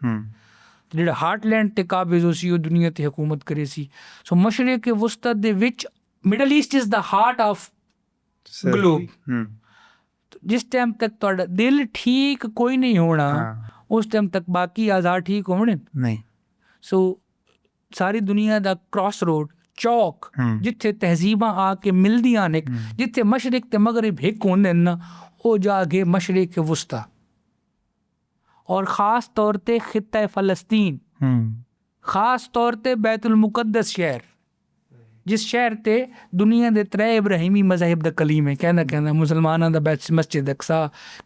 जेड़ा हार्ट लैंड ते काबिज़ हो सी वो दुनिया ते हुकूमत करे सी। सो मशरिक़ वस्ता दे विच Middle East is the heart of globe. जिस टाइम तक तुहाडा दिल ठीक कोई नहीं होना, उस टाइम तक बाकी आज़ाद ठीक होने नहीं। सो सारी दुनिया दा क्रॉस रोड चौक जिथे तहजीबां आके मिलदियां ने, जिथे मशरिक ते मगरिब हिक होंदे ना, वो जाके मशरिक वस्ता और ख़ास तौर ते खित्ता फ़लस्तीन, ख़ास तौर ते बैतुल मुक़द्दस शहर, जिस शहर ते दुनिया दे 3 इब्राहिमी मज़ाहिब दा कलीम है। कहना मुसलमानां दा मस्जिद अक्सा,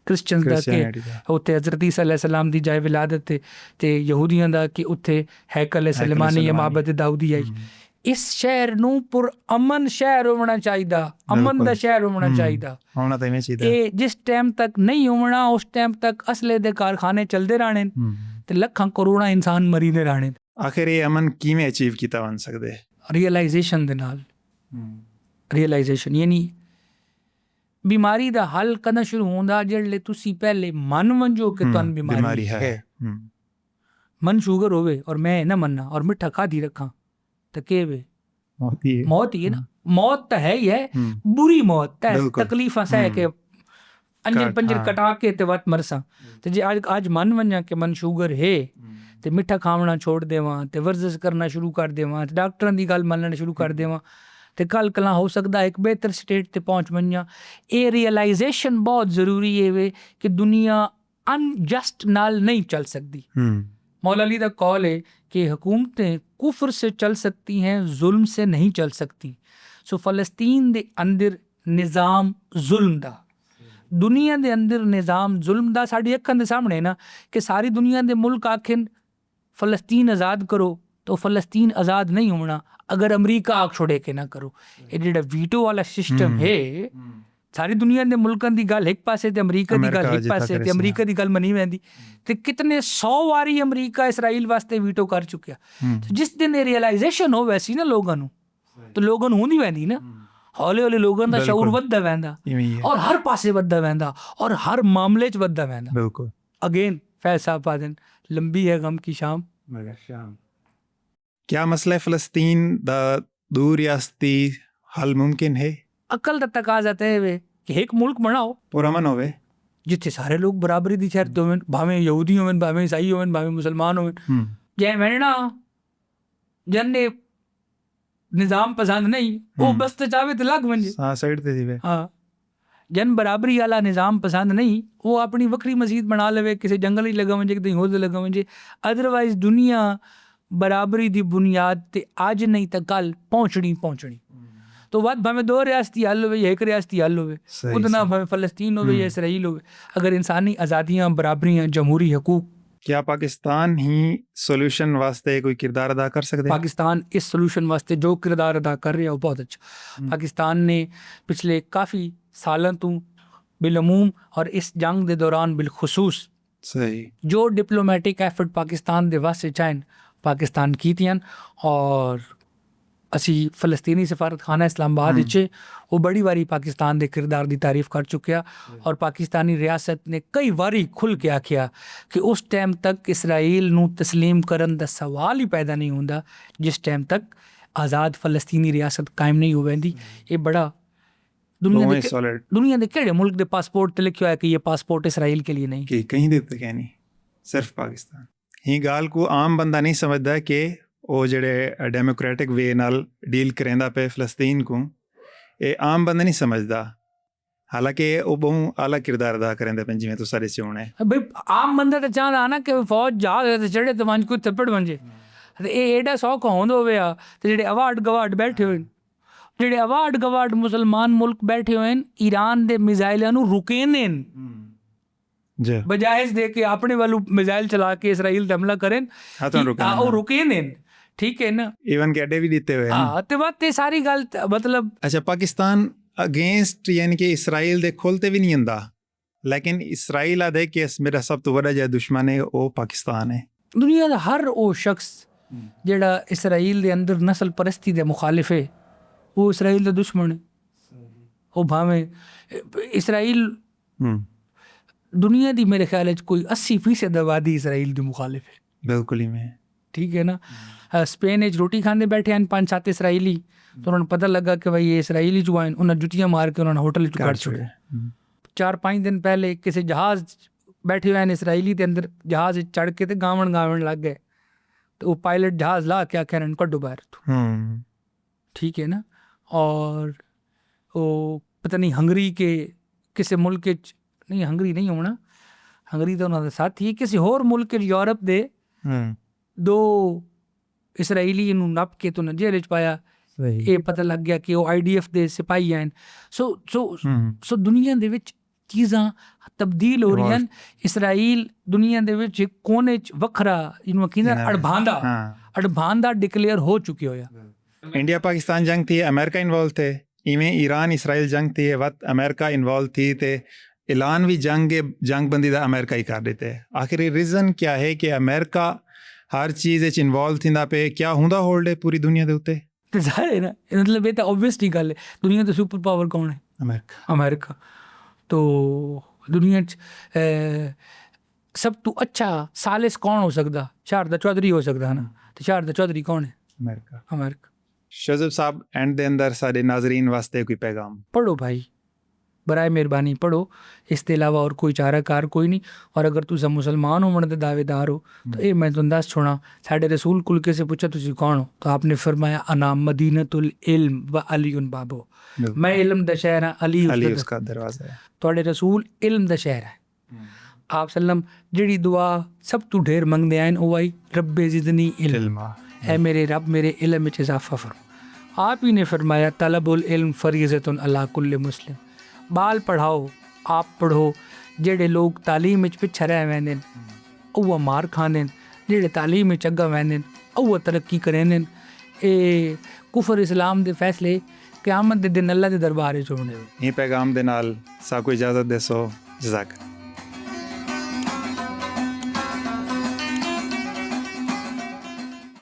क्रिश्चियंस दा कि उत्थे हज़रत ईसा अलैहिस्सलाम दी जाए विलादत ते यहूदियां दा कि उत्थे हैकल सलेमानी या माबद दाऊदी आई। इस शहर नूं पुर अमन शहर होना चाहिए, अमन दा शहर होना चाहिए। ये जिस टाइम तक नहीं होना, उस टाइम तक असले दे कारखाने चलते रहने ते लखां करोड़ां इंसान मरीदे रहने। आखिर ये अमन किवें अचीव कीता बन सकदे? रियलाइजेशन दे नाल। रियलाइजेशन यानी बीमारी दा हल कदा शुरू होंदा जिहड़े तुसी पहले मन मंजो कि तुहानू बीमारी है। मन शुगर होवे और मैं ना मन्ना और मिठा खाधी रखा तो के वे मौत ही है ना। मौत तो है ही है, बुरी मौत तकलीफां सह के अंजर पंजर कटा के ते वत मरसा। ते जे आज मन वंजा कि मन शुगर है ते मिठा खावना छोड़ देवां ते वर्जिश करना शुरू कर देवां ते डॉक्टरां दी गल मनना शुरू कर देवां ते कल कला हो सकदा एक बेहतर स्टेट ते पहुंच वंजा। ये रियलाइजेशन बहुत ज़रूरी है वे कि दुनिया अनजस्ट नाल नहीं चल सकती। मौला अली दा कॉल है कि हुकूमतें कुफ्र से चल सकती हैं, जुल्म से नहीं चल सकती। ਸੋ ਫਲਸਤੀਨ ਦੇ ਅੰਦਰ ਨਿਜ਼ਾਮ ਜ਼ੁਲਮ ਦਾ, ਦੁਨੀਆ ਦੇ ਅੰਦਰ ਨਿਜ਼ਾਮ ਜ਼ੁਲਮ ਦਾ ਸਾਡੀ ਅੱਖਾਂ ਦੇ ਸਾਹਮਣੇ ਨਾ, ਕਿ ਸਾਰੀ ਦੁਨੀਆ ਦੇ ਮੁਲਕ ਆਖਣ ਫਲਸਤੀਨ ਆਜ਼ਾਦ ਕਰੋ ਤਾਂ ਫਲਸਤੀਨ ਆਜ਼ਾਦ ਨਹੀਂ ਹੋਣਾ ਅਗਰ ਅਮਰੀਕਾ ਆਖ ਛੋੜੇ ਕੇ ਨਾ ਕਰੋ। ਇਹ ਜਿਹੜਾ ਵੀਟੋ ਵਾਲਾ ਸਿਸਟਮ ਹੈ, ਸਾਰੀ ਦੁਨੀਆ ਦੇ ਮੁਲਕਾਂ ਦੀ ਗੱਲ ਇੱਕ ਪਾਸੇ ਤੇ ਅਮਰੀਕਾ ਦੀ ਗੱਲ ਇੱਕ ਪਾਸੇ, ਤੇ ਅਮਰੀਕਾ ਦੀ ਗੱਲ ਮੰਨੀ ਜਾਂਦੀ। ਤੇ ਕਿਤਨੇ 100 ਵਾਰੀ ਅਮਰੀਕਾ ਇਸਰਾਈਲ ਵਾਸਤੇ ਵੀਟੋ ਕਰ ਚੁੱਕਿਆ। ਜਿਸ ਦਿਨ ਇਹ ਰਿਅਲਾਈਜੇਸ਼ਨ ਹੋਵੇ ਸੀ ਨਾ ਲੋਕਾਂ ਨੂੰ, ਤਾਂ ਲੋਕਾਂ ਨੂੰ ਹੁੰਦੀ ਵੈਂਦੀ ਨਾ, ਹੌਲੇ ਹੌਲੇ ਲੋਕਾਂ ਦਾ ਸ਼ਊਰ ਵੱਧਦਾ ਵੈਂਦਾ, ਔਰ ਹਰ ਪਾਸੇ ਵੱਧਦਾ ਵੈਂਦਾ, ਔਰ ਹਰ ਮਾਮਲੇ 'ਚ ਵੱਧਦਾ ਵੈਂਦਾ। ਬਿਲਕੁਲ। ਅਗੇਨ फैज साहब पादन लंबी है गम की शाम मगर शाम। क्या मसला फ़लस्तीन दा दूर रियासती हल मुमकिन है? अकल दा तकाजा ते वे कि एक मुल्क बनाओ पुरअमन होवे, जिथे सारे लोग बराबरी दी शर्त होवन, भावें यहूदी होवन, भावें ईसाई होवन, भावें मुसलमान होवन। जे मैंने जन्ने निज़ाम पसंद नहीं वो बस ते चाहे तो लग वंजे साइड ते दिवे। हाँ, जन बराबरी वाला निज़ाम पसंद नहीं वो अपनी वक्री मस्जिद बना लवे, किसी जंगल ही लगा वंजे, किसी होर लगा वंजे। अदरवाइज दुनिया बराबरी दी बुनियाद ते आज नहीं तो कल पहुँचनी। तो बात भावें 2 रियासती हल होवे या 1 रियासती हल होवे, उतना भावें फ़लस्तीन होवे या इसराइल होवे, अगर इंसानी आज़ादियाँ, बराबरियाँ, जमहूरी हकूक। क्या पाकिस्तान ही सोल्यूशन वास्ते कोई किरदार अदा कर सकते? पाकिस्तान इस सोल्यूशन वास्ते जो किरदार अदा कर रहा है वो बहुत अच्छा। पाकिस्तान ने पिछले काफ़ी सालों तो बिलमूम और इस जंग के दौरान बिलखसूस सही जो डिप्लोमैटिक एफर्ट पाकिस्तान दे वास्ते चाहन पाकिस्तान कीतियां, और असी फ़लस्तीनी सफारत खाना इस्लामाबाद विच वो बड़ी वारी पाकिस्तान के किरदार की तारीफ कर चुकिया, और पाकिस्तानी रियासत ने कई बारी खुल के आख्या कि उस टाइम तक इसराइल नूं तस्लीम करन दा सवाल ही पैदा नहीं होंदा जिस टाइम तक आज़ाद फ़लस्तीनी रियासत कायम नहीं हो वैंदी। ये बड़ा दुनिया के केड़े मुल्क के पासपोर्ट ते लिखिया है कि ये पासपोर्ट इसराइल के लिए नहीं, कि कहीं देते क्या नहीं, सिर्फ पाकिस्तान ही। गाल को आम बंदा नहीं समझदा कि वो जेड़े डेमोक्रेटिक वे नाल डील करेंदा पे फ़लस्तीन को, ये आम बंदा नहीं समझदा, हालांकि वो बहुत आला किरदार अदा करेंदे पे जिवें तुसां दस्सिया होना है। भाई आम बंदा तो चाहता ना कि फौज जहाज ते चढ़े तो वंज कोई थप्पड़ वंजे, ते ये एडा सौख होंद होवे आ। ते जेड़े अवार्ड गवार्ड बैठे होए, ਜਿਹੜੇ ਅਵਾਰਡ ਗਵਾਰਡ ਮੁਸਲਮਾਨ ਮੁਲਕ ਬੈਠੇ ਹੋਏ ਨੇ, ਈਰਾਨ ਦੇ ਮਿਜ਼ਾਈਲਾਂ ਨੂੰ ਰੁਕੇ ਨੇ ਜੀ, ਬਜਾਏ ਦੇ ਕੇ ਆਪਣੇ ਵੱਲੋਂ ਮਿਜ਼ਾਈਲ ਚਲਾ ਕੇ ਇਸਰਾਈਲ ਤੇ ਹਮਲਾ ਕਰਨ, ਉਹ ਰੁਕੇ ਨੇ। ਠੀਕ ਹੈ ਨਾ, ਇਵਨ ਕਿ ਅੱਡੇ ਵੀ ਦਿੱਤੇ ਹੋਏ ਹਾਂ। ਤੇ ਬਾਤ ਇਹ ਸਾਰੀ ਗੱਲ ਮਤਲਬ ਅੱਛਾ ਪਾਕਿਸਤਾਨ ਅਗੇਂਸਟ ਯਾਨੀ ਕਿ ਇਸਰਾਈਲ ਦੇ ਖੁੱਲ੍ਹ ਤੇ ਵੀ ਨਹੀਂ ਹੁੰਦਾ, ਲੇਕਿਨ ਇਸਰਾਈਲ ਆ ਦੇ ਕਿ ਮੇਰਾ ਸਭ ਤੋਂ ਵੱਡਾ ਜਿਹੜਾ ਦੁਸ਼ਮਣ ਹੈ ਉਹ ਪਾਕਿਸਤਾਨ ਹੈ। ਦੁਨੀਆ ਦਾ ਹਰ ਉਹ ਸ਼ਖਸ ਜਿਹੜਾ ਇਸਰਾਈਲ ਦੇ ਅੰਦਰ ਨਸਲ ਪਰਸਤੀ ਦੇ ਮੁਖਾਲਿਫ ਹੈ वो इसराइल का दुश्मन है। वो भावें इसराइल दुनिया की मेरे ख्याल कोई 80% आबादी इसराइल की मुखालिफ है। बिल्कुल ही में ठीक है ना। स्पेन रोटी खाने बैठे हैं 5-7 इसराइली, तो उन्होंने पता लगा कि भाई ये इसराइली जो आए, उन्होंने जुतियाँ मार के उन्होंने होटल कर छोड़े। 4-5 दिन पहले किसी जहाज़ बैठे हुए हैं इसराइली के अंदर, जहाज़ चढ़ के तो गावन लग गए, तो वो पायलट जहाज़ ला के आखे कड्डो बाहर। ठीक है ना। और वो पता नहीं हंगरी के किसी मुल्क नहीं, हंगरी नहीं होना, हंगरी तो उन्होंने साथी किसी होर मुल्क यूरोप दे 2 इसराइली नप के तो जेल च पाया। ये पता लग गया कि वो IDF दे सिपाही हैं। सो दुनिया दे विच चीज़ां तब्दील हो रही हैं। इसराइल दुनिया दे विच कोने च वखरा इन्हों कहंदे अड़भांदा डिक्लेयर हो चुकी होया। इंडिया पाकिस्तान जंग थी, अमेरिका इन्वॉल्व थे, इवें ईरान इसराइल जंग थी, वक्त अमेरिका इन्वॉल्व थी, तो ऐलान भी जंग बंदी का अमेरिका ही कर देते। आखिर रीज़न क्या है कि अमेरिका हर चीज़ इन्वॉल्व थी पे, क्या होंदा होल्ड है पूरी दुनिया के उत्ते? तो ज़ाहिर है ना, मतलब ये तो ऑब्वियसली गल है। दुनिया तो सुपर पावर कौन है? अमेरिका। तो दुनिया सब तो अच्छा सालिस कौन हो सकता? शारदा चौधरी हो सकता है ना। तो शारदा चौधरी कौन है? अमेरिका। शोज़ब साहब एंड दे अंदर सारे नाजरीन वास्ते कोई पैगाम? पढ़ो भाई, बराए मेहरबानी पढ़ो, इसके अलावा और कोई चाराकार कोई नहीं। और अगर तुम मुसलमान होने के दावेदार हो तो ये मैं तुम दस छोड़ा, साढ़े रसूल कुल के से पूछा तुम कौन हो, तो आपने फरमाया अना मदीनतुल इल्म व अलीउन बाबो, मैं इल्म दा शहर हां, अली उसका दरवाजा है। थोड़े रसूल इल्म दा शहर है। आप सल्लम जिहड़ी दुआ सब तो ढेर मंगदे आए वो आई रब्बे जिदनी इल्म, ऐ मेरे रब मेरे इल्म में इजाफा फरमा। आप ही ने फरमाया तलबुल इल्म फरीज़तुन अला कुल्ले मुस्लिम, बाल पढ़ाओ, आप पढ़ो। जेड़े लोग तालीम विच पिछे रह वेंदे उह मार खांदे, जेड़े तालीम विच अग्गा वेंदे उह तरक्की करेंदे। ए कुफर इस्लाम दे फैसले क़यामत दे दिन अल्लाह दे दरबार च होणे। ਇਹ ਪੈਗਾਮ ਦੇ ਨਾਲ ਸਾਕੂ ਇਜਾਜ਼ਤ ਦੇਸੋ। ਜਜ਼ਾਕ